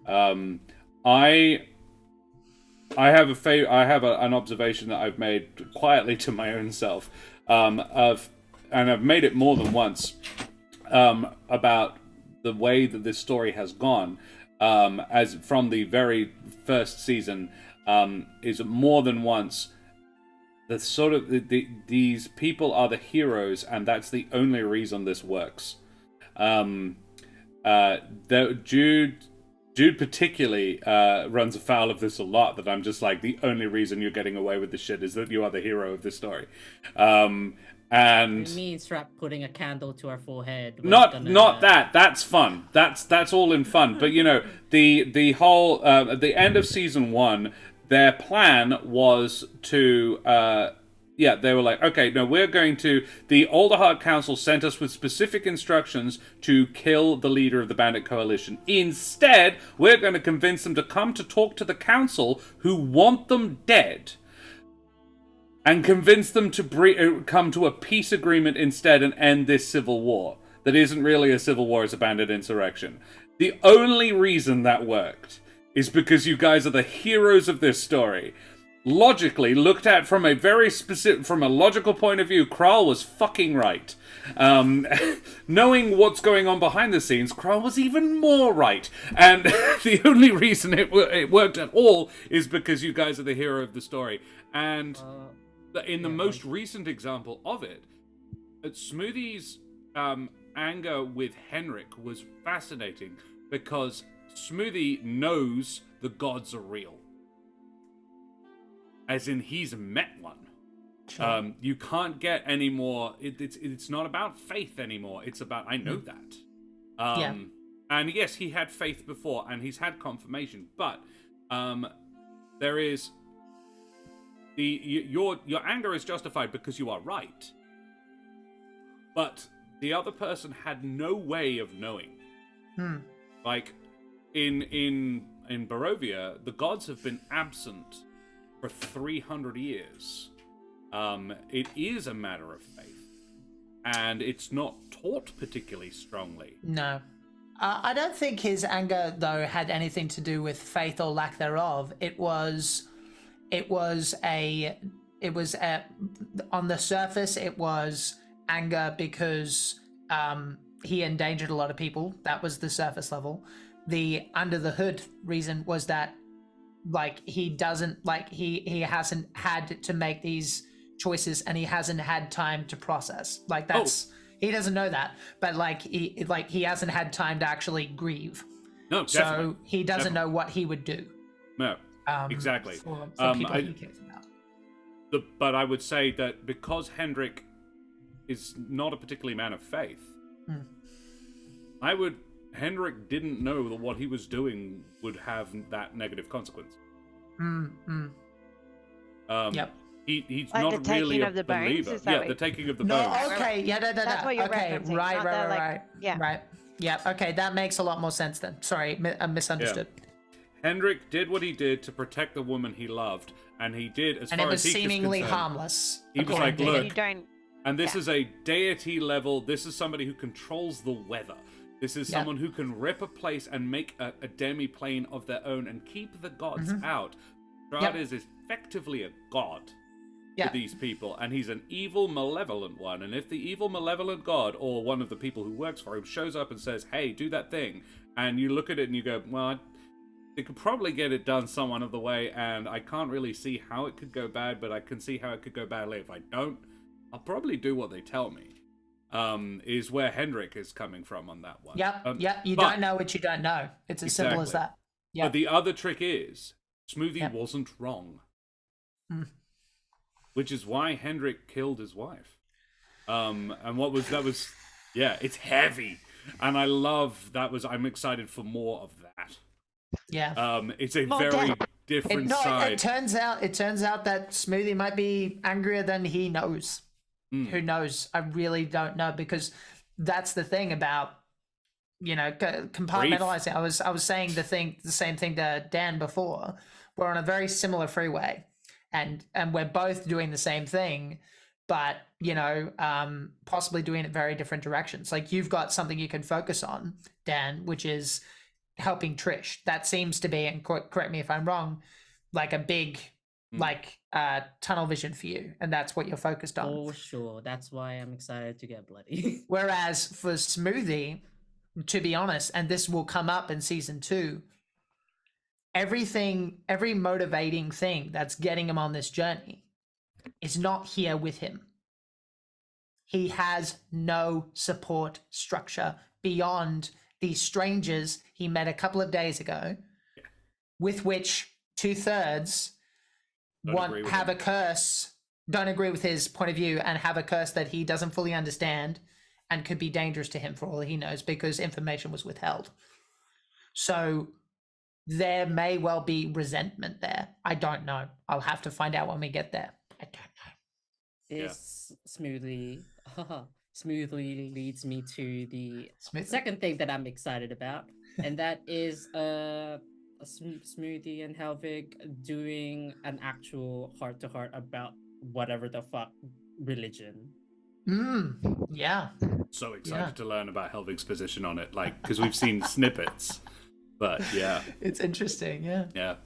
I have an observation that I've made quietly to my own self, and I've made it more than once, about the way that this story has gone, as from the very first season, is more than once the sort of these people are the heroes, and that's the only reason this works. Jude particularly runs afoul of this a lot, that I'm just like, the only reason you're getting away with this shit is that you are the hero of this story. And It means Strap putting a candle to our forehead. not that. That's fun. That's all in fun. But you know, the whole at the end of season 1, their plan was to they were like, okay, no, we're going to. The Alderheart Council sent us with specific instructions to kill the leader of the Bandit Coalition. Instead, we're going to convince them to come to talk to the Council, who want them dead, and convince them to come to a peace agreement instead and end this civil war. That isn't really a civil war, it's a bandit insurrection. The only reason that worked is because you guys are the heroes of this story. logically, looked at from a very specific, from a logical point of view, Kral was fucking right. Knowing what's going on behind the scenes, Kral was even more right. And the only reason it worked at all is because you guys are the hero of the story. And in the most recent example of it, Smoothie's anger with Henrik was fascinating because Smoothie knows the gods are real. As in, he's met one. Sure. You can't get any more. It's not about faith anymore. It's about, I know that. And yes, he had faith before, and he's had confirmation. But there is your anger is justified because you are right. But the other person had no way of knowing. Like in Barovia, the gods have been absent for 300 years. It is a matter of faith, and it's not taught particularly strongly. No. I don't think his anger, though, had anything to do with faith or lack thereof. It was on the surface, it was anger because he endangered a lot of people. That was the surface level. The under the hood reason was that, like, he hasn't had to make these choices, and he hasn't had time to process. Like, that's he doesn't know that, but he hasn't had time to actually grieve. No, definitely. So he doesn't know what he would do. No, exactly. For people he cares about. But I would say that because Hendrik is not a particularly man of faith, Hendrik didn't know that what he was doing would have that negative consequence. Yep. He's like not really a the believer. Bones, is that the taking of the No, bones. okay, yeah, That's what you're okay, referencing, right, not the, right. yeah. Right. Yeah, okay, that makes a lot more sense then. Sorry, I misunderstood. Yeah. Hendrik did what he did to protect the woman he loved, and he did as And far it was as he seemingly was concerned. harmless. He was like, according to look, You don't. and this is a deity level. This is somebody who controls the weather. This is someone who can rip a place and make a demi-plane of their own and keep the gods out. Strahd is effectively a god to these people, and he's an evil, malevolent one. And if the evil, malevolent god, or one of the people who works for him, shows up and says, hey, do that thing, and you look at it and you go, well, they could probably get it done some one of the way, and I can't really see how it could go bad, but I can see how it could go badly. If I don't, I'll probably do what they tell me. Is where Hendrik is coming from on that one. You don't know what you don't know. It's as simple as that. But the other trick is, Smoothie wasn't wrong. Which is why Hendrik killed his wife. And it's heavy. And I love I'm excited for more of that. Yeah. It's a very different side. It turns out that Smoothie might be angrier than he knows. Who knows? I really don't know, because that's the thing about, compartmentalizing. I was saying the same thing to Dan before. We're on a very similar freeway, and we're both doing the same thing, but possibly doing it very different directions. Like, you've got something you can focus on, Dan, which is helping Trish. That seems to be, and correct me if I'm wrong, like a big tunnel vision for you, and that's what you're focused on. Oh, sure. That's why I'm excited to get bloody. Whereas for Smoothie, to be honest, and this will come up in season 2, every motivating thing that's getting him on this journey is not here with him. He has no support structure beyond these strangers he met a couple of days ago, with which 2/3 have a curse, don't agree with his point of view, and have a curse that he doesn't fully understand and could be dangerous to him for all he knows, because information was withheld. So there may well be resentment there. I don't know. I'll have to find out when we get there. I don't know. This smoothly leads me to the second thing that I'm excited about, and that is Smoothie and Helvig doing an actual heart-to-heart about whatever the fuck religion. Yeah. So excited to learn about Helvig's position on it, because we've seen snippets. But yeah, it's interesting. Yeah.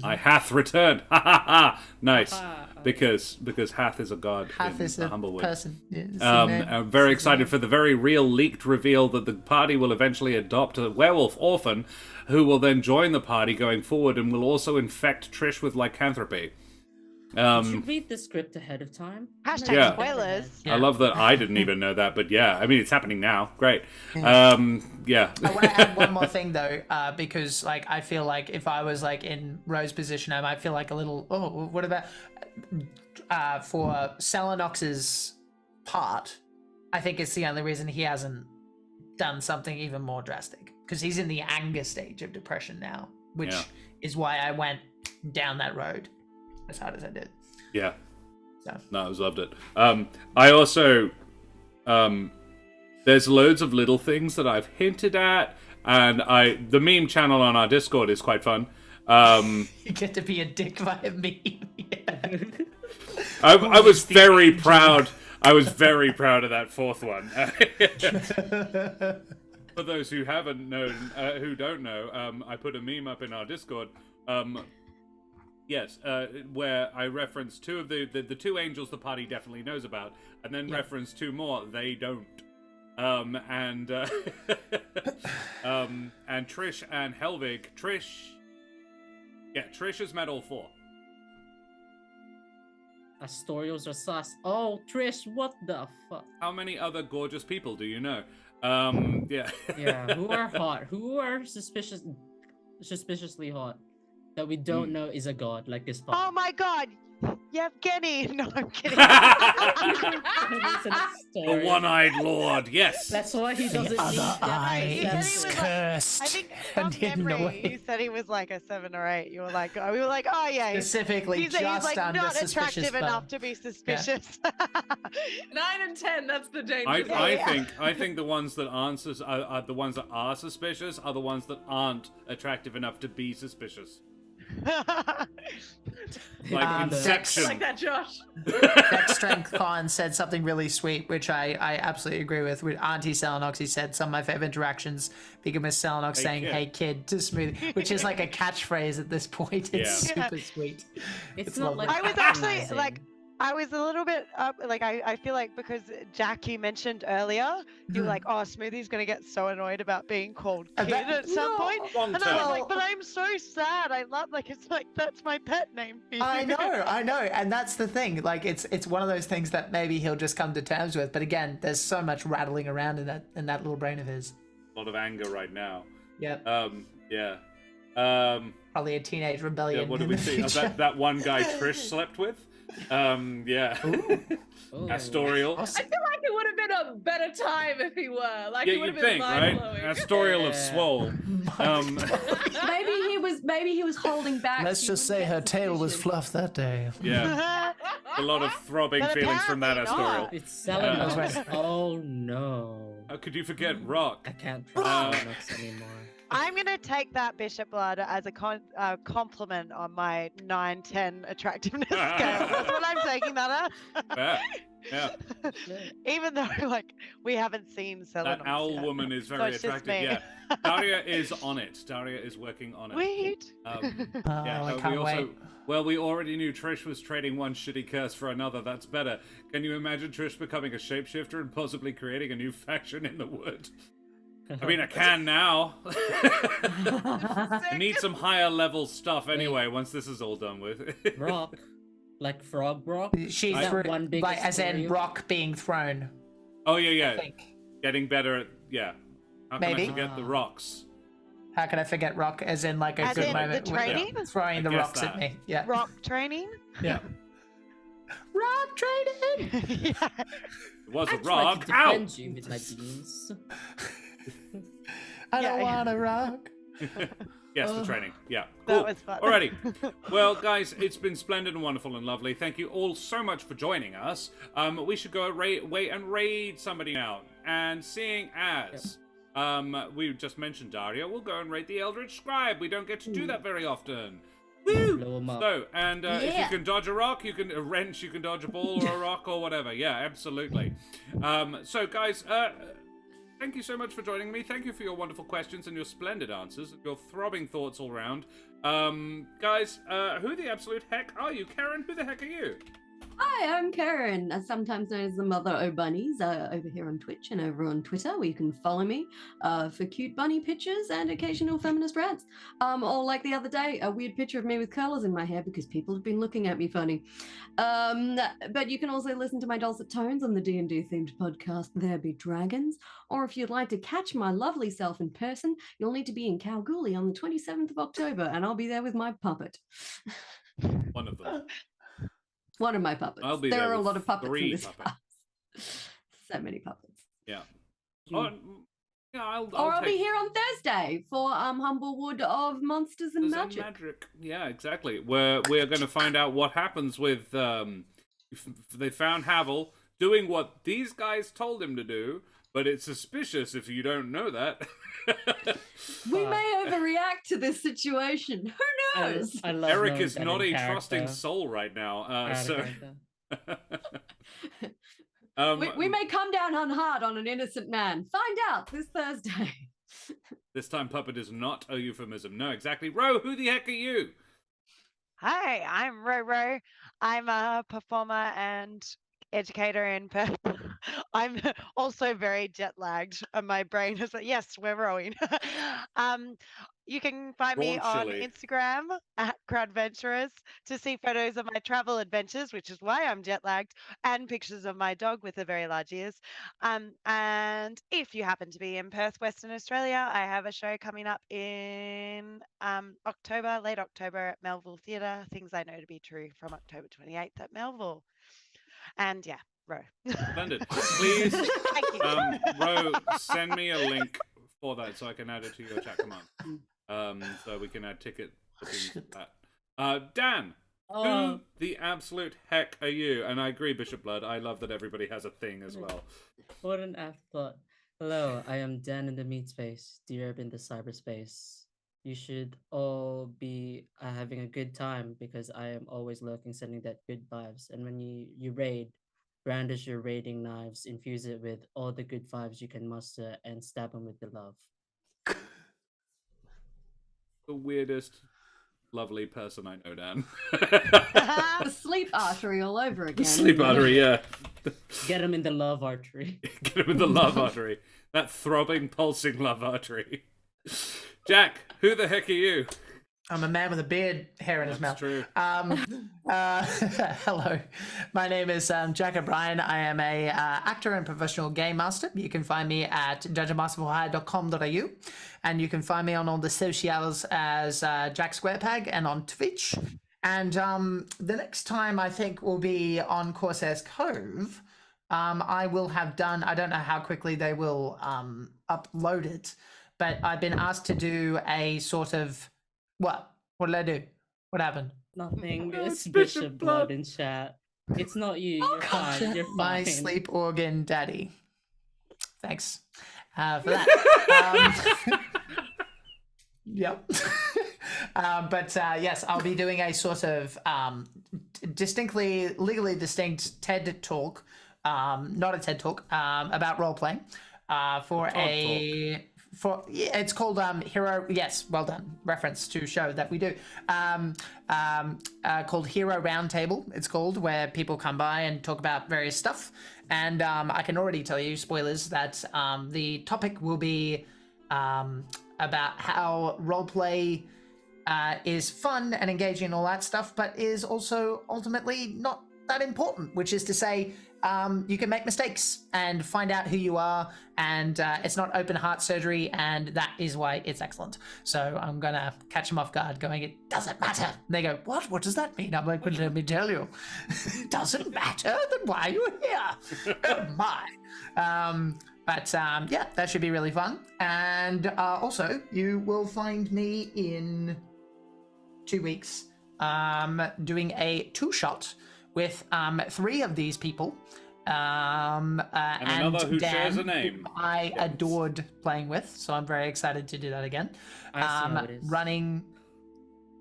I hath returned. Ha ha ha! Nice, Ah, because Hath is a god Hath in is a Humblewood. person. Yeah, it's the name. I'm very excited for the very real leaked reveal that the party will eventually adopt a werewolf orphan, who will then join the party going forward and will also infect Trish with lycanthropy. Did you read the script ahead of time? Hashtag Yeah. spoilers. I love that I didn't even know that, but yeah, I mean it's happening now. Great. Yeah. I want to add one more thing though, because like I feel like if I was like in Rose's position, I might feel like a little. Oh, what about for Selenox's part? I think it's the only reason he hasn't done something even more drastic because he's in the anger stage of depression now, which is why I went down that road as hard as I did. Yeah. So. No, I loved it. I also, there's loads of little things that I've hinted at, and the meme channel on our Discord is quite fun. You get to be a dick by a meme. I was very proud. I was very proud of that fourth one. For those who haven't known, who don't know, I put a meme up in our Discord. Yes, where I reference two of the two angels the party definitely knows about, and then reference two more they don't. And Trish and Helvig. Trish has met all four. Astorios are sus. Oh, Trish, what the fuck? How many other gorgeous people do you know? Yeah. Yeah, who are hot? Who are suspiciously hot? That we don't know is a god like this part. Oh my god! Yevgeny! No, I'm kidding. The one-eyed lord, yes. That's why he doesn't The other need eye He said is he was like- cursed. I think and from hidden memory, away. you said he was like a 7 or 8. We were like, oh yeah, Specifically, he's just like under not suspicious. attractive but- enough to be suspicious. 9 and 10, that's the danger. I think the ones that aren't are the ones that are suspicious are the ones that aren't attractive enough to be suspicious. Like Inception. Like that, Josh. Dex Strength Con said something really sweet, which I absolutely agree with. With Auntie Selenox, he said some of my favorite interactions begin with Selenox saying kid. "Hey kid" to Smoothie, which is like a catchphrase at this point. It's Yeah. super sweet. It's lovely. not like I was actually patronizing. like, I was a little bit I feel like because Jack, you mentioned earlier, you were like, oh, Smoothie's gonna get so annoyed about being called kid at some point. Long And I was term. like, but I'm so sad. I love, like, it's like, that's my pet name for you. I know, and that's the thing. Like, it's one of those things that maybe he'll just come to terms with. But again, there's so much rattling around in that little brain of his. A lot of anger right now. Yep. Yeah. Probably a teenage rebellion. Yeah, what did in we the see? Oh, future. that one guy Trish slept with? Yeah. Oh. Astorial. I feel like it would have been a better time if he were. Like, Yeah, it would you'd have been think, right? mind-blowing. Astorial of Yeah. Swole. Maybe he was holding back. Let's He just wouldn't say get her tail was suspicion. fluffed that day. Yeah. A lot of throbbing But feelings from that apparently Astorial. not. It's I was Selenox. right. Oh no. How could you forget Rock? I can't trust Selenox anymore. I'm gonna take that Bishop Blood as a compliment on my 9-10 attractiveness scale. That's what I'm taking that Yeah. Yeah. as. Even though, like, we haven't seen Selenox That owl yet. woman is So very it's just attractive. me. Yeah. Daria is on it. Daria is working on it. Sweet. Yeah, I we can't also, wait. well, we already knew Trish was trading one shitty curse for another. That's better. Can you imagine Trish becoming a shapeshifter and possibly creating a new faction in the wood? I mean, I can now. I need some higher level stuff anyway. Once this is all done with. Rock. Like Frog Rock? She That threw, one big like as in Astorial? rock being thrown. Oh yeah, I yeah. think. Getting better at How can Maybe. I forget the rocks? How can I forget rock? As in like a As good in the moment with training? throwing I the guess rocks that. at me. Yeah. Rock training? Yeah. Rock training. Yeah. It was a I tried rock. to Ow! defend you with my beams. I don't Yeah. want to rock. Yes, the training. Yeah. That Cool. was fun. Alrighty. Well, guys, it's been splendid and wonderful and lovely. Thank you all so much for joining us. We should go wait and raid somebody now. And seeing as we just mentioned Daria, we'll go and raid the Eldritch Scribe. We don't get to do that very often. Woo! Blow 'em up. So, and if you Yeah. can dodge a rock, you can a wrench, you can dodge a ball or a rock or whatever. Yeah, absolutely. So, guys, thank you so much for joining me. Thank you for your wonderful questions and your splendid answers, your throbbing thoughts all round. Guys, who the absolute heck are you? Keren, who the heck are you? Hi, I'm Keren, sometimes known as the Mother of Bunnies, over here on Twitch and over on Twitter, where you can follow me for cute bunny pictures and occasional feminist rants. Or like the other day, a weird picture of me with curlers in my hair because people have been looking at me funny. But you can also listen to my dulcet tones on the D&D themed podcast There Be Dragons. Or if you'd like to catch my lovely self in person, you'll need to be in Kalgoorlie on the 27th of October, and I'll be there with my puppet. One of them. One of my puppets. I'll be there there are a with lot of puppets 3 in this puppets. house. So many puppets. Yeah. Hmm. Oh, yeah, I'll Or I'll take be here on Thursday for Humblewood of Monsters and There's Magic. Yeah, exactly. We're going to find out what happens with they found Havel doing what these guys told him to do, but it's suspicious if you don't know that. We may overreact to this situation. Who knows? I love Eric knowing is that not a in trusting character. soul right now. Out of So character. We may come down unhard on an innocent man. Find out this Thursday. this time puppet is not a euphemism. No, exactly. Ro, who the heck are you? Hi, I'm Ro. I'm a performer and educator in Perth. I'm also very jet lagged, and my brain is like, yes, we're rowing. You can find me on Raunchily. Instagram at Crowdventurers to see photos of my travel adventures, which is why I'm jet lagged, and pictures of my dog with the very large ears. And if you happen to be in Perth, Western Australia, I have a show coming up in October, late October at Melville Theatre. Things I know to be true from October 28th at Melville. And yeah, Ro. Splendid. Please, Thank you. Ro, send me a link for that so I can add it to your chat command. So we can add ticket bookings to that. Dan, who the absolute heck are you? And I agree, Bishop Blood. I love that everybody has a thing as well. What an afterthought. Hello, I am Dan in the meat space, Derb in the cyberspace. You should all be having a good time because I am always lurking, sending that good vibes. And when you raid, brandish your raiding knives, infuse it with all the good vibes you can muster, and stab them with the love. The weirdest, lovely person I know, Dan. The sleep artery all over again. Sleep artery, yeah. Get them in the love artery. Get him in the love artery. That throbbing, pulsing love artery. Jack, who the heck are you? I'm a man with a beard, hair in his mouth. True. Hello, my name is Jack O'Brien. I am a actor and professional game master. You can find me at dungeonmasterforhire.com.au, and you can find me on all the socials as Jack Squarepeg and on Twitch. And the next time I think will be on Corsair's Cove. I will have done. I don't know how quickly they will upload it, but I've been asked to do a sort of. What? What did I do? What happened? Nothing. Oh, It's it's Bishop Bishop Blood Blood. in chat. It's not you. You're fine. You're fine. My sleep organ daddy. Thanks for that. Yep. But yes, I'll be doing a sort of distinctly, legally distinct TED talk, not a TED talk, about role playing for a. Yeah, it's called Hero. Yes, well done. Reference to show that we do. Called Hero Roundtable. It's called, where people come by and talk about various stuff. And I can already tell you, spoilers, that the topic will be about how roleplay is fun and engaging and all that stuff, but is also ultimately not that important. Which is to say, you can make mistakes and find out who you are, and it's not open heart surgery, and that is why it's excellent. So I'm gonna catch them off guard going, it doesn't matter. And they go, what does that mean? I'm like, well, let me tell you. It doesn't matter, then why are you here? Oh my. But yeah, that should be really fun. And also, you will find me in 2 weeks doing a 2-shot with 3 of these people, and another who Dan, shares a name. whom I adored playing with, so I'm very excited to do that again. I see how it is. Running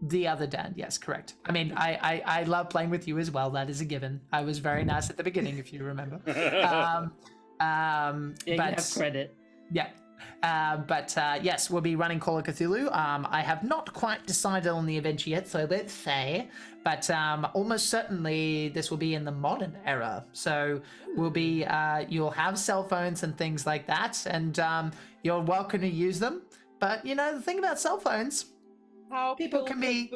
the other Dan, yes, correct. I mean, I love playing with you as well. That is a given. I was very nice at the beginning, if you remember. Yeah, you but have credit. yeah. But yes, we'll be running Call of Cthulhu. I have not quite decided on the adventure yet, so I won't say. But almost certainly this will be in the modern era. So we'll be, you'll have cell phones and things like that, and you're welcome to use them. But you know, the thing about cell phones, How people can be,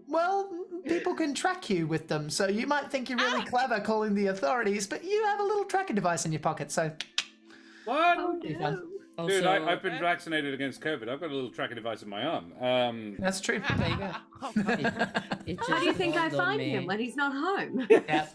well, people can track you with them. So you might think you're really clever calling the authorities, but you have a little tracking device in your pocket. So What? be fun. Also, Dude, I've been vaccinated against COVID. I've got a little tracking device in my arm. That's true. There you go. it How do you just think I dawned on find me. him when he's not home? Yeah,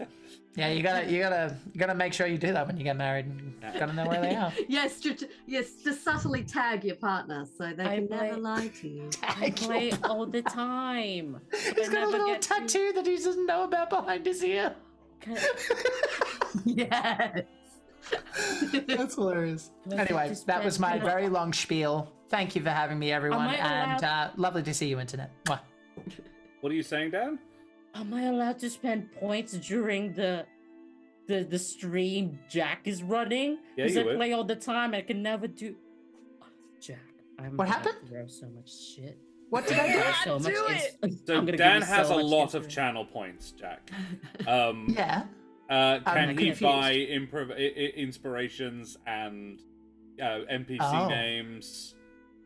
yeah. You gotta make sure you do that when you get married. You gotta know where they are. Yes, just subtly tag your partner so they I can never play- lie to you. I play all the time. He's got a little tattoo that he doesn't know about behind his ear. Yes. That's hilarious. Can I Anyway, just that was spend- my can I- very long spiel. Thank you for having me, everyone, I and lovely to see you, Internet. Mwah. What are you saying, Dan? Am I allowed to spend points during the stream Jack is running? Yeah, Because you I would. play all the time. I can never do. Jack, I'm What about happened? to throw so much shit. What did I do? So much do ins- So I'm gonna give Dan you has so a much lot of inspiration. channel points, Jack. Yeah. Can he confused. buy inspirations and NPC Oh. names?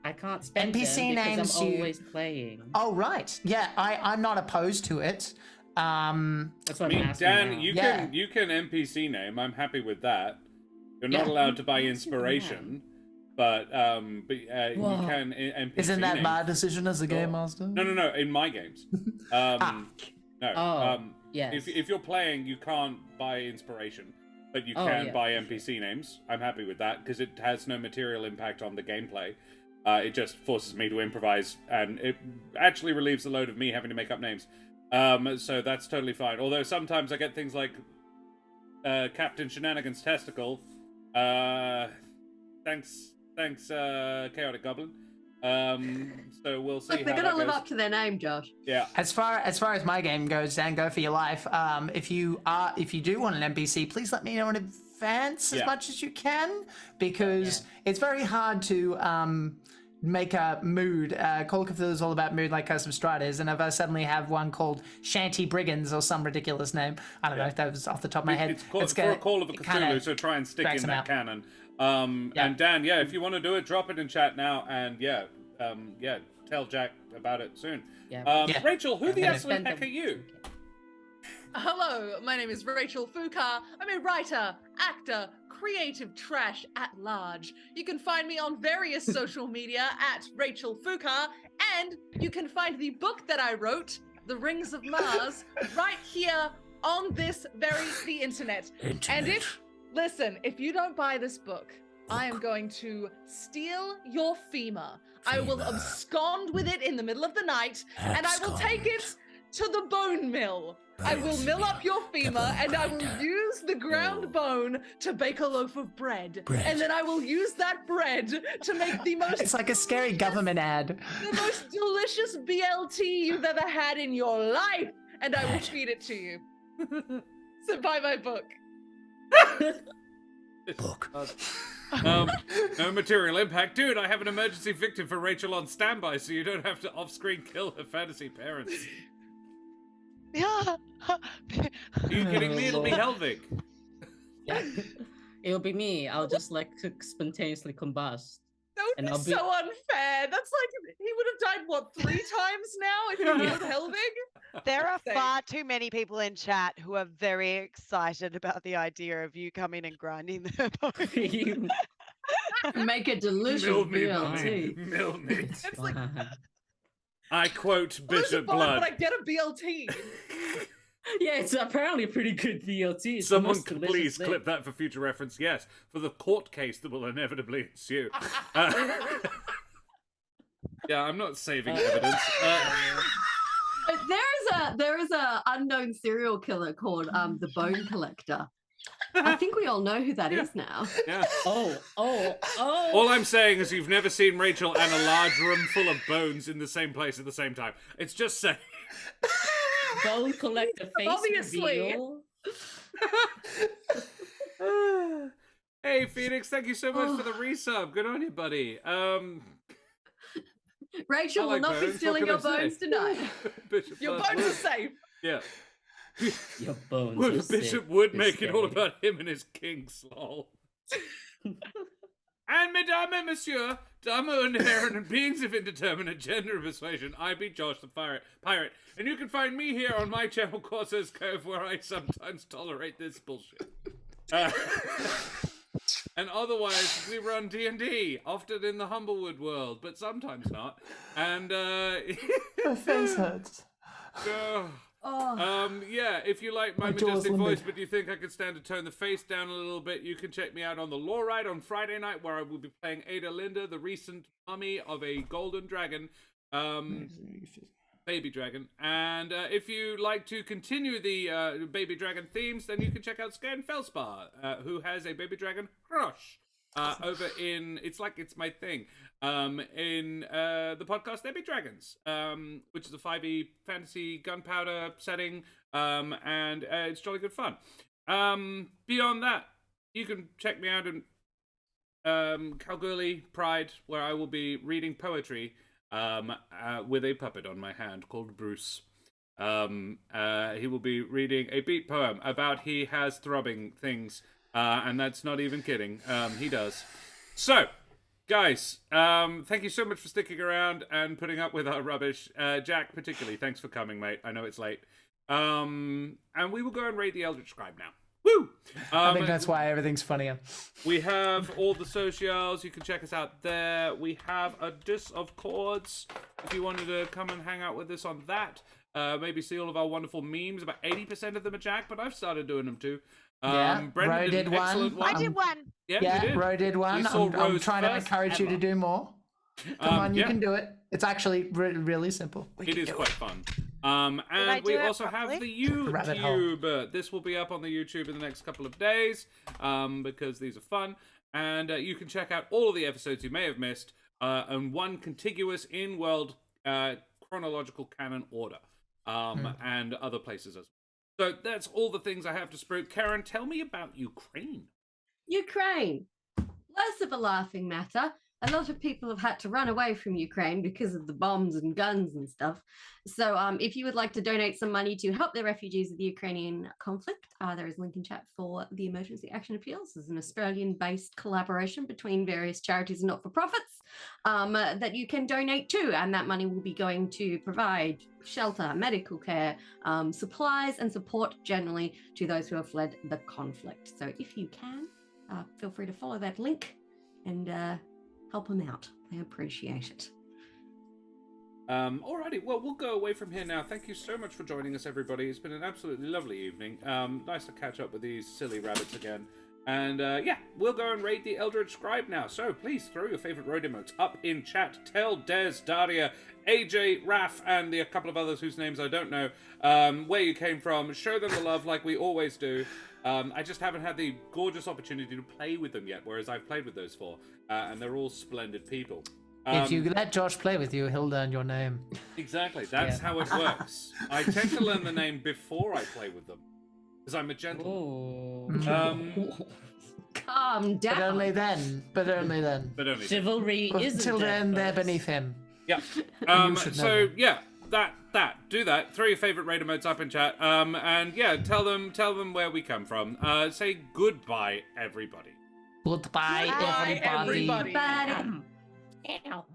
I can't spend NPC them because names I'm you- always playing. Oh, right. Yeah, I'm not opposed to it. That's what I mean, I'm asking Dan, now. Yeah. you can NPC name. I'm happy with that. You're not Yeah. allowed to buy That's good to know. inspiration, but you Whoa. can NPC Isn't that name. my decision as a game master? No. In my games, no. Oh, yes. If you're playing, you can't buy inspiration, but you Oh, can yeah. buy NPC names. I'm happy with that because it has no material impact on the gameplay. It just forces me to improvise, and it actually relieves the load of me having to make up names. So that's totally fine. Although sometimes I get things like Captain Shenanigans Testicle. Thanks, Chaotic Goblin. So we'll see Look, they're how gonna that live goes. up to their name, Josh. Yeah. As far as my game goes, Dan, go for your life. If you do want an NPC, please let me know in advance as Yeah. much as you can, because it's very hard to make a mood. Call of Cthulhu is all about mood, like Custom Stride is, and if I suddenly have one called Shanty Brigands or some ridiculous name, I don't know if that was off the top of my head. It's for gonna- a Call of it Cthulhu, kinda so try and stick drags in them that out. canon. Yeah. And Dan, if you want to do it, drop it in chat now, and tell Jack about it soon. Yeah. Yeah. Rachel, who the Yeah. absolute heck are you? Hello, my name is Rachel Fukar. I'm a writer, actor, creative trash at large. You can find me on various social media at Rachel Fukar, and you can find the book that I wrote, The Rings of Mars, right here on the internet. And if you don't buy this book, I am going to steal your femur. I will abscond with it in the middle of the night, and I will take it to the bone mill. I will mill up your femur, and I will use the ground bone to bake a loaf of bread. And then I will use that bread to make the most It's like a scary government ad. the most delicious BLT you've ever had in your life, and I will feed it to you. So buy my book. No material impact. Dude, I have an emergency victim for Rachel on standby, so you don't have to off-screen kill her fantasy parents. Yeah. Are you kidding me? It'll be Helvig. It'll be me. I'll just like spontaneously combust. That would And be I'll be- so unfair. That's like he would have died what 3 times now if he killed Helvig. There are Same. far too many people in chat who are very excited about the idea of you coming and grinding their bones. Make a delicious Mill me, BLT. mummy. Mill me. It's like- I quote Lose a Bishop bone, Blood. but I get a BLT. Yeah, it's apparently a pretty good DLT. It's the Someone most can delicious please thing. clip that for future reference. Yes, for the court case that will inevitably ensue. Yeah, I'm not saving evidence. But there is a unknown serial killer called the Bone Collector. I think we all know who that is now. Yeah. Oh. All I'm saying is you've never seen Rachel and a large room full of bones in the same place at the same time. It's just saying. Bone collector face Obviously. reveal. Hey, Phoenix, thank you so much for the resub. Good on you, buddy. Rachel I like will not be bones. stealing What your can I bones say? tonight. Bishop Your Blood bones are Wood. safe. Yeah. Your bones. Well, are Bishop sick would this make it all day. about him and his kinks, lol. And mesdames et messieurs, dames und herren, and beings of indeterminate gender and persuasion, I be Josh the Pirate, and you can find me here on my channel, Corsair's Cove, where I sometimes tolerate this bullshit. And otherwise, we run D&D, often in the Humblewood world, but sometimes not. And, My face hurts. yeah, if you like my My jaw's majestic voice, limbered. but you think I could stand to tone the face down a little bit, you can check me out on the Lore Ride on Friday night, where I will be playing Ada Linda, the recent mummy of a golden dragon, baby dragon. And if you like to continue the baby dragon themes, then you can check out Scan Felspar, who has a baby dragon crush. Over in It's My Thing, in the podcast Baby Dragons, which is a 5e fantasy gunpowder setting, and it's jolly good fun. Beyond that, you can check me out in Kalgoorlie Pride, where I will be reading poetry with a puppet on my hand called Bruce. He will be reading a beat poem about he has throbbing things. And that's not even kidding. He does. So, guys, thank you so much for sticking around and putting up with our rubbish. Jack, particularly, thanks for coming, mate. I know it's late. And we will go and raid the Eldritch Scribe now. Woo! I think that's why everything's funnier. We have all the socials. You can check us out there. We have a Dis of Chords. If you wanted to come and hang out with us on that. Maybe see all of our wonderful memes. About 80% of them are Jack, but I've started doing them too. Yeah, Brendan Ro did did an one. excellent one. I did one. Yeah, you Yeah, did. Ro did one. We saw I'm Rose trying to first encourage you to ever. do more. Come on, you yeah. can do it. It's actually really simple. It is quite fun. I And we do it also have properly? the Rabbit hole. YouTube. This will be up on the YouTube in the next couple of days, because these are fun. And you can check out all of the episodes you may have missed in one contiguous in-world chronological canon order, and other places as well. So that's all the things I have to spruik. Karen, tell me about Ukraine. Ukraine. Less of a laughing matter. A lot of people have had to run away from Ukraine because of the bombs and guns and stuff. So if you would like to donate some money to help the refugees of the Ukrainian conflict, there is a link in chat for the Emergency Action Appeals. This is an Australian-based collaboration between various charities and not-for-profits that you can donate to. And that money will be going to provide shelter, medical care, supplies and support generally to those who have fled the conflict. So if you can, feel free to follow that link and help them out. I appreciate it. Alrighty, well, we'll go away from here now. Thank you so much for joining us, everybody. It's been an absolutely lovely evening. Nice to catch up with these silly rabbits again. And yeah, we'll go and raid the Eldritch Scribe now. So please throw your favorite road emotes up in chat. Tell Des, Daria, AJ, Raf, and a couple of others whose names I don't know, where you came from. Show them the love like we always do. I just haven't had the gorgeous opportunity to play with them yet, whereas I've played with those four, and they're all splendid people. If you let Josh play with you, he'll learn your name. Exactly, that's Yeah. how it works. I tend to learn the name before I play with them, because I'm a gentleman. Oh. Calm down. But only then. But only then. But only Chivalry is Until then, they're beneath him. yeah. You should know So that. yeah, do that. Throw your favorite raider modes up in chat. And yeah, tell them where we come from. Say goodbye, everybody. Goodbye, Bye, everybody. everybody. Bye. Ow.